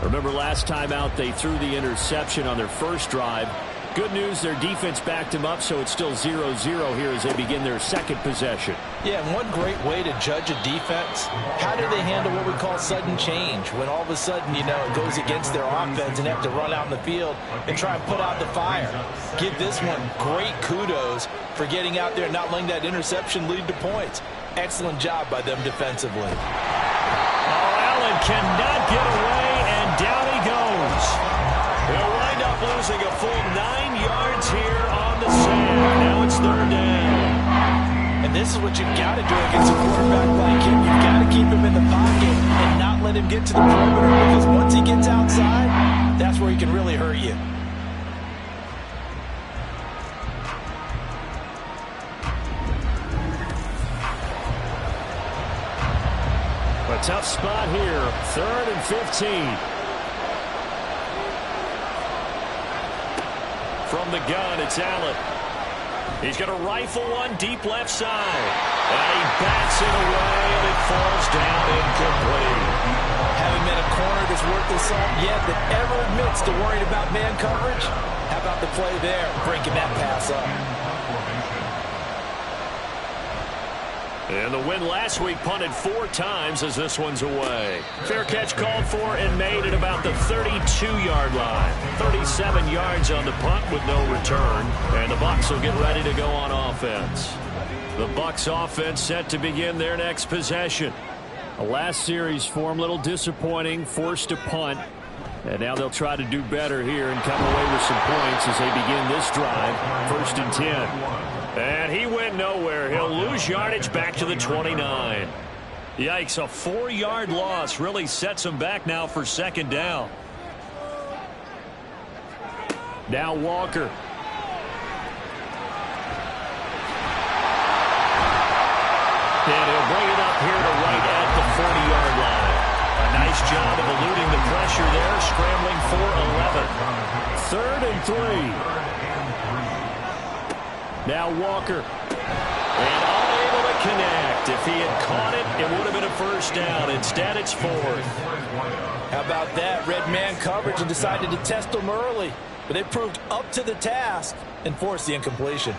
Remember last time out, they threw the interception on their first drive. Good news, their defense backed him up, so it's still 0-0 here as they begin their 2nd possession. Yeah, and one great way to judge a defense, how do they handle what we call sudden change? When all of a sudden, you know, it goes against their offense and they have to run out in the field and try and put out the fire. Give this one great kudos for getting out there and not letting that interception lead to points. Excellent job by them defensively. Oh, Allen cannot get away, and down he goes. They'll wind up losing a full 9 yards here on the sack. Now it's 3rd down. And this is what you've got to do against a quarterback like him. You've got to keep him in the pocket and not let him get to the perimeter, because once he gets outside, that's where he can really hurt you. A tough spot here, 3rd and 15. From the gun, it's Allen. He's going to rifle one deep left side. And he bats it away, and it falls down incomplete. Having been a corner that's worth the salt yet that ever admits to worrying about man coverage, how about the play there, breaking that pass up? And the win last week punted 4 times as this one's away. Fair catch called for and made at about the 32-yard line. 37 yards on the punt with no return. And the Bucs will get ready to go on offense. The Bucs offense set to begin their next possession. A last series for them, a little disappointing, forced to punt. And now they'll try to do better here and come away with some points as they begin this drive. 1st and 10. And he went nowhere. He'll lose yardage back to the 29. Yikes, a 4-yard loss really sets him back now for 2nd down. Now Walker. And he'll bring it up here to right at the 40-yard line. A nice job of eluding the pressure there, scrambling for 11. 3rd and 3. Now Walker. And unable to connect. If he had caught it, it would have been a 1st down. Instead, it's 4th. How about that? Red man coverage and decided to test them early. But they proved up to the task and forced the incompletion.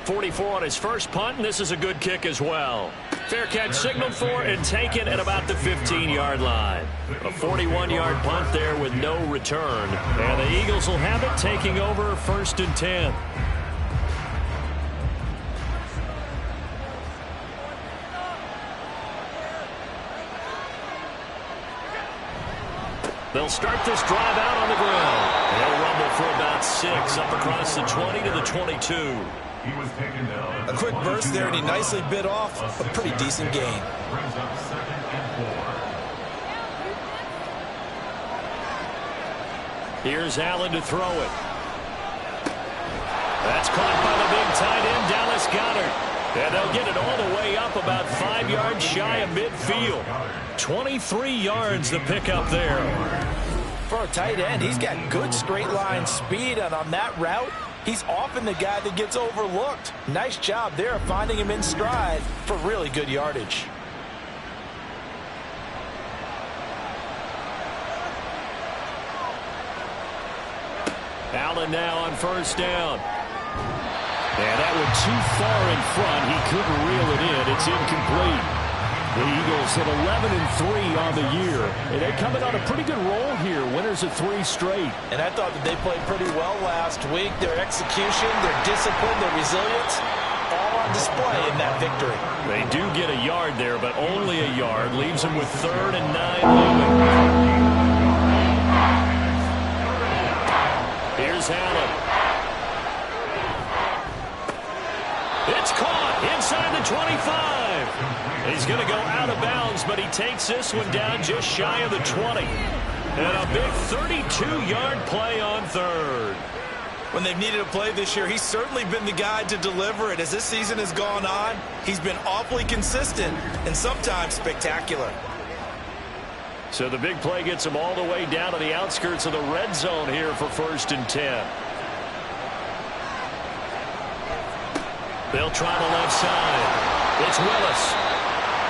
44 on his first punt, and this is a good kick as well. Fair catch signaled for and taken at about the 15-yard line. A 41-yard punt there with no return. And the Eagles will have it, taking over 1st and 10. They'll start this drive out on the ground. They'll rumble for about 6 up across the 20 to the 22. A quick burst there, and he nicely bit off a pretty decent gain. Here's Allen to throw it. That's caught by the big tight end, Dallas Goedert. And they'll get it all the way up about 5 yards shy of midfield. 23 yards the pickup there. For a tight end, he's got good straight line speed, and on that route, he's often the guy that gets overlooked. Nice job there finding him in stride for really good yardage. Allen now on first down. And that went too far in front. He couldn't reel it in. It's incomplete. The Eagles hit 11-3 on the year. And they're coming on a pretty good roll here. Winners of 3 straight. And I thought that they played pretty well last week. Their execution, their discipline, their resilience, all on display in that victory. They do get a yard there, but only a yard. Leaves them with 3rd and 9 looming. Here's Allen. It's caught inside the 25. He's going to go out of bounds, but he takes this one down just shy of the 20. And a big 32-yard play on 3rd. When they've needed a play this year, he's certainly been the guy to deliver it. As this season has gone on, he's been awfully consistent and sometimes spectacular. So the big play gets him all the way down to the outskirts of the red zone here for 1st and 10. They'll try the left side. It's Willis.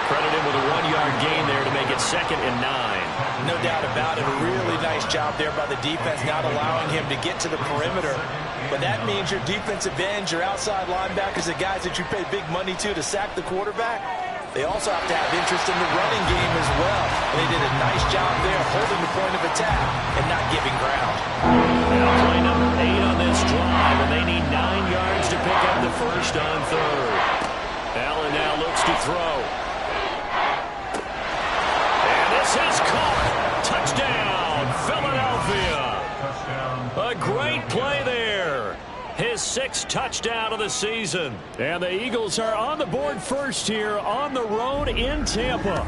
Credit him with a 1-yard gain there to make it 2nd and 9. No doubt about it. A really nice job there by the defense, not allowing him to get to the perimeter. But that means your defensive ends, your outside linebackers, the guys that you pay big money to sack the quarterback, they also have to have interest in the running game as well. And they did a nice job there holding the point of attack and not giving ground. Now play number 8 on this drive, and they need 9 yards to pick up the 1st on 3rd. Allen now looks to throw. And this is caught. Touchdown, Philadelphia. A great play there. His 6th touchdown of the season. And the Eagles are on the board first here on the road in Tampa.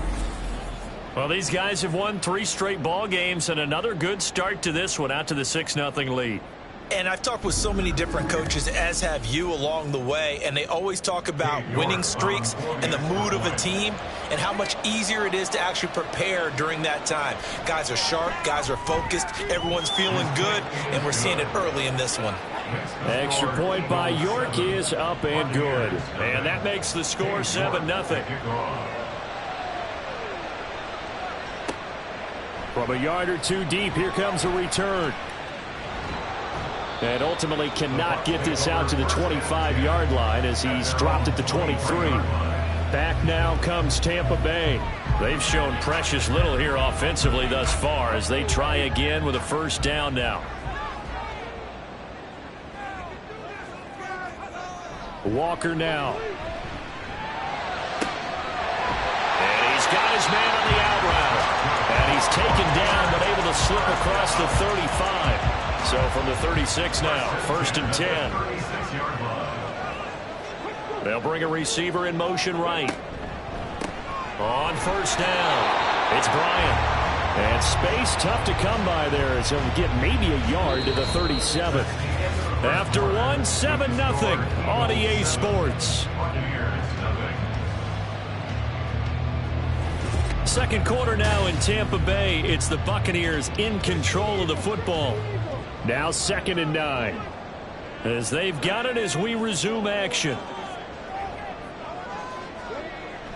Well, these guys have won 3 straight ball games and another good start to this one out to the 6-0 lead. And I've talked with so many different coaches, as have you, along the way, and they always talk about winning streaks and the mood of a team and how much easier it is to actually prepare during that time. Guys are sharp, guys are focused, everyone's feeling good, and we're seeing it early in this one. Extra point by York is up and good. And that makes the score 7-0. From a yard or 2 deep, here comes a return. And ultimately cannot get this out to the 25-yard line as he's dropped at the 23. Back now comes Tampa Bay. They've shown precious little here offensively thus far as they try again with a 1st down now. Walker now. And he's got his man on the out route. And he's taken down but able to slip across the 35. So from the 36 now, 1st and 10. They'll bring a receiver in motion right. On 1st down, it's Bryant. And space tough to come by there as he'll get maybe a yard to the 37. After 1, 7-0 on EA Sports. 2nd quarter now in Tampa Bay. It's the Buccaneers in control of the football. Now 2nd and 9. As they've got it as we resume action.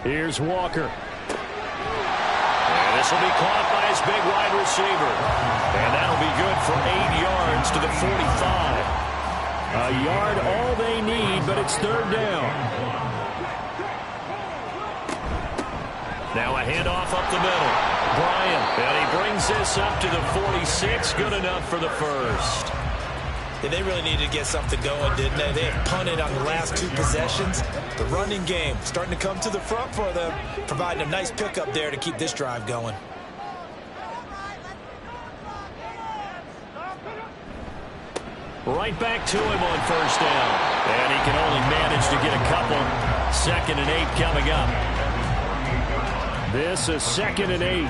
Here's Walker. And this will be caught by his big wide receiver. And that'll be good for 8 yards to the 45. A yard all they need, but it's 3rd down. Now a handoff up the middle. Bryant, and he brings this up to the 46. Good enough for the 1st. Yeah, they really needed to get something going, didn't they? They had punted on the last 2 possessions. The running game starting to come to the front for them, providing a nice pickup there to keep this drive going. Right back to him on 1st down. And he can only manage to get a couple. 2nd and 8 coming up. This is 2nd and 8.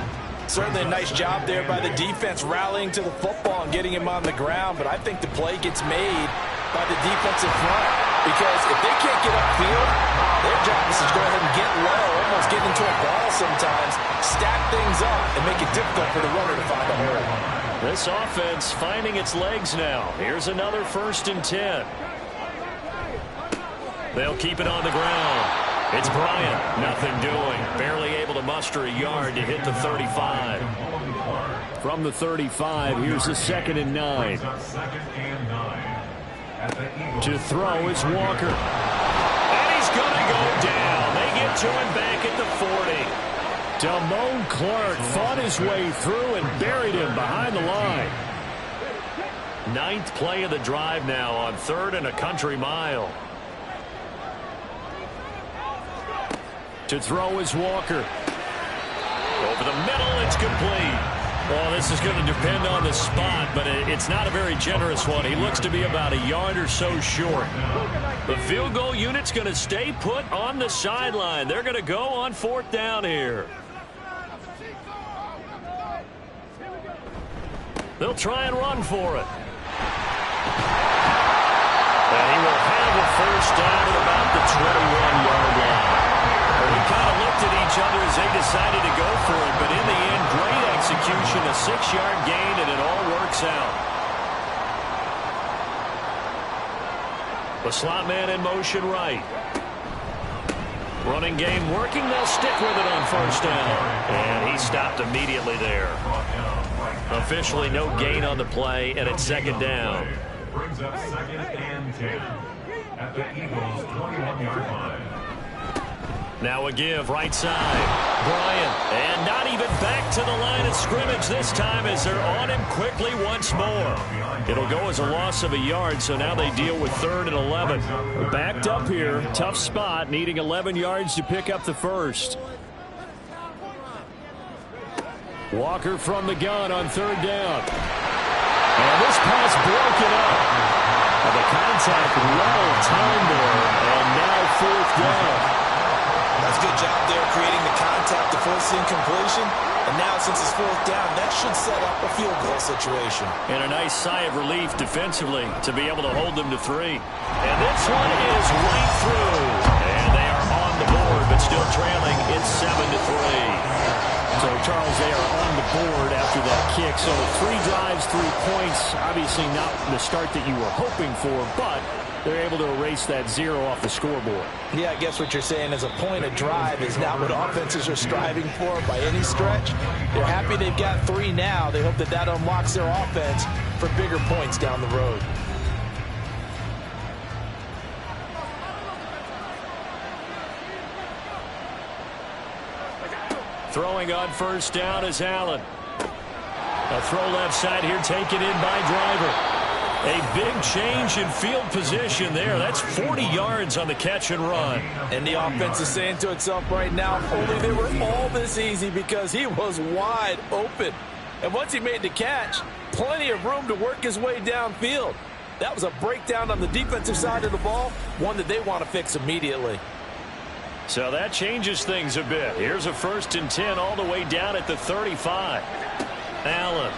Certainly a nice job there by the defense rallying to the football and getting him on the ground, but I think the play gets made by the defensive front because if they can't get upfield, their job is to go ahead and get low, almost get into a ball sometimes, stack things up, and make it difficult for the runner to find a hole. This offense finding its legs now. Here's another 1st and 10. They'll keep it on the ground. It's Bryant. Nothing doing. Barely able to muster a yard to hit the 35. From the 35, here's the 2nd and 9. To throw is Walker. And he's going to go down. They get to him back at the 40. Damone Clark fought his way through and buried him behind the line. 9th play of the drive now on 3rd and a country mile. To throw is Walker. Over the middle, it's complete. Well, this is going to depend on the spot, but it's not a very generous one. He looks to be about a yard or so short. The field goal unit's going to stay put on the sideline. They're going to go on 4th down here. They'll try and run for it. And he will have a 1st down at about the 21-yard line. We kind of looked at each other as they decided to go for it, but in the end, great execution, a 6-yard gain, and it all works out. The slot man in motion right. Running game working, they'll stick with it on 1st down. And he stopped immediately there. Officially no gain on the play, and it's 2nd down. Brings up 2nd and 10 at the Eagles' 21-yard line. Now a give, right side. Bryant, and not even back to the line of scrimmage this time as they're on him quickly once more. It'll go as a loss of a yard, so now they deal with 3rd and 11. Backed up here, tough spot, needing 11 yards to pick up the 1st. Walker from the gun on 3rd down. And this pass broken up. And the contact well timed there, and now 4th down. That's a good job there creating the contact to force the incompletion. And now since it's 4th down, that should set up a field goal situation. And a nice sigh of relief defensively to be able to hold them to 3. And this one is right through. And they are on the board, but still trailing. It's 7-3. So, Charles, they are on the board after that kick. So 3 drives, 3 points. Obviously not the start that you were hoping for, but they're able to erase that 0 off the scoreboard. Yeah, I guess what you're saying is a point of drive is not what offenses are striving for by any stretch. They're happy they've got 3 now. They hope that that unlocks their offense for bigger points down the road. Throwing on 1st down is Allen. A throw left side here taken in by Driver. A big change in field position there. That's 40 yards on the catch and run. And the offense is saying to itself right now, if only they were all this easy because he was wide open. And once he made the catch, plenty of room to work his way downfield. That was a breakdown on the defensive side of the ball, one that they want to fix immediately. So that changes things a bit. Here's a 1st and 10 all the way down at the 35. Allen.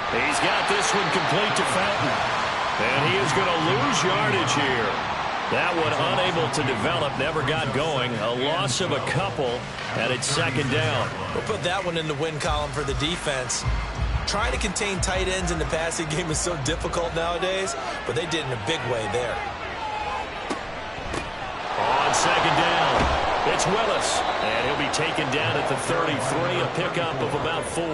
He's got this one complete to Fountain. And he is going to lose yardage here. That one unable to develop, never got going. A loss of a couple, and it's 2nd down. We'll put that one in the win column for the defense. Trying to contain tight ends in the passing game is so difficult nowadays, but they did in a big way there. On 2nd down, it's Willis. And he'll be taken down at the 33, a pickup of about 4.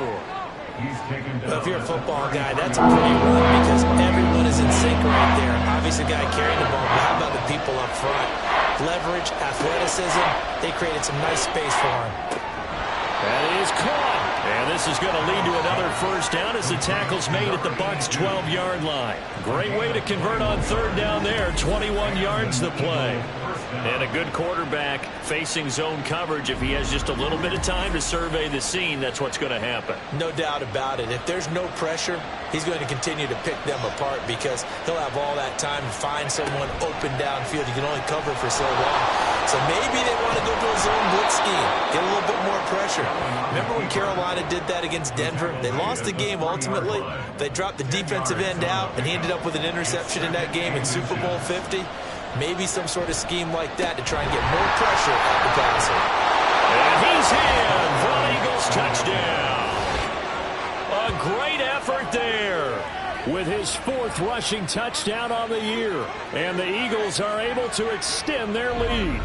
Well, if you're a football guy, that's a pretty run because everyone is in sync right there. Obviously, the guy carrying the ball, but how about the people up front? Leverage, athleticism, they created some nice space for him. That is caught. And this is going to lead to another 1st down down as the tackle's made at the Bucs' 12-yard line. Great way to convert on third down there. 21 yards the play. And a good quarterback facing zone coverage. If he has just a little bit of time to survey the scene, that's what's going to happen. No doubt about it. If there's no pressure, he's going to continue to pick them apart because he'll have all that time to find someone open downfield. You can only cover for so long. So maybe they want to go to a zone blitz scheme, get a little bit more pressure. Remember when Carolina did that against Denver? They lost the game ultimately. They dropped the defensive end out, and he ended up with an interception in that game in Super Bowl 50. Maybe some sort of scheme like that to try and get more pressure at the passer. And he's in for an Eagles touchdown. A great effort there with his 4th rushing touchdown on the year. And the Eagles are able to extend their lead.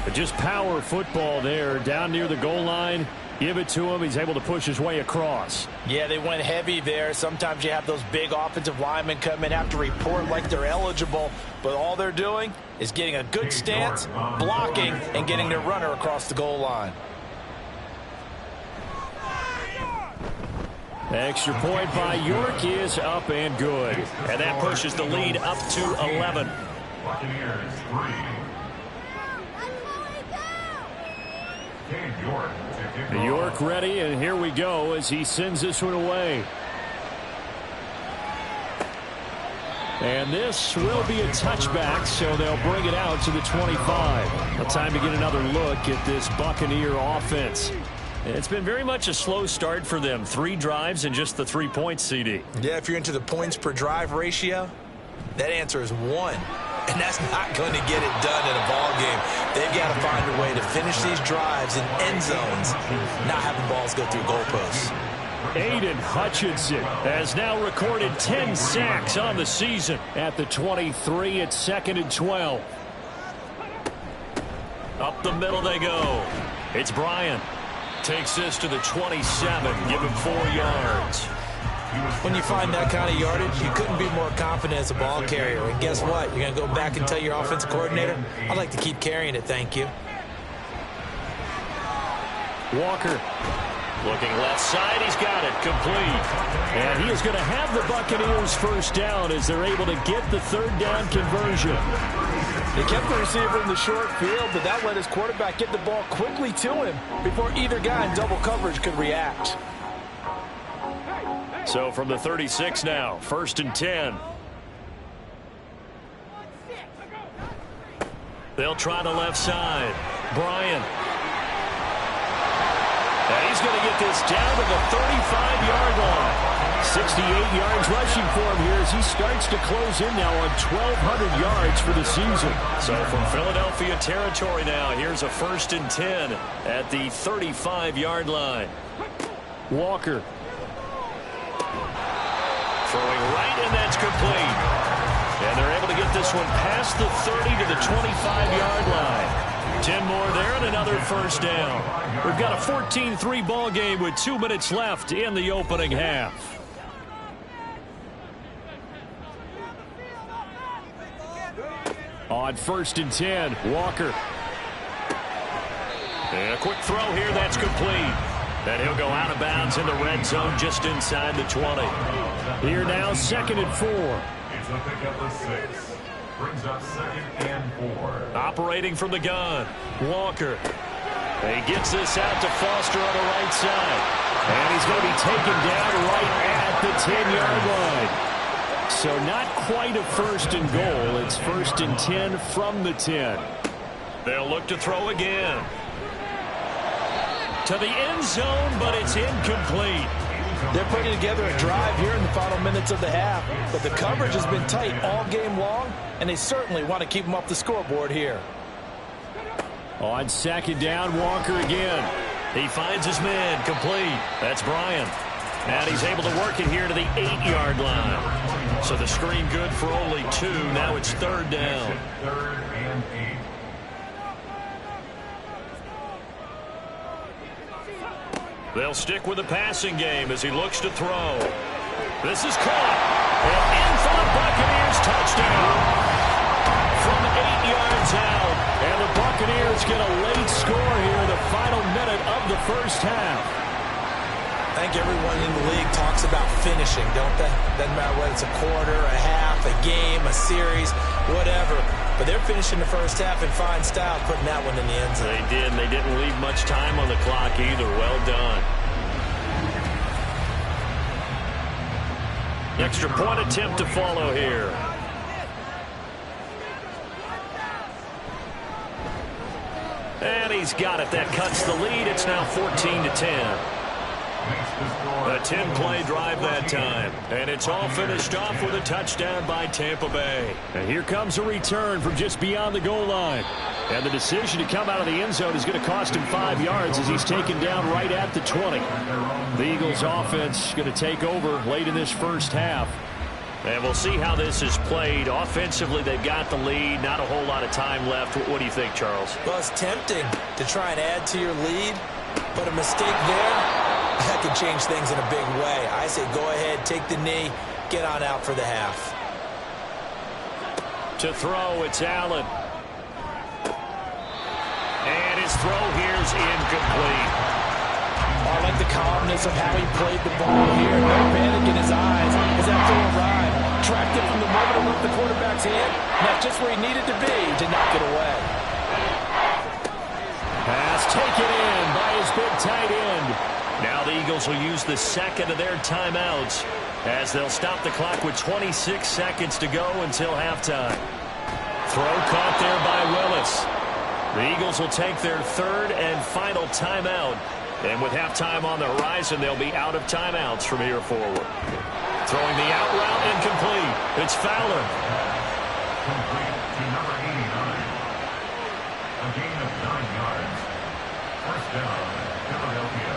But just power football there down near the goal line. Give it to him. He's able to push his way across. Yeah, they went heavy there. Sometimes you have those big offensive linemen come in, have to report like they're eligible. But all they're doing is getting a good stance, blocking, and getting their runner across the goal line. Extra point by York is up and good. And that pushes the lead up to 11. Buccaneers 3. York ready, and here we go as he sends this one away. And this will be a touchback, so they'll bring it out to the 25. Well, time to get another look at this Buccaneer offense. It's been very much a slow start for them. 3 drives and just the 3 points, CD. Yeah, if you're into the points per drive ratio, that answer is 1. And that's not going to get it done in a ball game. They've got to find a way to finish these drives in end zones, not having balls go through goalposts. Aiden Hutchinson has now recorded 10 sacks on the season. At the 23, it's 2nd and 12. Up the middle they go. It's Bryant. Takes this to the 27. Give him 4 yards. When you find that kind of yardage, you couldn't be more confident as a ball carrier. And guess what? You're going to go back and tell your offensive coordinator, I'd like to keep carrying it, thank you. Walker looking left side. He's got it complete. And he is going to have the Buccaneers first down as they're able to get the 3rd down conversion. They kept the receiver in the short field, but that let his quarterback get the ball quickly to him before either guy in double coverage could react. So from the 36 now, 1st and 10. They'll try the left side. Bryant. And he's going to get this down to the 35-yard line. 68 yards rushing for him here as he starts to close in now on 1,200 yards for the season. So from Philadelphia territory now, here's a 1st and 10 at the 35-yard line. Walker. Throwing right, and that's complete. And they're able to get this one past the 30 to the 25-yard line. 10 more there and another first down. We've got a 14-3 ball game with 2 minutes left in the opening half. On 1st and 10, Walker. And a quick throw here, that's complete. And he'll go out of bounds in the red zone just inside the 20. Here now, 2nd and 4. It's a pickup of 6. Brings up 2nd and 4. Operating from the gun, Walker. He gets this out to Foster on the right side. And he's going to be taken down right at the 10-yard line. So not quite a 1st and goal. It's 1st and 10 from the 10. They'll look to throw again. To the end zone, but it's incomplete. They're putting together a drive here in the final minutes of the half, but the coverage has been tight all game long, and they certainly want to keep them off the scoreboard here. On 2nd down, Walker again. He finds his man, complete. That's Bryant. And he's able to work it here to the 8-yard line. So the screen good for only 2. Now it's 3rd down. 3rd and 8. They'll stick with the passing game as he looks to throw. This is caught. And in for the Buccaneers touchdown. From 8 yards out. And the Buccaneers get a late score here in the final minute of the first half. I think everyone in the league talks about finishing, don't they? Doesn't matter whether it's a quarter, a half, a game, a series, whatever. But they're finishing the first half in fine style, putting that one in the end zone. They did, and they didn't leave much time on the clock either. Well done. Extra point attempt to follow here. And he's got it. That cuts the lead. It's now 14-10. A 10-play drive that time. And it's all finished off with a touchdown by Tampa Bay. And here comes a return from just beyond the goal line. And the decision to come out of the end zone is going to cost him 5 yards as he's taken down right at the 20. The Eagles offense going to take over late in this first half. And we'll see how this is played. Offensively, they've got the lead. Not a whole lot of time left. What do you think, Charles? Well, it's tempting to try and add to your lead, but a mistake there, that could change things in a big way. I say go ahead, take the knee, get on out for the half. To throw, it's Allen. And his throw here's incomplete. I like the calmness of how he played the ball here. No panic in his eyes as that throw arrived. Tracked it from the moment it left the quarterback's hand. That's just where he needed to be to knock it away. Pass taken in by his big tight end. Now the Eagles will use the second of their timeouts as they'll stop the clock with 26 seconds to go until halftime. Throw caught there by Willis. The Eagles will take their third and final timeout. And with halftime on the horizon, they'll be out of timeouts from here forward. Throwing the out route incomplete. It's Fowler. Complete to number 89. A gain of 9 yards. First down, Philadelphia.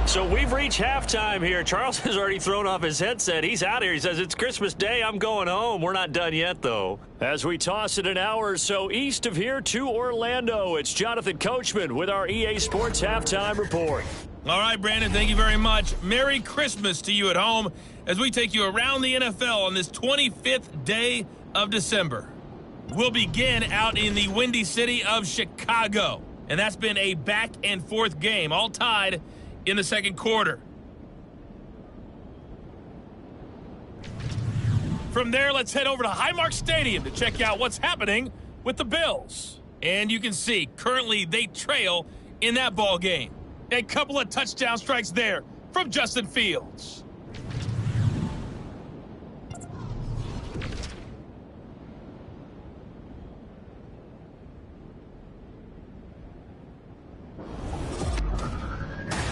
So we've reached halftime here. Charles has already thrown off his headset. He's out here. He says, it's Christmas Day. I'm going home. We're not done yet, though. As we toss it an hour or so east of here to Orlando, it's Jonathan Coachman with our EA Sports Halftime Report. All right, Brandon, thank you very much. Merry Christmas to you at home as we take you around the NFL on this 25th day of December. We'll begin out in the windy city of Chicago, and that's been a back-and-forth game, all tied in the second quarter. From there, let's head over to Highmark Stadium to check out what's happening with the Bills. And you can see, currently they trail in that ball game. A couple of touchdown strikes there from Justin Fields.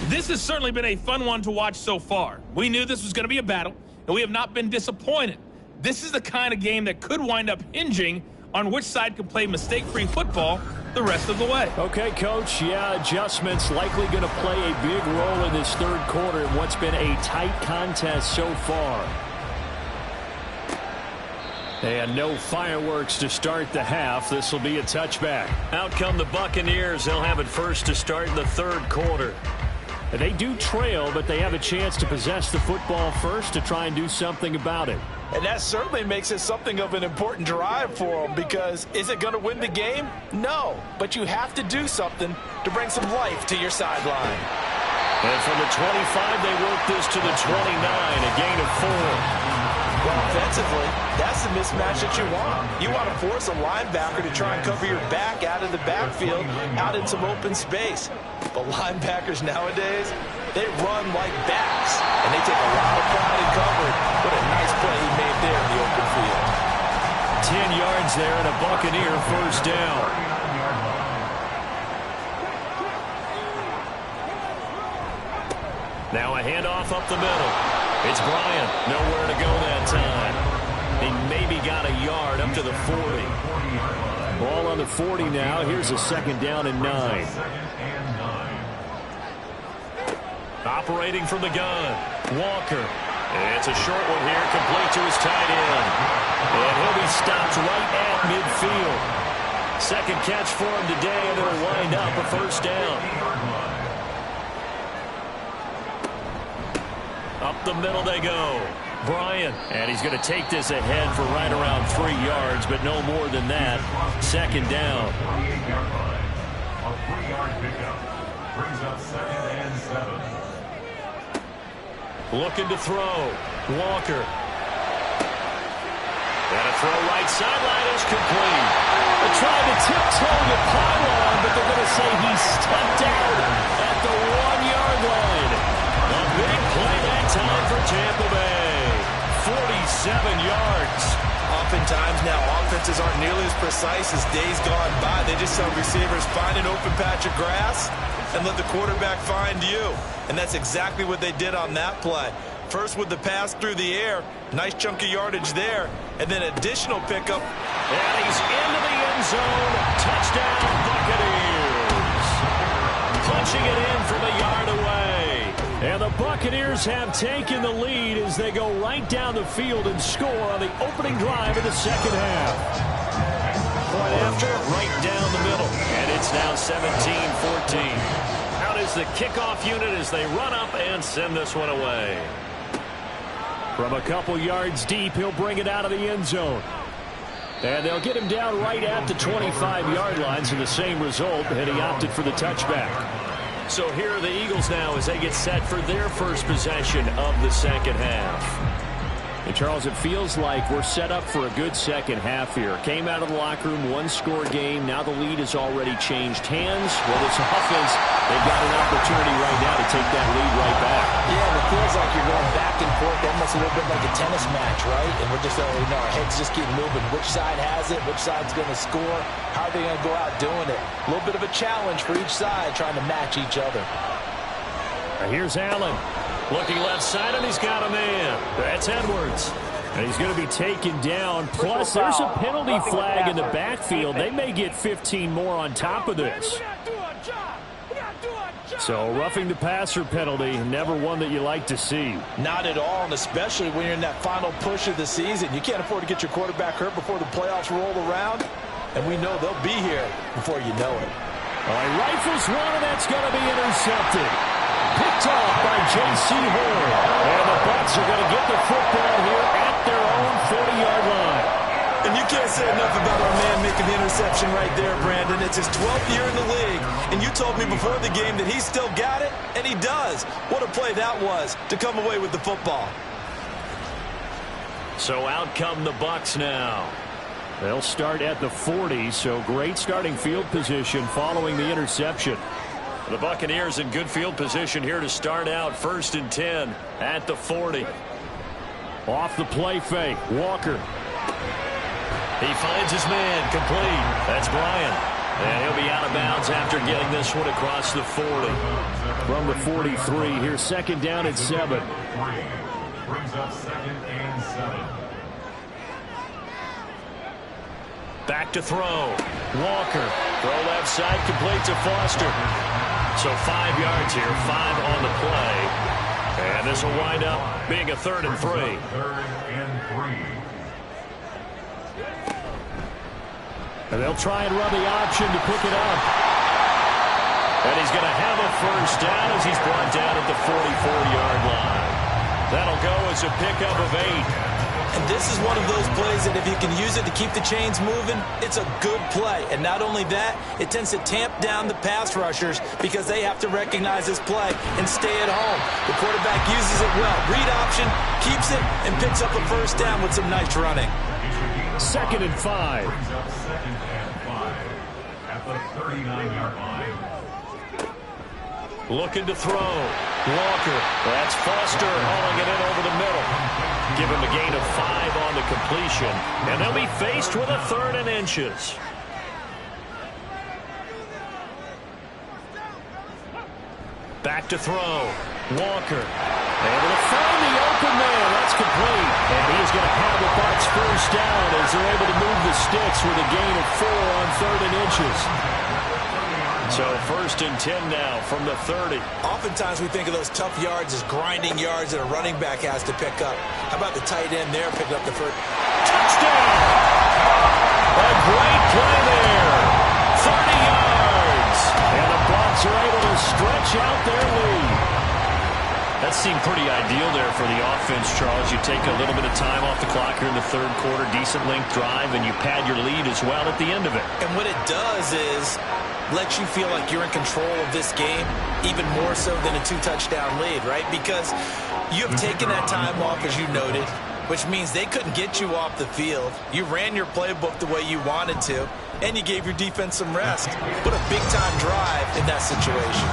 This has certainly been a fun one to watch so far. We knew this was going to be a battle, and we have not been disappointed. This is the kind of game that could wind up hinging on which side can play mistake-free football the rest of the way. Okay, Coach. Yeah, adjustments likely going to play a big role in this third quarter in what's been a tight contest so far. And no fireworks to start the half. This will be a touchback. Out come the Buccaneers. They'll have it first to start in the third quarter. They do trail, but they have a chance to possess the football first to try and do something about it. And that certainly makes it something of an important drive for them, because is it going to win the game? No, but you have to do something to bring some life to your sideline. And from the 25, they work this to the 29, a gain of 4. Well, offensively, that's the mismatch that you want. You want to force a linebacker to try and cover your back out of the backfield, out in some open space. But linebackers nowadays, they run like backs, and they take a lot of pride in covering. What a nice play he made there in the open field. 10 yards there and a Buccaneer first down. Now a handoff up the middle. It's Bryant. Nowhere to go that time. He maybe got a yard up to the 40. Ball on the 40 now. Here's a second down and 9. Operating from the gun. Walker. It's a short one here, complete to his tight end. And he'll be stopped right at midfield. Second catch for him today, and it'll wind up a first down. Up the middle they go. Bryant. And he's going to take this ahead for right around 3 yards, but no more than that. Second down. A 3-yard pickup brings up second and Looking to throw. Walker. And a throw right sideline is complete. They tried to tiptoe the pylon, but they're going to say he stepped out at the 1-yard line. A big play that time for Tampa Bay. 47 yards. Oftentimes now, offenses aren't nearly as precise as days gone by. They just tell receivers, find an open patch of grass and let the quarterback find you. And that's exactly what they did on that play. First with the pass through the air, nice chunk of yardage there, and then additional pickup. And he's into the end zone. Touchdown, Buccaneers. Punching it in from a yard away. And the Buccaneers have taken the lead as they go right down the field and score on the opening drive of the second half. Point after, right down the middle. And it's now 17-14. Out is the kickoff unit as they run up and send this one away. From a couple yards deep, he'll bring it out of the end zone. And they'll get him down right at the 25-yard line, so the same result, and he opted for the touchback. So here are the Eagles now as they get set for their first possession of the second half. And Charles, it feels like we're set up for a good second half here. Came out of the locker room, one-score game. Now the lead has already changed hands. Well, this offense, they've got an opportunity right now to take that lead right back. Yeah, it feels like you're going back and forth, almost a little bit like a tennis match, right? And we're just, our heads just keep moving. Which side has it? Which side's going to score? How are they going to go out doing it? A little bit of a challenge for each side, trying to match each other. Here's Allen. Looking left side, and he's got a man. That's Edwards. And he's going to be taken down. Plus, there's a penalty flag in the backfield. They may get 15 more on top of this. So, roughing the passer penalty, never one that you like to see. Not at all, and especially when you're in that final push of the season. You can't afford to get your quarterback hurt before the playoffs roll around. And we know they'll be here before you know it. Well, he rifles one, and that's going to be intercepted. Picked off by J.C. Horn. And the Bucs are going to get the football here at their own 40-yard line. And you can't say enough about our man making the interception right there, Brandon. It's his 12th year in the league, and you told me before the game that he still got it, and he does. What a play that was to come away with the football. So out come the Bucs now. They'll start at the 40, so great starting field position following the interception. The Buccaneers in good field position here to start out 1st and 10 at the 40. Off the play fake, Walker. He finds his man, complete. That's Bryant. And he'll be out of bounds after getting this one across the 40. From the 43, here's second down at 7. Brings up 2nd and 7. Back to throw. Walker. Throw left side, complete to Foster. So 5 yards here, 5 on the play. And this will wind up being a 3rd and 3. 3rd and 3. And they'll try and run the option to pick it up. And he's going to have a first down as he's brought down at the 44-yard line. That'll go as a pickup of 8. And this is one of those plays that if you can use it to keep the chains moving, it's a good play. And not only that, it tends to tamp down the pass rushers because they have to recognize this play and stay at home. The quarterback uses it well. Read option, keeps it, and picks up a first down with some nice running. 2nd and 5. Brings up 2nd and 5 at the 39-yard line. Looking to throw. Walker. That's Foster hauling it in over the middle. Give him a gain of 5 on the completion. And they'll be faced with a 3rd and inches. Back to throw. Walker. Able to find the open man. That's complete. And he's going to have the Bucs first down as they're able to move the sticks with a gain of 4 on 3rd and inches. So 1st and 10 now from the 30. Oftentimes we think of those tough yards as grinding yards that a running back has to pick up. How about the tight end there picking up the first? Touchdown! A great play there. 30 yards. And the Bucs are able to stretch out their lead. That seemed pretty ideal there for the offense, Charles. You take a little bit of time off the clock here in the 3rd quarter, decent length drive, and you pad your lead as well at the end of it. And what it does is lets you feel like you're in control of this game, even more so than a 2-touchdown lead, right? Because you have taken that time off, as you noted, which means they couldn't get you off the field. You ran your playbook the way you wanted to, and you gave your defense some rest. What a big-time drive in that situation.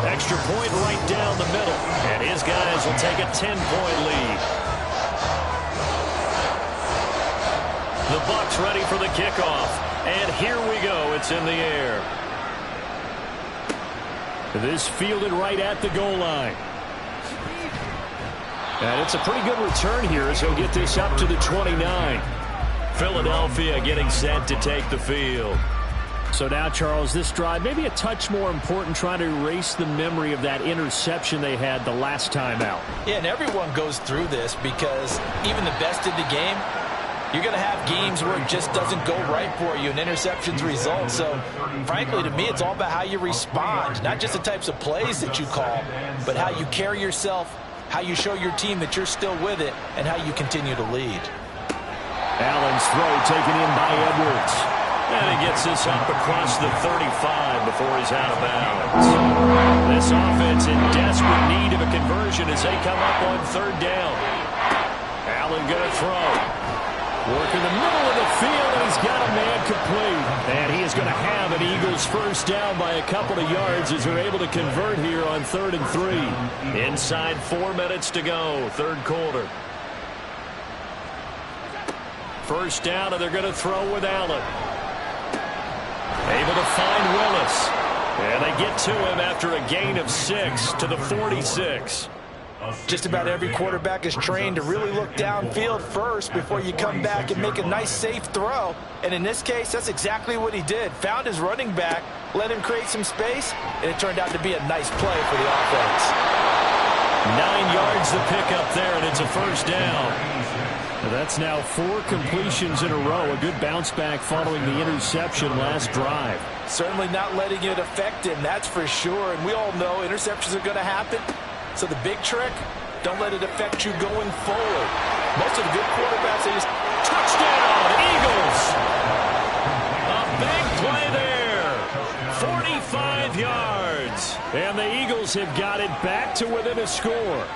Extra point right down the middle, and his guys will take a 10-point lead. The Bucs ready for the kickoff, and here we go. It's in the air. This fielded right at the goal line. And it's a pretty good return here as he'll get this up to the 29. Philadelphia getting set to take the field. So now, Charles, this drive maybe a touch more important, trying to erase the memory of that interception they had the last time out. Yeah, and everyone goes through this because even the best in the game, you're going to have games where it just doesn't go right for you and interceptions result. So, frankly, to me, it's all about how you respond, not just the types of plays that you call, but how you carry yourself, how you show your team that you're still with it, and how you continue to lead. Allen's throw taken in by Edwards. And he gets this up across the 35 before he's out of bounds. This offense in desperate need of a conversion as they come up on third down. Allen going to throw. Work in the middle of the field, and he's got a man complete. And he is going to have an Eagles first down by a couple of yards as they're able to convert here on 3rd and 3. Inside 4 minutes to go, third quarter. First down, and they're going to throw with Allen. Able to find Willis. And they get to him after a gain of 6 to the 46. Just about every quarterback is trained to really look downfield first before you come back and make a nice, safe throw. And in this case, that's exactly what he did. Found his running back, let him create some space, and it turned out to be a nice play for the offense. 9 yards to pick up there, and it's a first down. That's now 4 completions in a row. A good bounce back following the interception last drive. Certainly not letting it affect him, that's for sure. And we all know interceptions are going to happen. So the big trick, don't let it affect you going forward. Most of the good quarterbacks, they just... Touchdown, Eagles! A big play there. 45 yards. And the Eagles have got it back to within a score.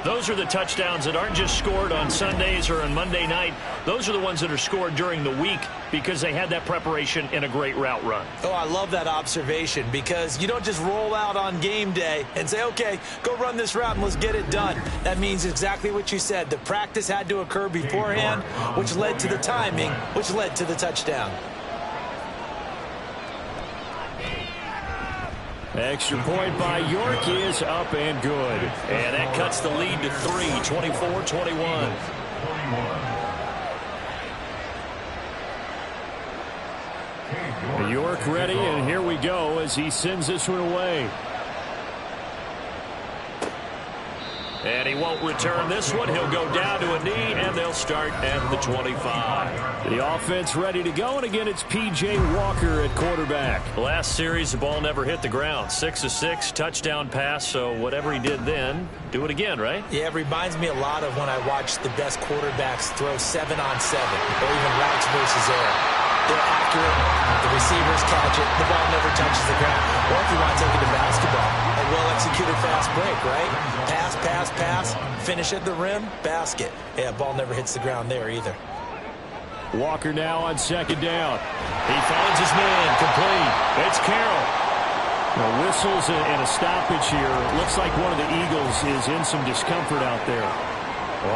Those are the touchdowns that aren't just scored on Sundays or on Monday night. Those are the ones that are scored during the week because they had that preparation in a great route run. Oh, I love that observation because you don't just roll out on game day and say, okay, go run this route and let's get it done. That means exactly what you said. The practice had to occur beforehand, which led to the timing, which led to the touchdown. Extra point by York is up and good. And that cuts the lead to 3, 24-21. York ready, and here we go as he sends this one away. And he won't return this one. He'll go down to a knee, and they'll start at the 25. The offense ready to go, and again, it's P.J. Walker at quarterback. Last series, the ball never hit the ground. 6 of 6, touchdown pass, so whatever he did then, do it again, right? Yeah, it reminds me a lot of when I watched the best quarterbacks throw 7-on-7 or even routes versus air. They're accurate, the receivers catch it, the ball never touches the ground. Or if you want to take it to basketball, a well-executed fast break, right? Pass, pass, pass, finish at the rim, basket. Yeah, ball never hits the ground there either. Walker now on second down. He finds his man, complete. It's Carroll. Now whistles and a stoppage here. Looks like one of the Eagles is in some discomfort out there.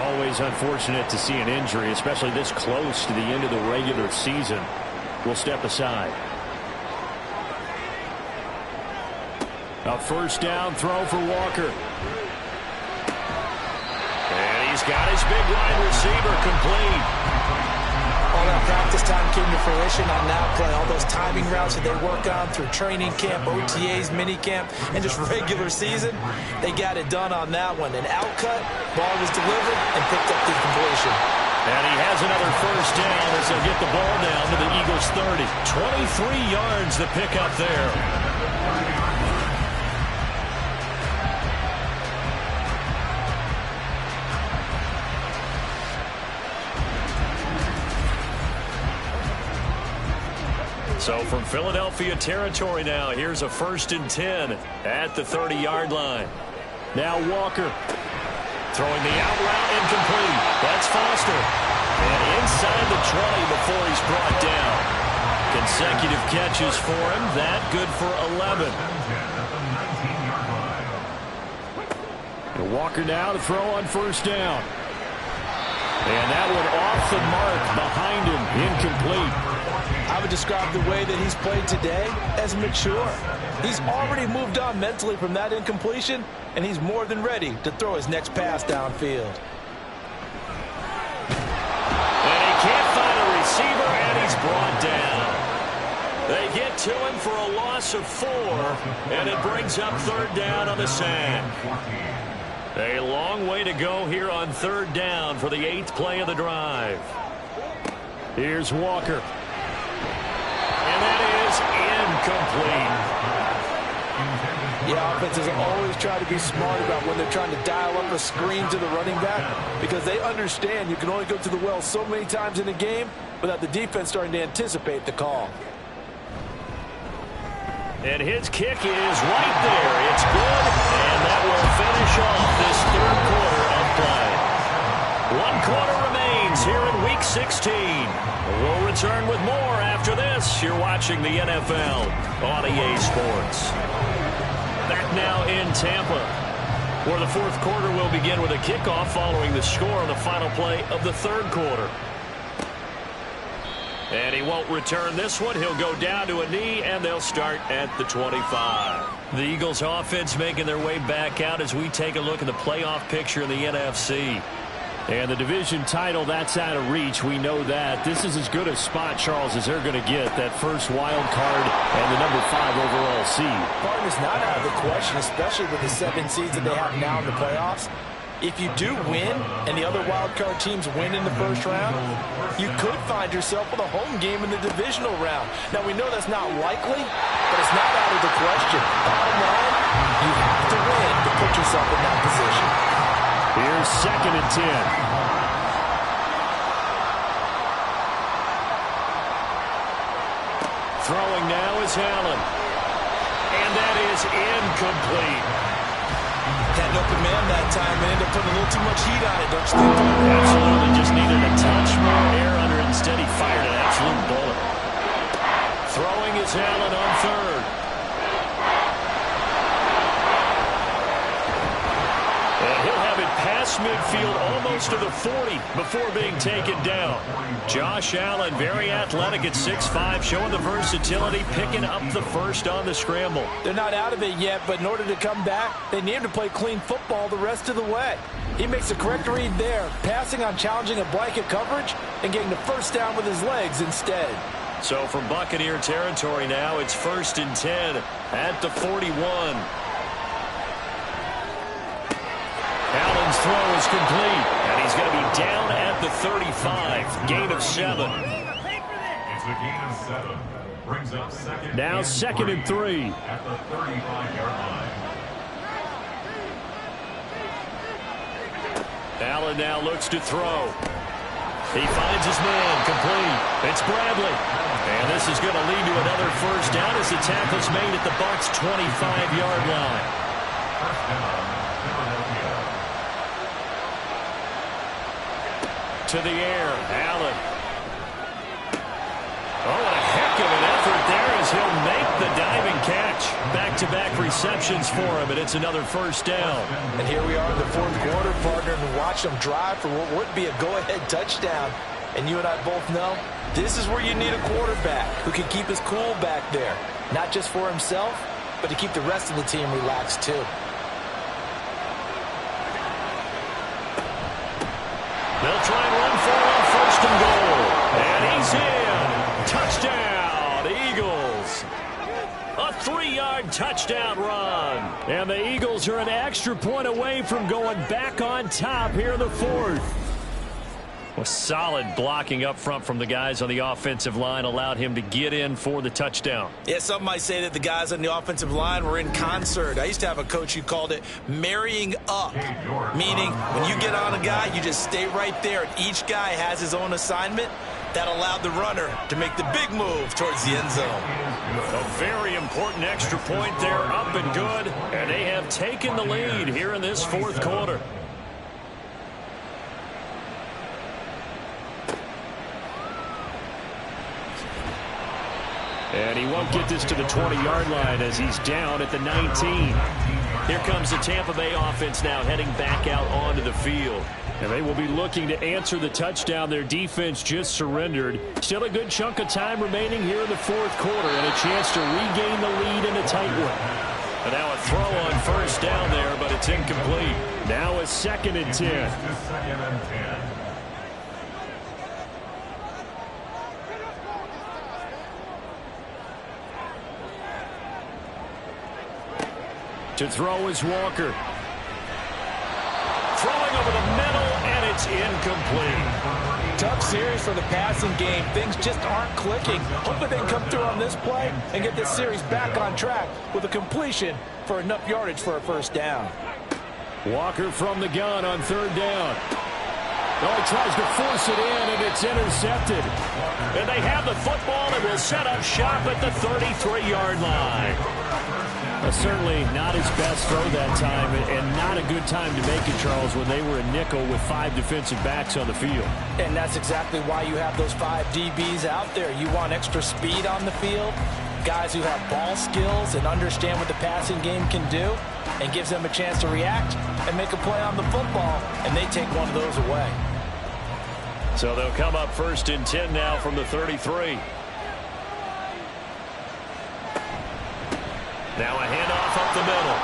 Always unfortunate to see an injury, especially this close to the end of the regular season. We'll step aside. A first down throw for Walker. And he's got his big wide receiver complete. All that practice time came to fruition on that play. All those timing routes that they work on through training camp, OTAs, mini camp, and just regular season, they got it done on that one. An outcut, ball was delivered, and picked up the completion. And he has another first down as they'll get the ball down to the Eagles' 30. 23 yards to pick up there. So from Philadelphia territory now, here's a 1st and 10 at the 30-yard line. Now Walker throwing the out route incomplete. That's Foster. And inside the 20 before he's brought down. Consecutive catches for him. That good for 11. And Walker now to throw on 1st down. And that one off the mark behind him. Incomplete. I would describe the way that he's played today as mature. He's already moved on mentally from that incompletion, and he's more than ready to throw his next pass downfield. And he can't find a receiver, and he's brought down. They get to him for a loss of 4, and it brings up 3rd down on the sack. A long way to go here on 3rd down for the 8th play of the drive. Here's Walker. And that is incomplete. Yeah, offenses always try to be smart about when they're trying to dial up a screen to the running back because they understand you can only go to the well so many times in a game without the defense starting to anticipate the call. And his kick is right there. It's good, and that will finish off this 3rd quarter of play. 1 quarter remains here in Week 16. We'll return with more after this. You're watching the NFL on EA Sports. Back now in Tampa, where the 4th quarter will begin with a kickoff following the score on the final play of the 3rd quarter. And he won't return this one. He'll go down to a knee, and they'll start at the 25. The Eagles offense making their way back out as we take a look at the playoff picture in the NFC. And the division title, that's out of reach. We know that. This is as good a spot, Charles, as they're going to get. That first wild card and the number 5 overall seed. Partner's not out of the question, especially with the 7 seeds that they have now in the playoffs. If you do win and the other wild card teams win in the first round, you could find yourself with a home game in the divisional round. Now, we know that's not likely, but it's not out of the question. Bottom line, you have to win to put yourself in that position. Here's 2nd and 10. Throwing now is Allen. And that is incomplete. Had an open man that time and ended up putting a little too much heat on it, don't you think? Absolutely, just needed a touch more air under it. Instead, he fired an absolute bullet. Throwing is Allen on 3rd. And he'll have it past midfield almost to the 40 before being taken down. Josh Allen, very athletic at 6'5", showing the versatility, picking up the first on the scramble. They're not out of it yet, but in order to come back, they need him to play clean football the rest of the way. He makes the correct read there, passing on challenging a blanket coverage and getting the first down with his legs instead. So from Buccaneer territory now, it's 1st and 10 at the 41. Allen's throw is complete, and he's going to be down at the 35. Gain of 7. It's a gain of 7. Brings up 2nd Now and 2nd and 3. At the 35-yard line. Allen now looks to throw. He finds his man, complete. It's Bradley. And this is going to lead to another first down as the tackle's made at the Bucs' 25-yard line. First down, Philadelphia. To the air, Allen. Oh, what a heck of an effort there as he'll make the diving catch. Back-to-back receptions for him, and it's another first down. And here we are in the 4th quarter, partner, and watch them drive for what would be a go-ahead touchdown. And you and I both know this is where you need a quarterback who can keep his cool back there. Not just for himself, but to keep the rest of the team relaxed too. They'll try and run for it on 1st and goal. And he's in. Touchdown, Eagles. A 3-yard touchdown run. And the Eagles are an extra point away from going back on top here in the 4th. Well, solid blocking up front from the guys on the offensive line allowed him to get in for the touchdown. Yeah, some might say that the guys on the offensive line were in concert. I used to have a coach who called it marrying up, meaning when you get on a guy, you just stay right there. Each guy has his own assignment, That allowed the runner to make the big move towards the end zone. A very important extra point there, up and good. And they have taken the lead here in this fourth quarter. And he won't get this to the 20-yard line as he's down at the 19. Here comes the Tampa Bay offense now heading back out onto the field. And they will be looking to answer the touchdown their defense just surrendered. Still a good chunk of time remaining here in the fourth quarter and a chance to regain the lead in a tight one. And now a throw on first down there, but it's incomplete. Now a 2nd and 10. To throw is Walker. Throwing over the middle, and it's incomplete. Tough series for the passing game. Things just aren't clicking. Hopefully they can come through on this play and get this series back on track with a completion for enough yardage for a first down. Walker from the gun on 3rd down. Oh, he tries to force it in, and it's intercepted. And they have the football and will set up shop at the 33-yard line. Certainly not his best throw that time, and not a good time to make it, Charles, when they were a nickel with 5 defensive backs on the field. And that's exactly why you have those 5 DBs out there. You want extra speed on the field, guys who have ball skills and understand what the passing game can do, and gives them a chance to react and make a play on the football, and they take one of those away. So they'll come up 1st and 10 now from the 33. Now a handoff up the middle.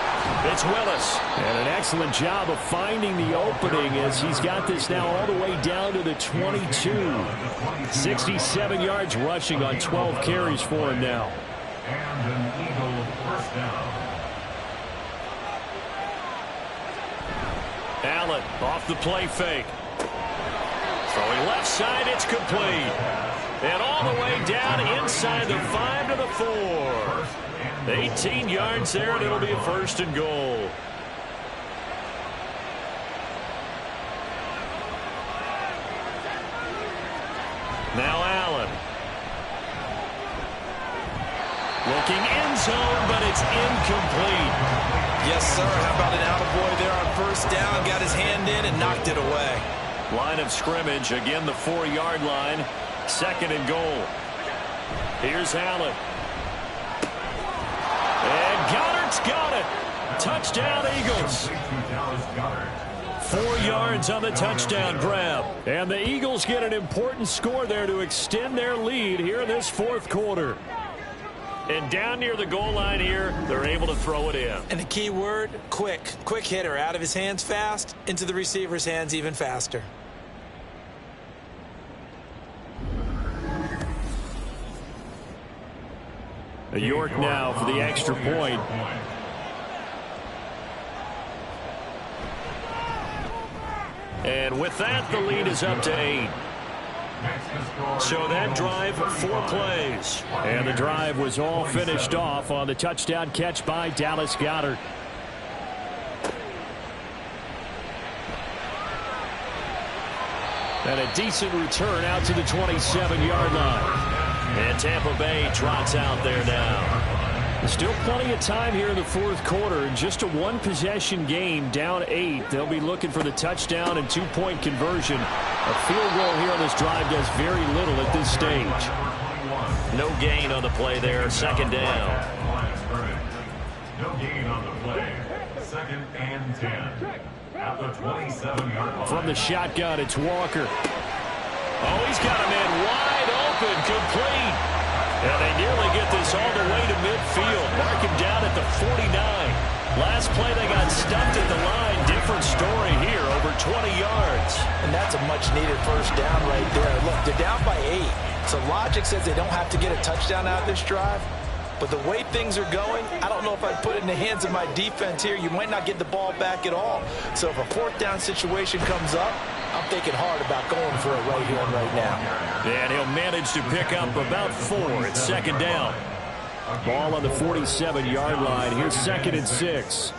It's Willis. And an excellent job of finding the opening as he's got this now all the way down to the 22. 67 yards rushing on 12 carries for him now. And an Eagle first down. Allen off the play fake. Throwing left side, it's complete. And all the way down inside the 5 to the 4. 18 yards there, and it'll be a 1st and goal. Now Allen. Looking end zone, but it's incomplete. Yes, sir. How about an attaboy there on first down? Got his hand in and knocked it away. Line of scrimmage, again the 4-yard line. 2nd and goal. Here's Allen. And Goddard's got it. Touchdown, Eagles. 4 yards on the touchdown grab. And the Eagles get an important score there to extend their lead here in this fourth quarter. And down near the goal line here, they're able to throw it in. And the key word, quick. Quick hitter. Out of his hands fast, into the receiver's hands even faster. York now for the extra point. And with that, the lead is up to 8. So that drive, 4 plays. And the drive was all finished off on the touchdown catch by Dallas Goedert. And a decent return out to the 27-yard line. And Tampa Bay trots out there now. Still plenty of time here in the fourth quarter. In just a 1-possession game, down 8. They'll be looking for the touchdown and 2-point conversion. A field goal here on this drive does very little at this stage. No gain on the play there. 2nd down. No gain on the play. 2nd and 10. At the 27-yard line. From the shotgun, it's Walker. Oh, he's got a man wide open, complete. And they nearly get this all the way to midfield. Mark him down at the 49. Last play, they got stumped at the line. Different story here, over 20 yards. And that's a much-needed first down right there. Look, they're down by 8. So logic says they don't have to get a touchdown out of this drive. But the way things are going, I don't know if I'd put it in the hands of my defense here. You might not get the ball back at all. So if a 4th down situation comes up, I'm thinking hard about going for it right here and right now. And he'll manage to pick up about 4. It's 2nd down. Ball on the 47-yard line. Here's 2nd and 6.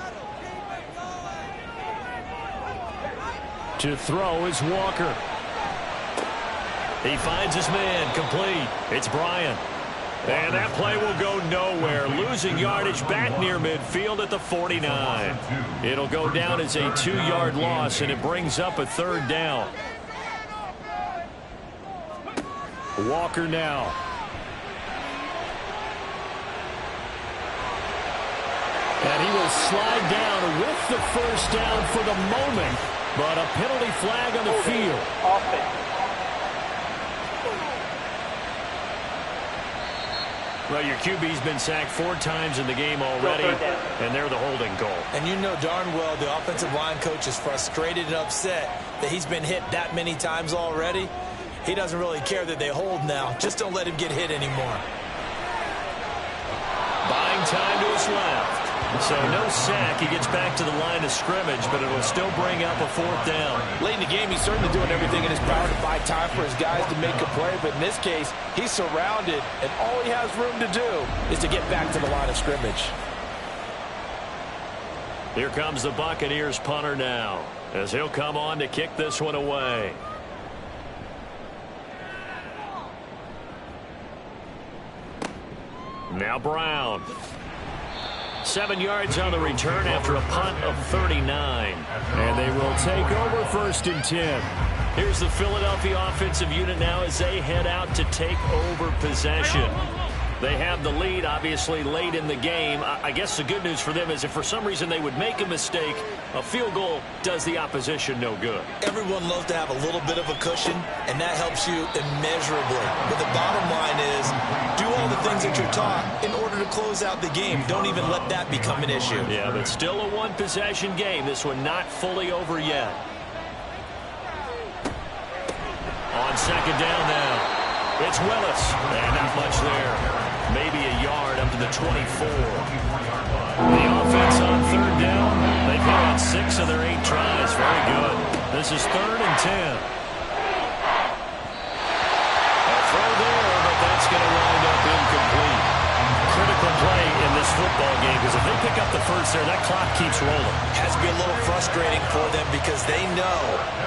To throw is Walker. He finds his man, complete. It's Bryant. And that play will go nowhere. Losing yardage back near midfield at the 49. It'll go down as a 2-yard loss, and it brings up a 3rd down. Walker now. And he will slide down with the 1st down for the moment, but a penalty flag on the field. Offense. Well, your QB's been sacked 4 times in the game already, and they're the holding goal. And you know darn well the offensive line coach is frustrated and upset that he's been hit that many times already. He doesn't really care that they hold now. Just don't let him get hit anymore. Buying time to his left. So no sack. He gets back to the line of scrimmage, but it will still bring up a 4th down. Late in the game, he's certainly doing everything in his power to buy time for his guys to make a play. But in this case, he's surrounded, and all he has room to do is to get back to the line of scrimmage. Here comes the Buccaneers punter now, as he'll come on to kick this one away. Now Brown. 7 yards on the return after a punt of 39. And they will take over 1st and 10. Here's the Philadelphia offensive unit now as they head out to take over possession. They have the lead, obviously, late in the game. I guess the good news for them is if for some reason they would make a mistake, a field goal does the opposition no good. Everyone loves to have a little bit of a cushion, and that helps you immeasurably. But the bottom line is, do all the things that you're taught in order to close out the game. Don't even let that become an issue. Yeah, but still a 1-possession game. This one not fully over yet. On 2nd down now, it's Willis, and not much there. Maybe a yard up to the 24. The offense on 3rd down. They've hit on 6 of their 8 tries. Very good. This is 3rd and 10. A throw there, but that's going to wind up incomplete. Critical play in this football game, because if they pick up the 1st there, that clock keeps rolling. Has to be a little frustrating for them because they know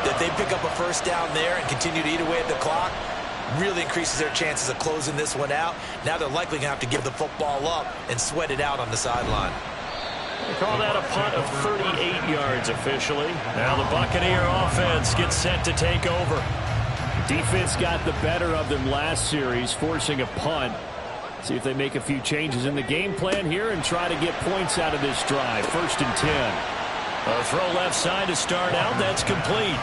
that they pick up a 1st down there and continue to eat away at the clock. Really increases their chances of closing this one out. Now they're likely going to have to give the football up and sweat it out on the sideline. They call that a punt of 38 yards officially. Now the Buccaneer offense gets set to take over. Defense got the better of them last series, forcing a punt. See if they make a few changes in the game plan here and try to get points out of this drive. 1st and 10. A throw left side to start out. That's complete.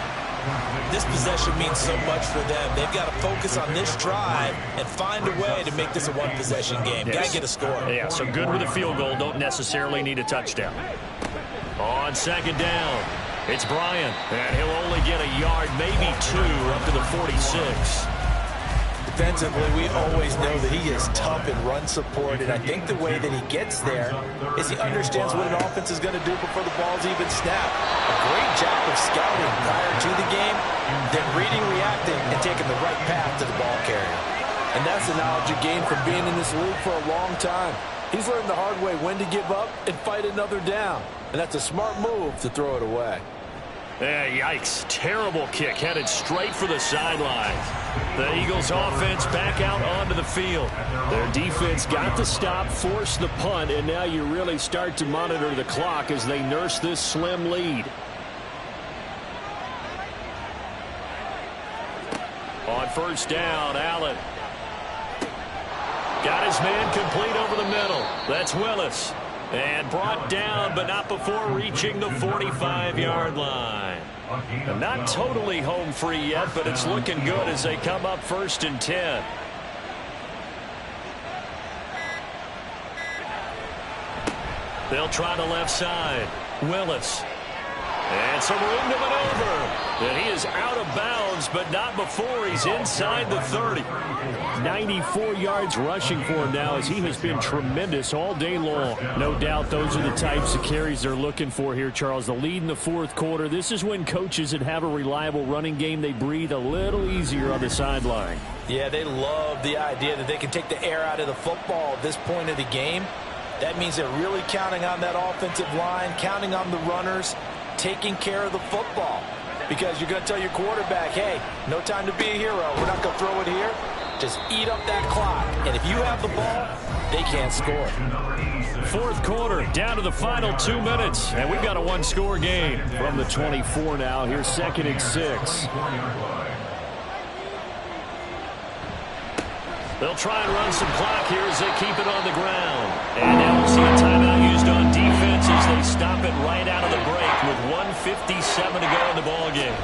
This possession means so much for them. They've got to focus on this drive and find a way to make this a 1-possession game. Yes. Got to get a score. Yeah, so good with a field goal. Don't necessarily need a touchdown. On 2nd down, it's Bryant. And he'll only get a yard, maybe 2, up to the 46. Defensively, we always know that he is tough in run support, and I think the way that he gets there is he understands what an offense is going to do before the ball's even snapped. A great job of scouting prior to the game, then reading, reacting, and taking the right path to the ball carrier. And that's the knowledge you gain from being in this league for a long time. He's learned the hard way when to give up and fight another down, and that's a smart move to throw it away. Yeah, yikes. Terrible kick headed straight for the sidelines. The Eagles offense back out onto the field. Their defense got the stop, forced the punt, and now you really start to monitor the clock as they nurse this slim lead. On 1st down, Allen. Got his man complete over the middle. That's Willis. And brought down, but not before reaching the 45-yard line. And not totally home free yet, but it's looking good as they come up 1st and 10. They'll try the left side. Willis. And some room to maneuver. And he is out of bounds, but not before he's inside the 30. 94 yards rushing for him now as he has been tremendous all day long. No doubt those are the types of carries they're looking for here, Charles. The lead in the 4th quarter. This is when coaches that have a reliable running game, they breathe a little easier on the sideline. Yeah, they love the idea that they can take the air out of the football at this point of the game. That means they're really counting on that offensive line, counting on the runners taking care of the football. Because you're going to tell your quarterback, hey, no time to be a hero. We're not going to throw it here. Just eat up that clock. And if you have the ball, they can't score. Fourth quarter, down to the final 2 minutes. And we've got a one-score game from the 24 now. Here's 2nd and 6. They'll try and run some clock here as they keep it on the ground. And now we'll see a timeout used on defense as they stop it right out of the break with 1:57 to go in the ballgame.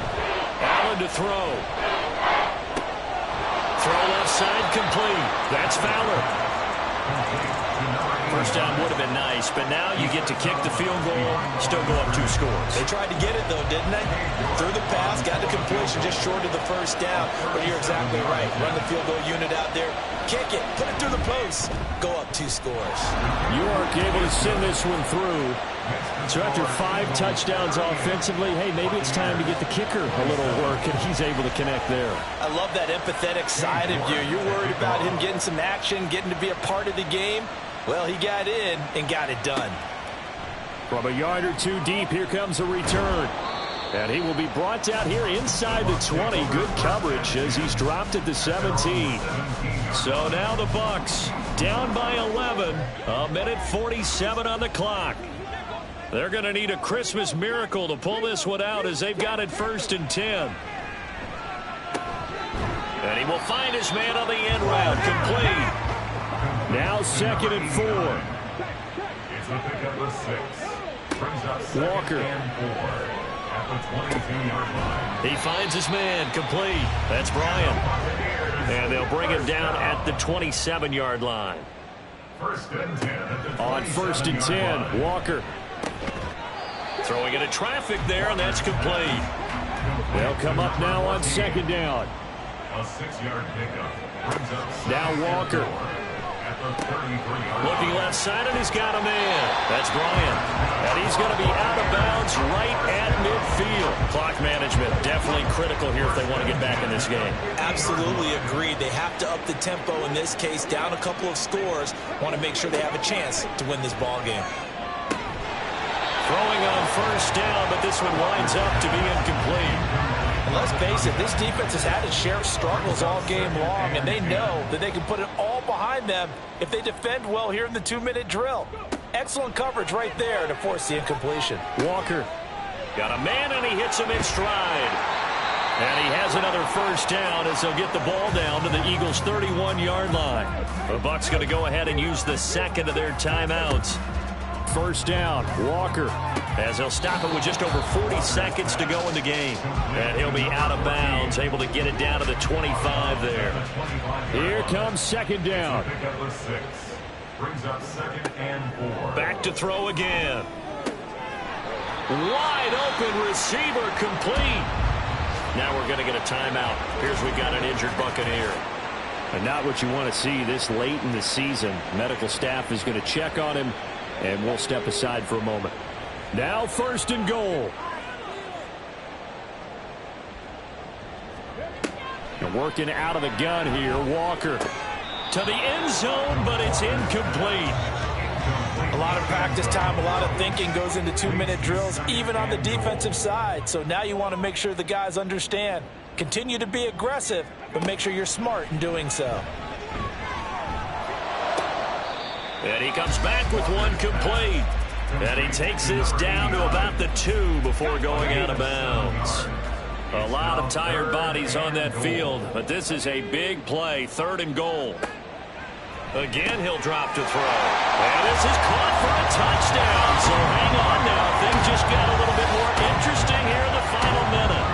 Allen to throw. Throw left side complete. That's Fowler. First down would have been nice, but now you get to kick the field goal, still go up 2 scores. They tried to get it, though, didn't they? Threw the pass, got the completion just short of the first down. But you're exactly right. Run the field goal unit out there, kick it, put it through the post, go up 2 scores. York able to send this one through. So after 5 touchdowns offensively, hey, maybe it's time to get the kicker a little work, and he's able to connect there. I love that empathetic side of you. You're worried about him getting some action, getting to be a part of the game. Well, he got in and got it done. From a yard or 2 deep, here comes a return. And he will be brought down here inside the 20. Good coverage as he's dropped at the 17. So now the Bucs down by 11. 1:47 on the clock. They're going to need a Christmas miracle to pull this one out as they've got it 1st and 10. And he will find his man on the end route. Complete. Now 2nd and 4. It's a pickup of 6. Brings up 2nd Walker. and 4 at the 22-yard line. He finds his man. Complete. That's Bryan. And they'll bring him down at the 27-yard line. 1st and 10 at the 27-yard On 1st and 10, Walker. Throwing into traffic there, and that's complete. They'll come up now on 2nd down. A 6-yard pickup. Brings up Now Walker. at the 33-yard line. Looking left side, and he's got a man. That's Bryan. And he's going to be out of bounds right at midfield. Clock management definitely critical here if they want to get back in this game. Absolutely agreed. They have to up the tempo in this case, down a couple of scores. Want to make sure they have a chance to win this ball game. Throwing on 1st down, but this one winds up to be incomplete. And let's face it, this defense has had its share of struggles all game long, and they know that they can put it all behind them if they defend well here in the 2-minute drill. Excellent coverage right there to force the incompletion. Walker got a man, and he hits him in stride. And he has another 1st down as they'll get the ball down to the Eagles' 31-yard line. The Bucs going to go ahead and use the 2nd of their timeouts. 1st down, Walker, as they'll stop it with just over 40 seconds to go in the game. And he'll be out of bounds, able to get it down to the 25 there. Here comes 2nd down. Pickup of 6. Brings up 2nd and 4. Back to throw again. Wide open receiver complete. Now we're going to get a timeout. Here's we've got an injured Buccaneer. And not what you want to see this late in the season. Medical staff is going to check on him, and we'll step aside for a moment. Now 1st and goal. And working out of the gun here, Walker. To the end zone, but it's incomplete. A lot of practice time, a lot of thinking goes into 2-minute drills, even on the defensive side. So now you want to make sure the guys understand. Continue to be aggressive, but make sure you're smart in doing so. And he comes back with one complete. And he takes this down to about the 2 before going out of bounds. A lot of tired bodies on that field, but this is a big play, 3rd and goal. Again, he'll drop to throw. And this is caught for a touchdown. So hang on now. Things just got a little bit more interesting here in the final minute.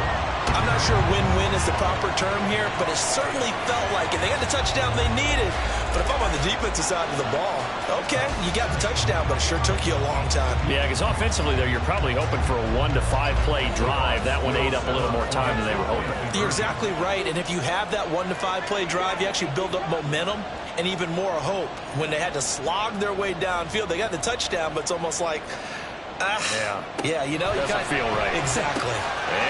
I'm not sure win-win is the proper term here, but it certainly felt like it. They got the touchdown they needed. But if I'm on the defensive side of the ball, okay, you got the touchdown, but it sure took you a long time. Yeah, because offensively, though, you're probably hoping for a 1 to 5 play drive. That one ate up a little more time than they were hoping. You're exactly right, and if you have that 1 to 5 play drive, you actually build up momentum and even more hope. When they had to slog their way downfield, they got the touchdown, but it's almost like, yeah, you know, doesn't feel right. Exactly.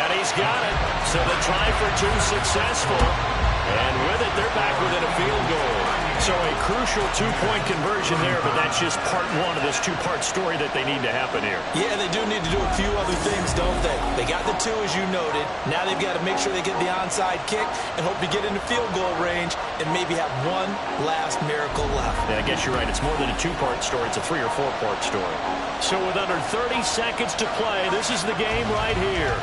And he's got it. So the try for 2 successful. And with it, they're back within a field goal. So a crucial two-point conversion there, but that's just part one of this two-part story that they need to happen here. Yeah, they do need to do a few other things, don't they? They got the two, as you noted. Now they've got to make sure they get the onside kick and hope to get into field goal range and maybe have one last miracle left. Yeah, I guess you're right. It's more than a two-part story. It's a three- or four-part story. So with under 30 seconds to play, this is the game right here.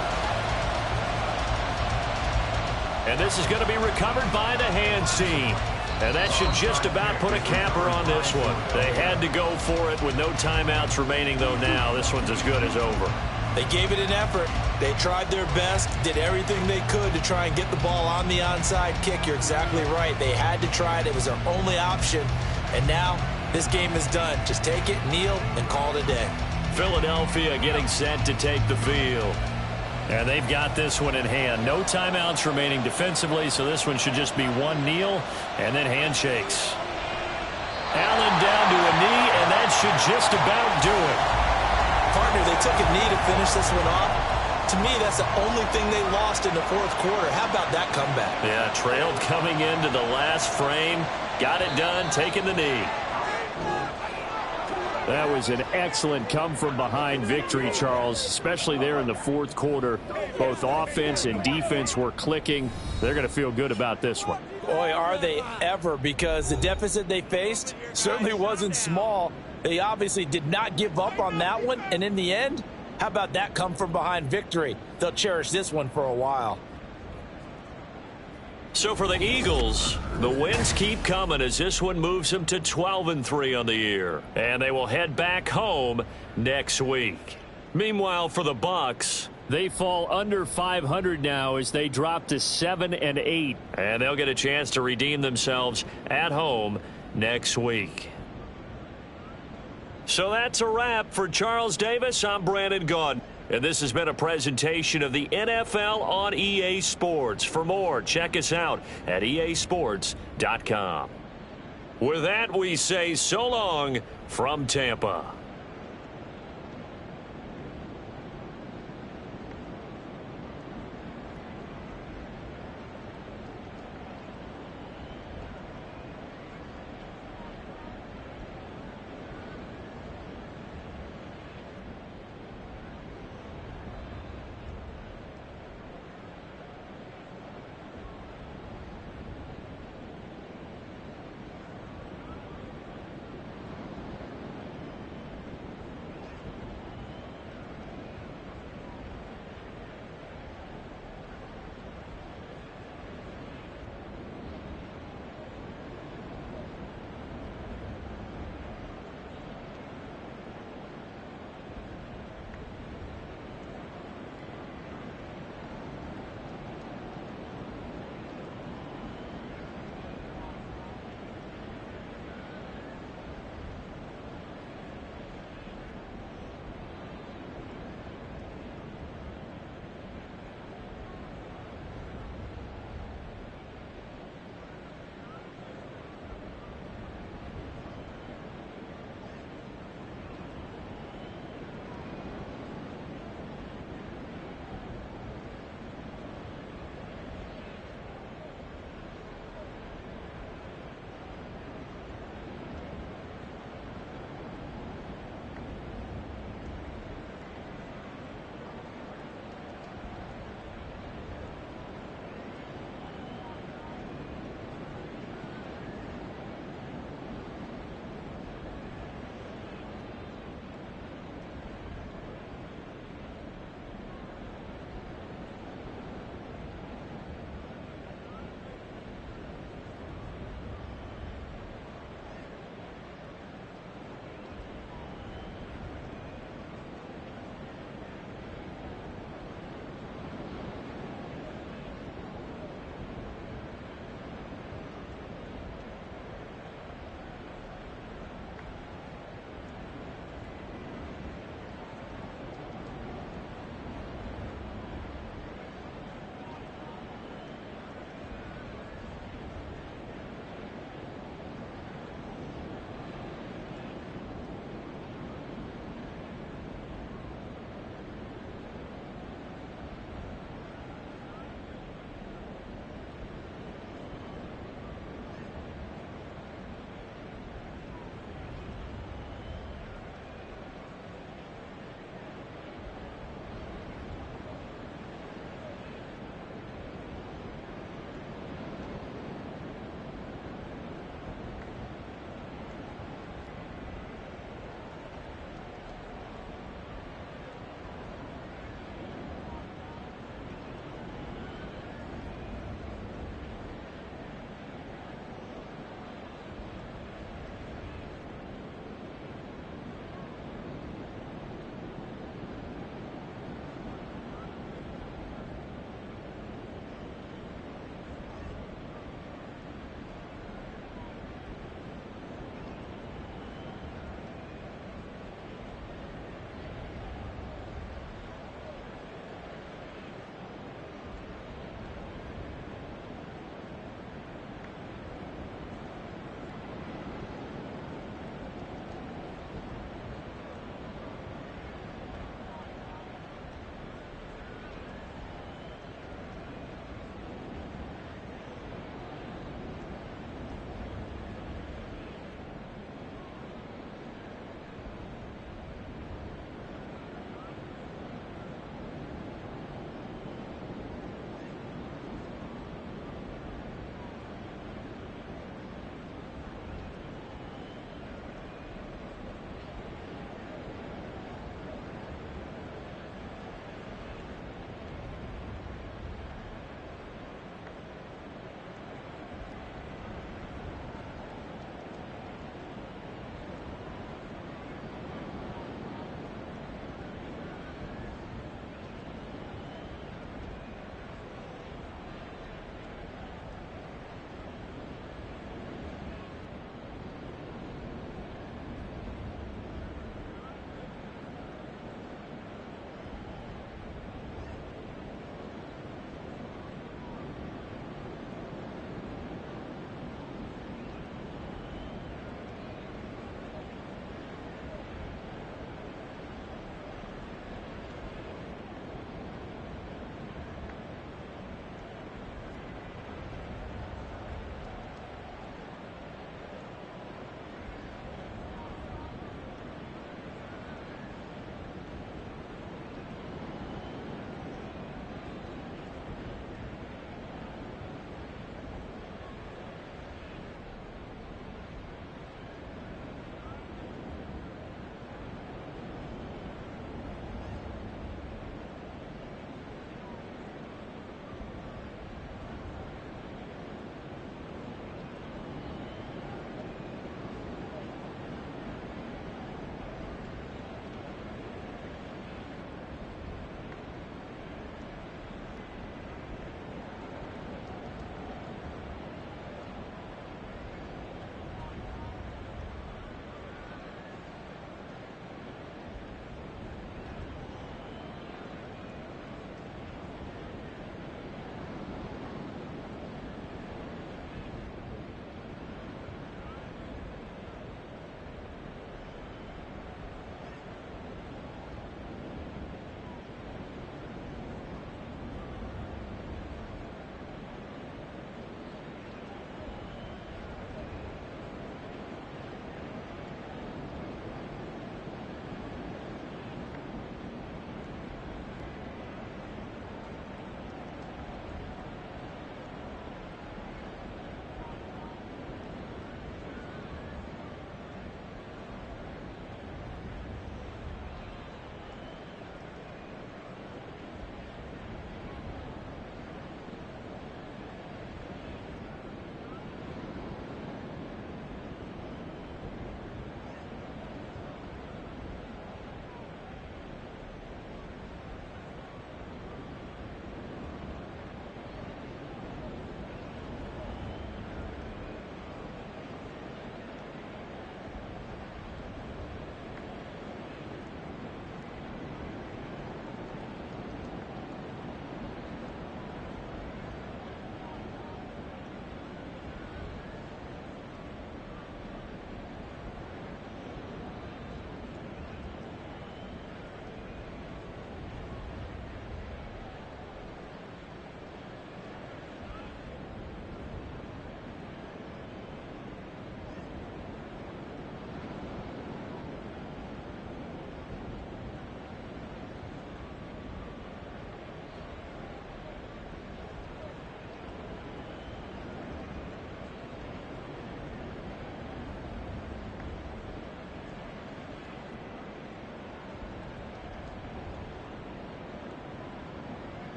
And this is going to be recovered by the hands team. And that should just about put a capper on this one. They had to go for it with no timeouts remaining, though now. This one's as good as over. They gave it an effort. They tried their best, did everything they could to try and get the ball on the onside kick. You're exactly right. They had to try it. It was their only option. And now this game is done. Just take it, kneel, and call it a day. Philadelphia getting set to take the field. And they've got this one in hand. No timeouts remaining defensively, so this one should just be one kneel and then handshakes. Allen down to a knee, and that should just about do it. Partner, they took a knee to finish this one off. To me, that's the only thing they lost in the fourth quarter. How about that comeback? Yeah, trailed coming into the last frame. Got it done, taking the knee. That was an excellent come-from-behind victory, Charles, especially there in the fourth quarter. Both offense and defense were clicking. They're going to feel good about this one. Boy, are they ever, because the deficit they faced certainly wasn't small. They obviously did not give up on that one, and in the end, how about that come-from-behind victory? They'll cherish this one for a while. So for the Eagles, the wins keep coming as this one moves them to 12-3 on the year. And they will head back home next week. Meanwhile, for the Bucs, they fall under 500 now as they drop to 7-8. And they'll get a chance to redeem themselves at home next week. So that's a wrap for Charles Davis. I'm Brandon Gaudin. And this has been a presentation of the NFL on EA Sports. For more, check us out at easports.com. With that, we say so long from Tampa.